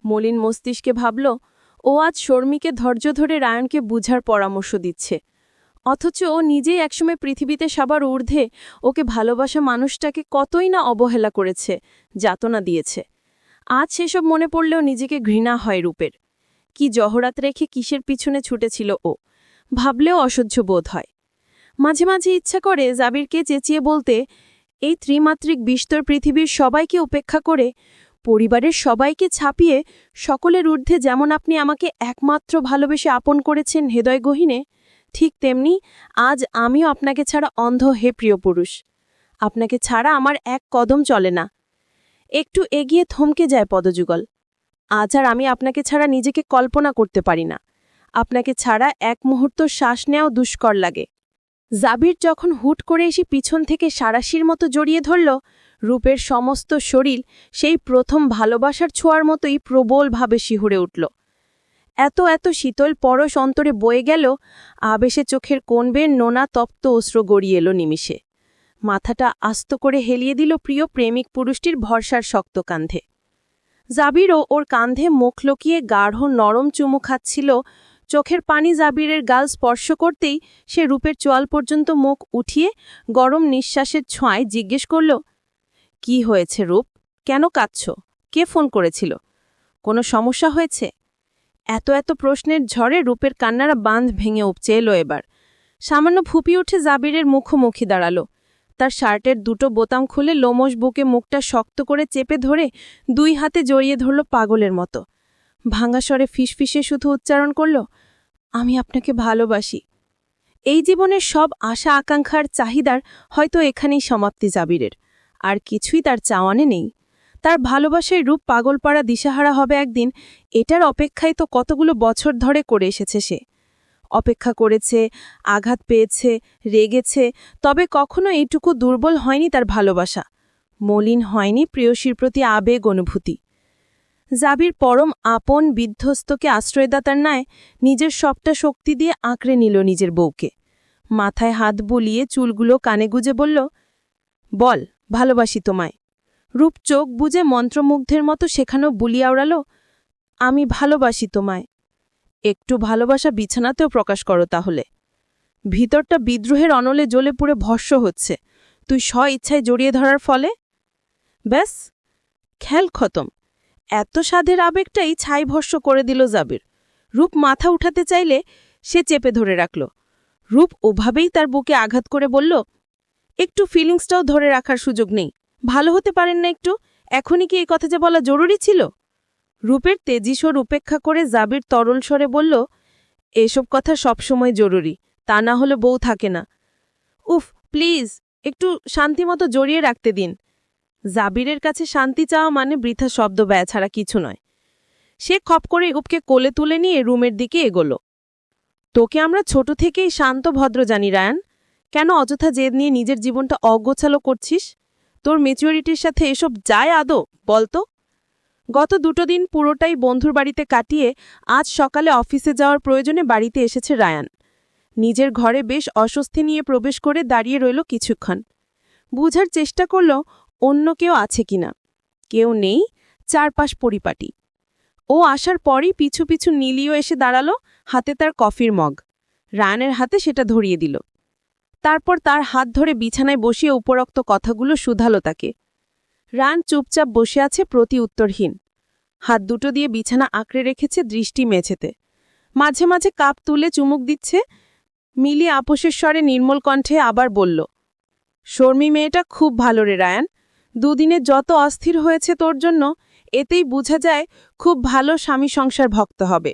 মলিন মস্তিষ্কে ভাবল, ও আজ শর্মিকে ধৈর্য ধরে রায়নকে বুঝার পরামর্শ দিচ্ছে, অথচ ও নিজেই একসময় পৃথিবীতে সবার ঊর্ধ্বে ওকে ভালোবাসা মানুষটাকে কতই না অবহেলা করেছে, যাতনা দিয়েছে। আজ সেসব মনে পড়লেও নিজেকে ঘৃণা হয় রূপের। কি জহরাত রেখে কিসের পিছনে ছুটেছিল ও, ভাবলেও অসহ্য বোধ হয়। মাঝে মাঝে ইচ্ছা করে জাবিরকে চেঁচিয়ে বলতে, এই ত্রিমাত্রিক বিস্তর পৃথিবীর সবাইকে উপেক্ষা করে, পরিবারের সবাইকে ছাপিয়ে সকলের ঊর্ধ্বে যেমন আপনি আমাকে একমাত্র ভালোবেসে আপন করেছেন হৃদয় গহীনে, ঠিক তেমনি আজ আমিও আপনাকে ছাড়া অন্ধ হে প্রিয় পুরুষ। আপনাকে ছাড়া আমার এক কদম চলে না। একটু এগিয়ে থমকে যায় পদযুগল। আজ আর আমি আপনাকে ছাড়া নিজেকে কল্পনা করতে পারি না। আপনাকে ছাড়া এক মুহূর্ত শ্বাস নেওয়াও দুষ্কর লাগে। জাবির যখন হুট করে এসে পিছন থেকে সারাশির মতো জড়িয়ে ধরল, রূপের সমস্ত শরীর সেই প্রথম ভালোবাসার ছোঁয়ার মতোই প্রবলভাবে শিহুরে উঠল। এত এত শীতল পরশ অন্তরে বয়ে গেল, আবেশে চোখের কোণবের নোনা তপ্ত অশ্রু গড়িয়ে এলো নিমিষে। মাথাটা আস্ত করে হেলিয়ে দিল প্রিয় প্রেমিক পুরুষটির ভরসার শক্ত কাঁধে। জাবিরও ওর কাঁধে মুখ লুকিয়ে গাঢ় নরম চুমু খাচ্ছিল। চোখের পানি জাবিরের গাল স্পর্শ করতেই সে রূপের চোয়াল পর্যন্ত মুখ উঠিয়ে গরম নিঃশ্বাসের ছোঁয়ায় জিজ্ঞেস করল, কি হয়েছে রূপ, কেন কাঁদছ, কে ফোন করেছিল, কোনো সমস্যা হয়েছে? এত এত প্রশ্নের ঝড়ে রূপের কান্নারা বাঁধ ভেঙে উপচে এলো এবার। সামান্য ফুপি উঠে জাবিরের মুখোমুখি দাঁড়াল। তার শার্টের দুটো বোতাম খুলে লোমশ বুকে মুখটা শক্ত করে চেপে ধরে 2 হাতে জড়িয়ে ধরল পাগলের মতো। ভাঙা স্বরে ফিসফিসে শুধু উচ্চারণ করল, আমি আপনাকে ভালোবাসি। এই জীবনের সব আশা আকাঙ্ক্ষার চাহিদার হয়তো এখানেই সমাপ্তি জাবিরের, আর কিছুই তার চাওয়ানে নেই। তার ভালোবাসায় রূপ পাগলপাড়া দিশাহারা হবে একদিন, এটার অপেক্ষায় তো কতগুলো বছর ধরে করে এসেছে সে। অপেক্ষা করেছে, আঘাত পেয়েছে, রেগেছে, তবে কখনো এইটুকু দুর্বল হয়নি তার ভালোবাসা, মলিন হয়নি প্রেয়সীর প্রতি আবেগ অনুভূতি। জাবির পরম আপন বিধ্বস্তকে আশ্রয়দাতার ন্যায় নিজের সবটা শক্তি দিয়ে আঁকড়ে নিল নিজের বউকে। মাথায় হাত বুলিয়ে চুলগুলো কানে গুজে বলল, বল, ভালোবাসি তোমায়। রূপ চোখ বুজে মন্ত্রমুগ্ধের মতো সেখানেও বুলিয়া উড়াল, আমি ভালোবাসি তোমায়। একটু ভালোবাসা বিছানাতেও প্রকাশ করো তাহলে। ভিতরটা বিদ্রোহের অনলে জ্বলে পুড়ে ভস্য হচ্ছে, তুই ইচ্ছায় জড়িয়ে ধরার ফলে। ব্যাস, খেল খতম। এত সাধের আবেগটাই ছাই ভস্য করে দিল জাবির। রূপ মাথা উঠাতে চাইলে সে চেপে ধরে রাখল। রূপ ওভাবেই তার বুকে আঘাত করে বলল, একটু ফিলিংসটাও ধরে রাখার সুযোগ নেই, ভালো হতে পারেন না একটু? এখনই কি এই কথা যে বলা জরুরি ছিল? রূপের তেজিস্বর উপেক্ষা করে জাবির তরল স্বরে বলল, এসব কথা সবসময় জরুরি, তা না হলে বউ থাকে না। উফ, প্লিজ একটু শান্তিমতো জড়িয়ে রাখতে দিন। জাবিরের কাছে শান্তি চাওয়া মানে বৃথা শব্দ ব্যয় ছাড়া কিছু নয়। সে খপ করে রূপকে কোলে তুলে নিয়ে রুমের দিকে এগোল। তোকে আমরা ছোট থেকেই শান্ত ভদ্র জানি রায়ান, কেন অযথা জেদ নিয়ে নিজের জীবনটা অগোছালো করছিস? তোর ম্যাচুরিটির সাথে এসব যায় আদৌ, বলতো? গত 2 দিন পুরোটাই বন্ধুর বাড়িতে কাটিয়ে আজ সকালে অফিসে যাওয়ার প্রয়োজনে বাড়িতে এসেছে রায়ান। নিজের ঘরে বেশ অস্বস্তি নিয়ে প্রবেশ করে দাঁড়িয়ে রইল কিছুক্ষণ। বুঝার চেষ্টা করল অন্য কেউ আছে কিনা। কেউ নেই, চারপাশ পরিপাটি। ও আসার পরই পিছু পিছু নীলিও এসে দাঁড়ালো, হাতে তার কফির মগ। রায়ানের হাতে সেটা ধরিয়ে দিল। তারপর তার হাত ধরে বিছানায় বসিয়ে উপরোক্ত কথাগুলো শুধালো তাকে। রায়ান চুপচাপ বসে আছে, প্রতি উত্তরহীন। হাত দুটো দিয়ে বিছানা আঁকড়ে রেখেছে, দৃষ্টি মেঝেতে। মাঝে মাঝে কাপ তুলে চুমুক দিচ্ছে। মিলি আপোষের স্বরে নির্মল কণ্ঠে আবার বলল, শর্মী মেয়েটা খুব ভালো রে রায়ান। দুদিনে যত অস্থির হয়েছে তোর জন্য, এতেই বোঝা যায় খুব ভালো স্বামী সংসার ভক্ত হবে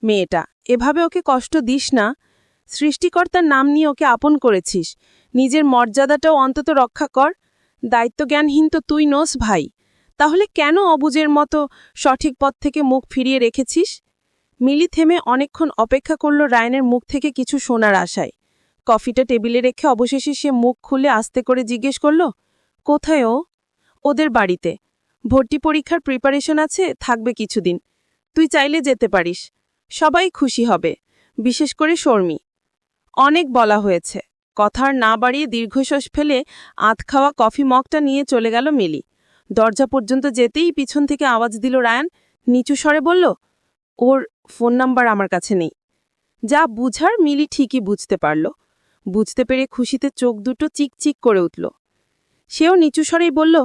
মেয়েটা। এভাবে ওকে কষ্ট দিস না। সৃষ্টিকর্তার নাম নিয়ে ওকে আপন করেছিস, নিজের মর্যাদাটাও অন্তত রক্ষা কর। দায়িত্বজ্ঞানহীন তো তুই নোস ভাই, তাহলে কেন অবুজের মতো সঠিক পথ থেকে মুখ ফিরিয়ে রেখেছিস? মিলি থেমে অনেকক্ষণ অপেক্ষা করল রায়ানের মুখ থেকে কিছু শোনার আশায়। কফিটা টেবিলে রেখে অবশেষে সে মুখ খুলে আস্তে করে জিজ্ঞেস করল, কোথায় ও? ওদের বাড়িতে। ভর্তি পরীক্ষার প্রিপারেশন আছে, থাকবে কিছুদিন। তুই চাইলে যেতে পারিস, সবাই খুশি হবে, বিশেষ করে শর্মী। অনেক বলা হয়েছে। কথার না বাড়িয়ে দীর্ঘশ্বাস ফেলে আধ খাওয়া কফি মগটা নিয়ে চলে গেল মিলি। দরজা পর্যন্ত যেতেই পিছন থেকে আওয়াজ দিল রায়ান, নিচু স্বরে বলল, ওর ফোন নাম্বার আমার কাছে নেই। যা বুঝার মিলি ঠিকই বুঝতে পারল। বুঝতে পেরে খুশিতে চোখ দুটো চিকচিক করে উঠল। সেও নিচু স্বরেই বলল,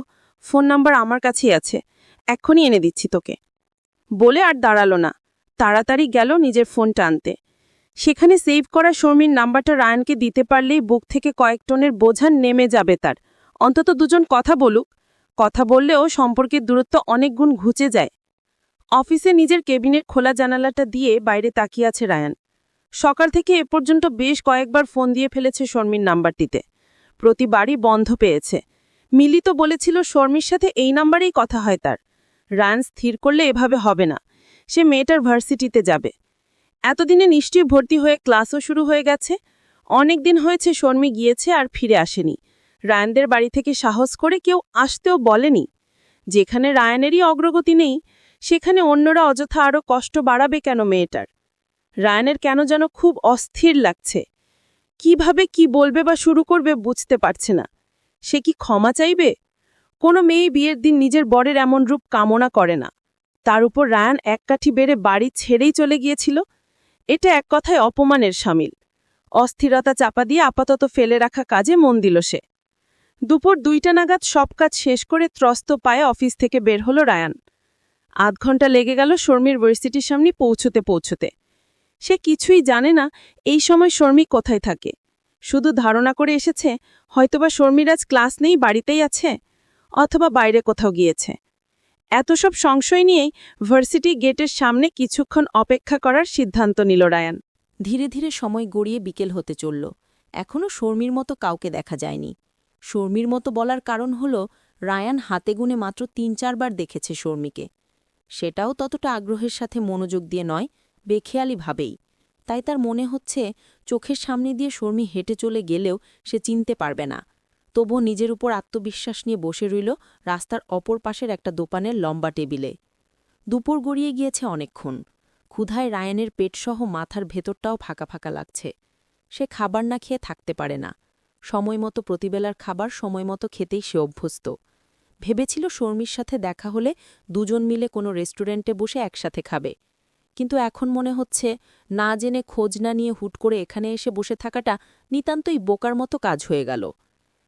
ফোন নাম্বার আমার কাছেই আছে, এক্ষুনি এনে দিচ্ছি তোকে। বলে আর দাঁড়ালো না, তাড়াতাড়ি গেল নিজের ফোনটা আনতে। সেখানে সেভ করা শর্মীর নাম্বারটা রায়ানকে দিতে পারলেই বুক থেকে কয়েক টনের বোঝা নেমে যাবে তার। অন্তত দুজন কথা বলুক। কথা বললেও সম্পর্কের দূরত্ব অনেক গুণ ঘুচে যায়। অফিসে নিজের কেবিনের খোলা জানালাটা দিয়ে বাইরে তাকিয়ে আছে রায়ান। সকাল থেকে এ পর্যন্ত বেশ কয়েকবার ফোন দিয়ে ফেলেছে শর্মীর নাম্বারটিতে, প্রতিবারই বন্ধ পেয়েছে। মিলি তো বলেছিল শর্মীর সাথে এই নাম্বারেই কথা হয় তার। রায়ান স্থির করলে এভাবে হবে না, সে মেয়েটার ভার্সিটিতে যাবে। এতদিনে নিশ্চয়ই ভর্তি হয়ে ক্লাসও শুরু হয়ে গেছে। অনেক দিন হয়েছে শর্মী গিয়েছে আর ফিরে আসেনি। রায়ানদের বাড়ি থেকে সাহস করে কেউ আসতেও বলেনি। যেখানে রায়ানেরই অগ্রগতি নেই, সেখানে অন্যরা অযথা আরও কষ্ট বাড়াবে কেন মেয়েটার? রায়ানের কেন যেন খুব অস্থির লাগছে। কিভাবে কি বলবে বা শুরু করবে বুঝতে পারছে না। সে কি ক্ষমা চাইবে? কোনো মেয়ে বিয়ের দিন নিজের বরের এমন রূপ কামনা করে না। তার উপর রায়ান এক কাঠি বেড়ে বাড়ি ছেড়েই চলে গিয়েছিল। এটা এক কথায় অপমানের শামিল। অস্থিরতা চাপা দিয়ে আপাতত ফেলে রাখা কাজে মন দিল সে। দুপুর 2টা নাগাদ সব কাজ শেষ করে ত্রস্ত পায়ে অফিস থেকে বের হলো রায়ান। আধ ঘন্টা লেগে গেল শর্মীর ভার্সিটির সামনে পৌঁছতে। সে কিছুই জানে না এই সময় শর্মী কোথায় থাকে। শুধু ধারণা করে এসেছে হয়তোবা শর্মীর আজ ক্লাস নেই, বাড়িতেই আছে, অথবা বাইরে কোথাও গিয়েছে। এত সব সংশয় নিয়েই ভার্সিটি গেটের সামনে কিছুক্ষণ অপেক্ষা করার সিদ্ধান্ত নিল রায়ান। ধীরে ধীরে সময় গড়িয়ে বিকেল হতে চলল। এখনও শর্মীর মতো কাউকে দেখা যায়নি। শর্মীর মতো বলার কারণ হল রায়ান হাতে গুনে মাত্র 3-4 বার দেখেছে শর্মীকে। সেটাও ততটা আগ্রহের সাথে মনোযোগ দিয়ে নয়, বেখেয়ালিভাবেই। তাই তার মনে হচ্ছে চোখের সামনে দিয়ে শর্মী হেঁটে চলে গেলেও সে চিনতে পারবে না। তবুও নিজের উপর আত্মবিশ্বাস নিয়ে বসে রইল রাস্তার অপর পাশের একটা দোকানের লম্বা টেবিলে। দুপুর গড়িয়ে গিয়েছে অনেকক্ষণ। ক্ষুধায় রায়ানের পেটসহ মাথার ভেতরটাও ফাঁকা ফাঁকা লাগছে। সে খাবার না খেয়ে থাকতে পারে না। সময়মতো প্রতিবেলার খাবার সময়মতো খেতেই সে অভ্যস্ত। ভেবেছিল শর্মীর সাথে দেখা হলে দুজন মিলে কোনো রেস্টুরেন্টে বসে একসাথে খাবে। কিন্তু এখন মনে হচ্ছে না জেনে খোঁজ না নিয়ে হুট করে এখানে এসে বসে থাকাটা নিতান্তই বোকার মতো কাজ হয়ে গেল।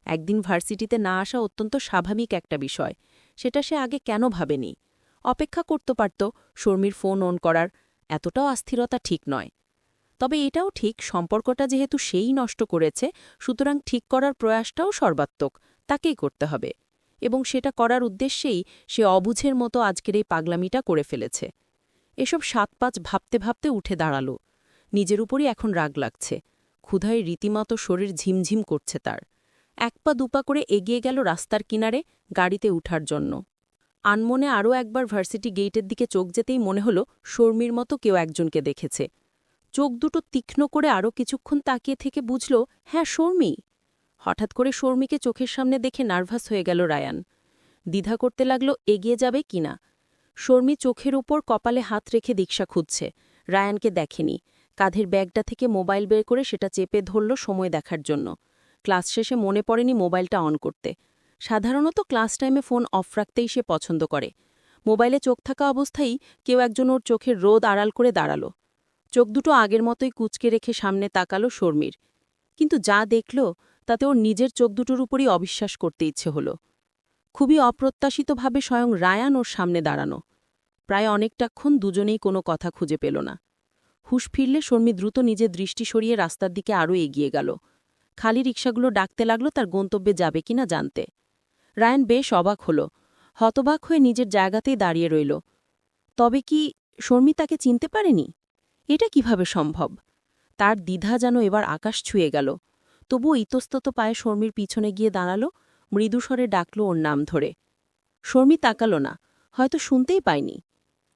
একদিন ভার্সিটিতে না আসা অত্যন্ত স্বাভাবিক একটা বিষয়, সেটা সে আগে কেন ভাবেনি? অপেক্ষা করতে পারত শর্মীর ফোন অন করার। এতটাও অস্থিরতা ঠিক নয়। তবে এটাও ঠিক, সম্পর্কটা যেহেতু সেই নষ্ট করেছে, সুতরাং ঠিক করার প্রয়াসটাও সর্বাত্মক তাকেই করতে হবে। এবং সেটা করার উদ্দেশ্যেই সে অবুঝের মতো আজকের এই পাগলামিটা করে ফেলেছে। এসব 7-5 ভাবতে ভাবতে উঠে দাঁড়াল। নিজের উপরই এখন রাগ লাগছে। ক্ষুধায় রীতিমতো শরীর ঝিমঝিম করছে তার। 1 পা 2 পা করে এগিয়ে গেল রাস্তার কিনারে গাড়িতে উঠার জন্য। আনমনে আরও একবার ভার্সিটি গেটের দিকে চোখ যেতেই মনে হল শর্মীর মতো কেউ একজনকে দেখেছে। চোখ দুটো তীক্ষ্ণ করে আরও কিছুক্ষণ তাকিয়ে থেকে বুঝল, হ্যাঁ শর্মী। হঠাৎ করে শর্মীকে চোখের সামনে দেখে নার্ভাস হয়ে গেল রায়ান। দ্বিধা করতে লাগল এগিয়ে যাবে কিনা। শর্মী চোখের উপর কপালে হাত রেখে দিকশা খুঁজছে। রায়ানকে দেখেনি। কাঁধের ব্যাগটা থেকে মোবাইল বের করে সেটা চেপে ধরল সময় দেখার জন্য। ক্লাস শেষে মনে পড়েনি মোবাইলটা অন করতে। সাধারণত ক্লাস টাইমে ফোন অফ রাখতেই সে পছন্দ করে। মোবাইলে চোখ থাকা অবস্থায় কেউ একজন ওর চোখের রোদ আড়াল করে দাঁড়াল। চোখ দুটো আগের মতোই কুঁচকে রেখে সামনে তাকালো শর্মির। কিন্তু যা দেখল তাতে ওর নিজের চোখ দুটোর উপরই অবিশ্বাস করতে ইচ্ছে হল। খুবই অপ্রত্যাশিতভাবে স্বয়ং রায়ান ওর সামনে দাঁড়ানো। প্রায় অনেকটাক্ষণ দুজনেই কোনো কথা খুঁজে পেল না। হুঁশ ফিরলে শর্মি দ্রুত নিজের দৃষ্টি সরিয়ে রাস্তার দিকে আরও এগিয়ে গেল। খালি রিকশাগুলো ডাকতে লাগল তার গন্তব্যে যাবে কিনা জানতে। রায়ান বেশ অবাক হল, হতবাক হয়ে নিজের জায়গাতেই দাঁড়িয়ে রইল। তবে কি শর্মি তাকে চিনতে পারেনি? এটা কিভাবে সম্ভব? তার দ্বিধা যেন এবার আকাশ ছুঁয়ে গেল। তবুও ইতস্তত পায়ে শর্মির পিছনে গিয়ে দাঁড়াল, মৃদুস্বরে ডাকল ওর নাম ধরে। শর্মি তাকাল না, হয়তো শুনতেই পায়নি।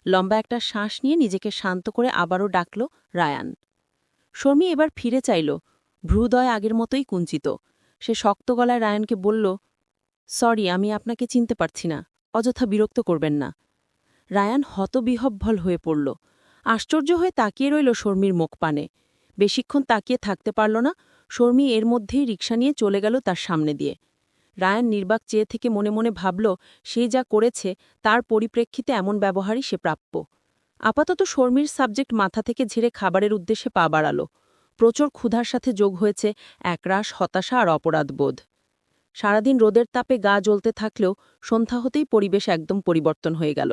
লম্বা একটা শ্বাস নিয়ে নিজেকে শান্ত করে আবারও ডাকল রায়ান। শর্মি এবার ফিরে চাইল, ভ্রুদয় আগের মতোই কুঞ্চিত। সে শক্ত গলায় রায়ানকে বলল, সরি, আমি আপনাকে চিনতে পারছি না, অযথা বিরক্ত করবেন না। রায়ান হতবিহ্বল হয়ে পড়ল। আশ্চর্য হয়ে তাকিয়ে রইল শর্মির মুখ পানে। বেশিক্ষণ তাকিয়ে থাকতে পারল না। শর্মি এর মধ্যেই রিকশা নিয়ে চলে গেল তার সামনে দিয়ে। রায়ান নির্বাক চেয়ে থেকে মনে মনে ভাবল, সে যা করেছে তার পরিপ্রেক্ষিতে এমন ব্যবহারই সে প্রাপ্য। আপাতত শর্মির সাবজেক্ট মাথা থেকে ঝেড়ে খাবারের উদ্দেশ্যে পা বাড়াল। প্রচুর ক্ষুধার সাথে যোগ হয়েছে একরাশ হতাশা আর অপরাধবোধ। সারাদিন রোদের তাপে গা জ্বলতে থাকলেও সন্ধ্যা হতেই পরিবেশ একদম পরিবর্তন হয়ে গেল।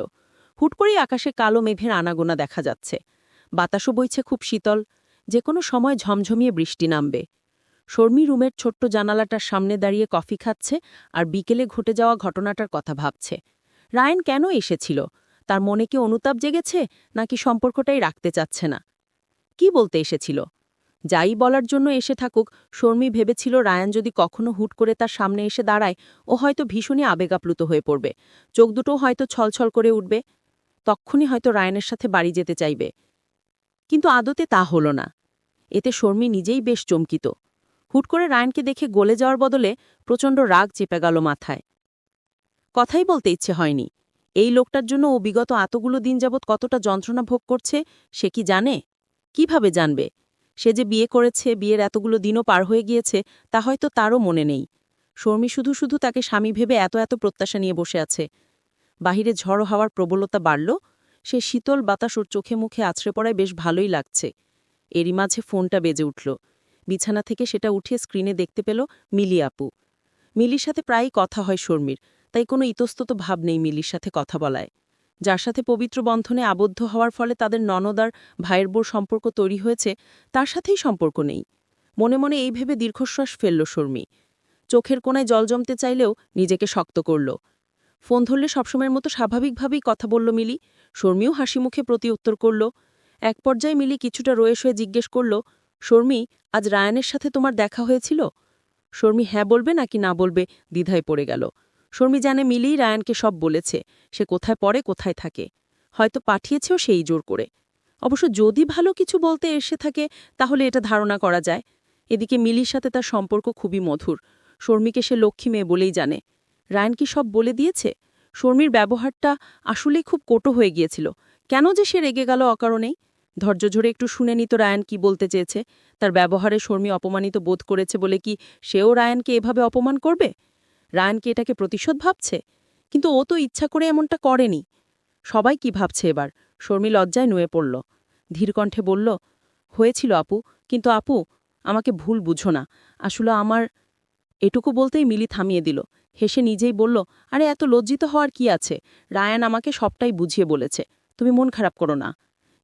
হুট করেই আকাশে কালো মেঘের আনাগোনা দেখা যাচ্ছে। বাতাসও বইছে খুব শীতল, যে কোনো সময় ঝমঝমিয়ে বৃষ্টি নামবে। শর্মি রুমের ছোট্ট জানালাটার সামনে দাঁড়িয়ে কফি খাচ্ছে আর বিকেলে ঘটে যাওয়া ঘটনাটার কথা ভাবছে। রায়ান কেন এসেছিল? তার মনে কি অনুতাপ জেগেছে, নাকি সম্পর্কটাই রাখতে চাচ্ছে না? কি বলতে এসেছিল? যাই বলার জন্য এসে থাকুক, শর্মি ভেবেছিল রায়ান যদি কখনো হুট করে তার সামনে এসে দাঁড়ায়, ও হয়তো ভীষণই আবেগাপ্লুত হয়ে পড়বে, চোখ দুটো হয়তো ছলছল করে উঠবে। তক্ষুনি হয়তো রায়ানের সাথে বাড়ি যেতে চাইবে। কিন্তু আদতে তা হল না। এতে শর্মি নিজেই বেশ চমকিত। হুট করে রায়ানকে দেখে গলে যাওয়ার বদলে প্রচণ্ড রাগ চেপে গেল মাথায়। কথাই বলতে ইচ্ছে হয়নি। এই লোকটার জন্য ও বিগত এতগুলো দিন যাবৎ কতটা যন্ত্রণা ভোগ করছে সে কি জানে? কিভাবে জানবে? সে যে বিয়ে করেছে, বিয়ের এতগুলো দিনও পার হয়ে গিয়েছে, তা হয়তো তারও মনে নেই। শর্মি শুধু শুধু তাকে স্বামী ভেবে এত এত প্রত্যাশা নিয়ে বসে আছে। বাহিরে ঝড়ো হাওয়ার প্রবলতা বাড়ল। সে শীতল বাতাস ওর চোখে মুখে আছড়ে পড়ায় বেশ ভালোই লাগছে। এরই মাঝে ফোনটা বেজে উঠল। বিছানা থেকে সেটা উঠিয়ে স্ক্রিনে দেখতে পেল মিলি আপু। মিলির সাথে প্রায়ই কথা হয় শর্মির, তাই কোনো ইতস্তত ভাব নেই মিলির সাথে কথা বলায়। যার সাথে পবিত্র বন্ধনে আবদ্ধ হওয়ার ফলে তাদের ননদ আর ভাইয়ের বোর সম্পর্ক তৈরি হয়েছে, তার সাথেই সম্পর্ক নেই। মনে মনে এই ভেবে দীর্ঘশ্বাস ফেলল শর্মি। চোখের কোণায় জল জমতে চাইলেও নিজেকে শক্ত করল। ফোন ধরলে সবসময়ের মতো স্বাভাবিকভাবেই কথা বলল মিলি। শর্মিও হাসি মুখে প্রতি উত্তর করল। এক পর্যায়ে মিলি কিছুটা রয়েস হয়ে জিজ্ঞেস করল, শর্মি, আজ রায়ানের সাথে তোমার দেখা হয়েছিল? শর্মি হ্যাঁ বলবে নাকি না বলবে দ্বিধায় পড়ে গেল। শর্মি জানে মিলিই রায়ানকে সব বলেছে, সে কোথায় পড়ে, কোথায় থাকে। হয়তো পাঠিয়েছেও সেই জোর করে। অবশ্য যদি ভালো কিছু বলতে এসে থাকে তাহলে এটা ধারণা করা যায়। এদিকে মিলির সাথে তার সম্পর্ক খুবই মধুর। শর্মিকে সে লক্ষ্মী মেয়ে বলেই জানে। রায়ান কি সব বলে দিয়েছে? শর্মির ব্যবহারটা আসলেই খুব কটু হয়ে গিয়েছিল। কেন যে সে রেগে গেল অকারণেই? ধৈর্য ধরে একটু শুনে নিত রায়ান কি বলতে চেয়েছে। তার ব্যবহারে শর্মি অপমানিত বোধ করেছে বলে কি সেও রায়ানকে এভাবে অপমান করবে? রায়ানকে এটাকে প্রতিশোধ ভাবছে? কিন্তু ও তো ইচ্ছা করে এমনটা করেনি। সবাই কি ভাবছে এবার? শর্মি লজ্জায় নুয়ে পড়ল। ধীরকণ্ঠে বলল, হয়েছিল আপু, কিন্তু আপু, আমাকে ভুল বুঝো না। আসলে আমার... এটুকু বলতেই মিলি থামিয়ে দিল। হেসে নিজেই বলল, আরে এত লজ্জিত হওয়ার কি আছে? রায়ান আমাকে সবটাই বুঝিয়ে বলেছে। তুমি মন খারাপ করো না।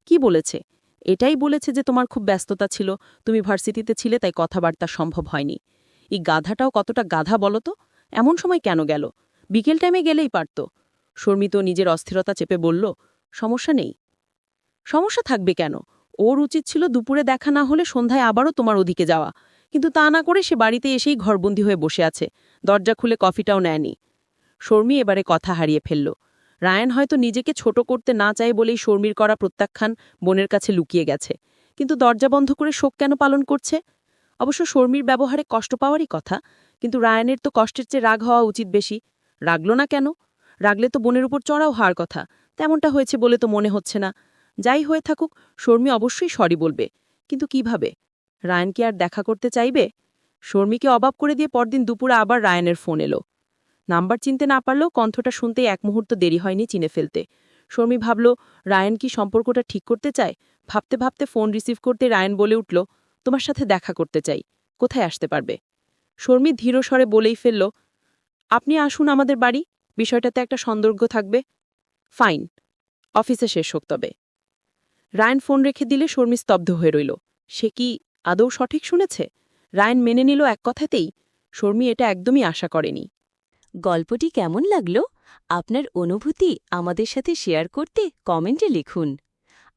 কি বলেছে? এটাই বলেছে যে তোমার খুব ব্যস্ততা ছিল, তুমি ভার্সিটিতে ছিলে, তাই কথাবার্তা সম্ভব হয়নি। এই গাধাটাও কতটা গাধা বলো তো? এমন সময় কেন গেল? বিকেল টাইমে গেলেই পারত। শর্মি তো নিজের অস্থিরতা চেপে বলল, সমস্যা নেই। সমস্যা থাকবে কেন? ওর উচিত ছিল দুপুরে দেখা না হলে সন্ধ্যায় আবারও তোমার ওদিকে যাওয়া। কিন্তু তা না করে সে বাড়িতে এসেই ঘরবন্দি হয়ে বসে আছে, দরজা খুলে কফিটাও নেয়নি। শর্মি এবারে কথা হারিয়ে ফেলল। রায়ান হয়তো নিজেকে ছোট করতে না চায় বলেই শর্মির করা প্রত্যাখ্যান বোনের কাছে লুকিয়ে গেছে। কিন্তু দরজা বন্ধ করে শোক কেন পালন করছে? অবশ্য শর্মির ব্যবহারে কষ্ট পাওয়ারই কথা, কিন্তু রায়ানের তো কষ্টের চেয়ে রাগ হওয়া উচিত বেশি। রাগল না কেন? রাগলে তো বোনের উপর চড়াও হওয়ার কথা। তেমনটা হয়েছে বলে তো মনে হচ্ছে না। যাই হয়ে থাকুক, শর্মি অবশ্যই সরি বলবে। কিন্তু কিভাবে? রায়ান কি আর দেখা করতে চাইবে? শর্মিকে অবাক করে দিয়ে পরদিন দুপুরে আবার রায়ানের ফোন এলো। নাম্বার চিনতে না পারলেও কণ্ঠটা শুনতেই এক মুহূর্ত দেরি হয়নি চিনে ফেলতে। শর্মি ভাবল রায়ান কি সম্পর্কটা ঠিক করতে চায়। ভাবতে ভাবতে ফোন রিসিভ করতে রায়ান বলে উঠল, তোমার সাথে দেখা করতে চাই, কোথায় আসতে পারবে? শর্মি ধীর স্বরে বলেই ফেলল, আপনি আসুন আমাদের বাড়ি, বিষয়টাতে একটা সন্দর্ভ থাকবে। ফাইন, অফিসে শেষ হোক তবে। রায়ান ফোন রেখে দিলে শর্মি স্তব্ধ হয়ে রইল। সে কি আদৌ সঠিক শুনেছে? রায়ান মেনে নিল এক কথাতেই। শর্মি এটা একদমই আশা করেনি। গল্পটি কেমন লাগলো? আপনার অনুভূতি আমাদের সাথে শেয়ার করতে কমেন্টে লিখুন।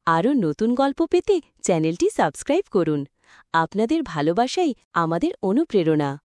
আরও নতুন গল্প পেতে চ্যানেলটি সাবস্ক্রাইব করুন। আপনাদের ভালোবাসাই আমাদের অনুপ্রেরণা।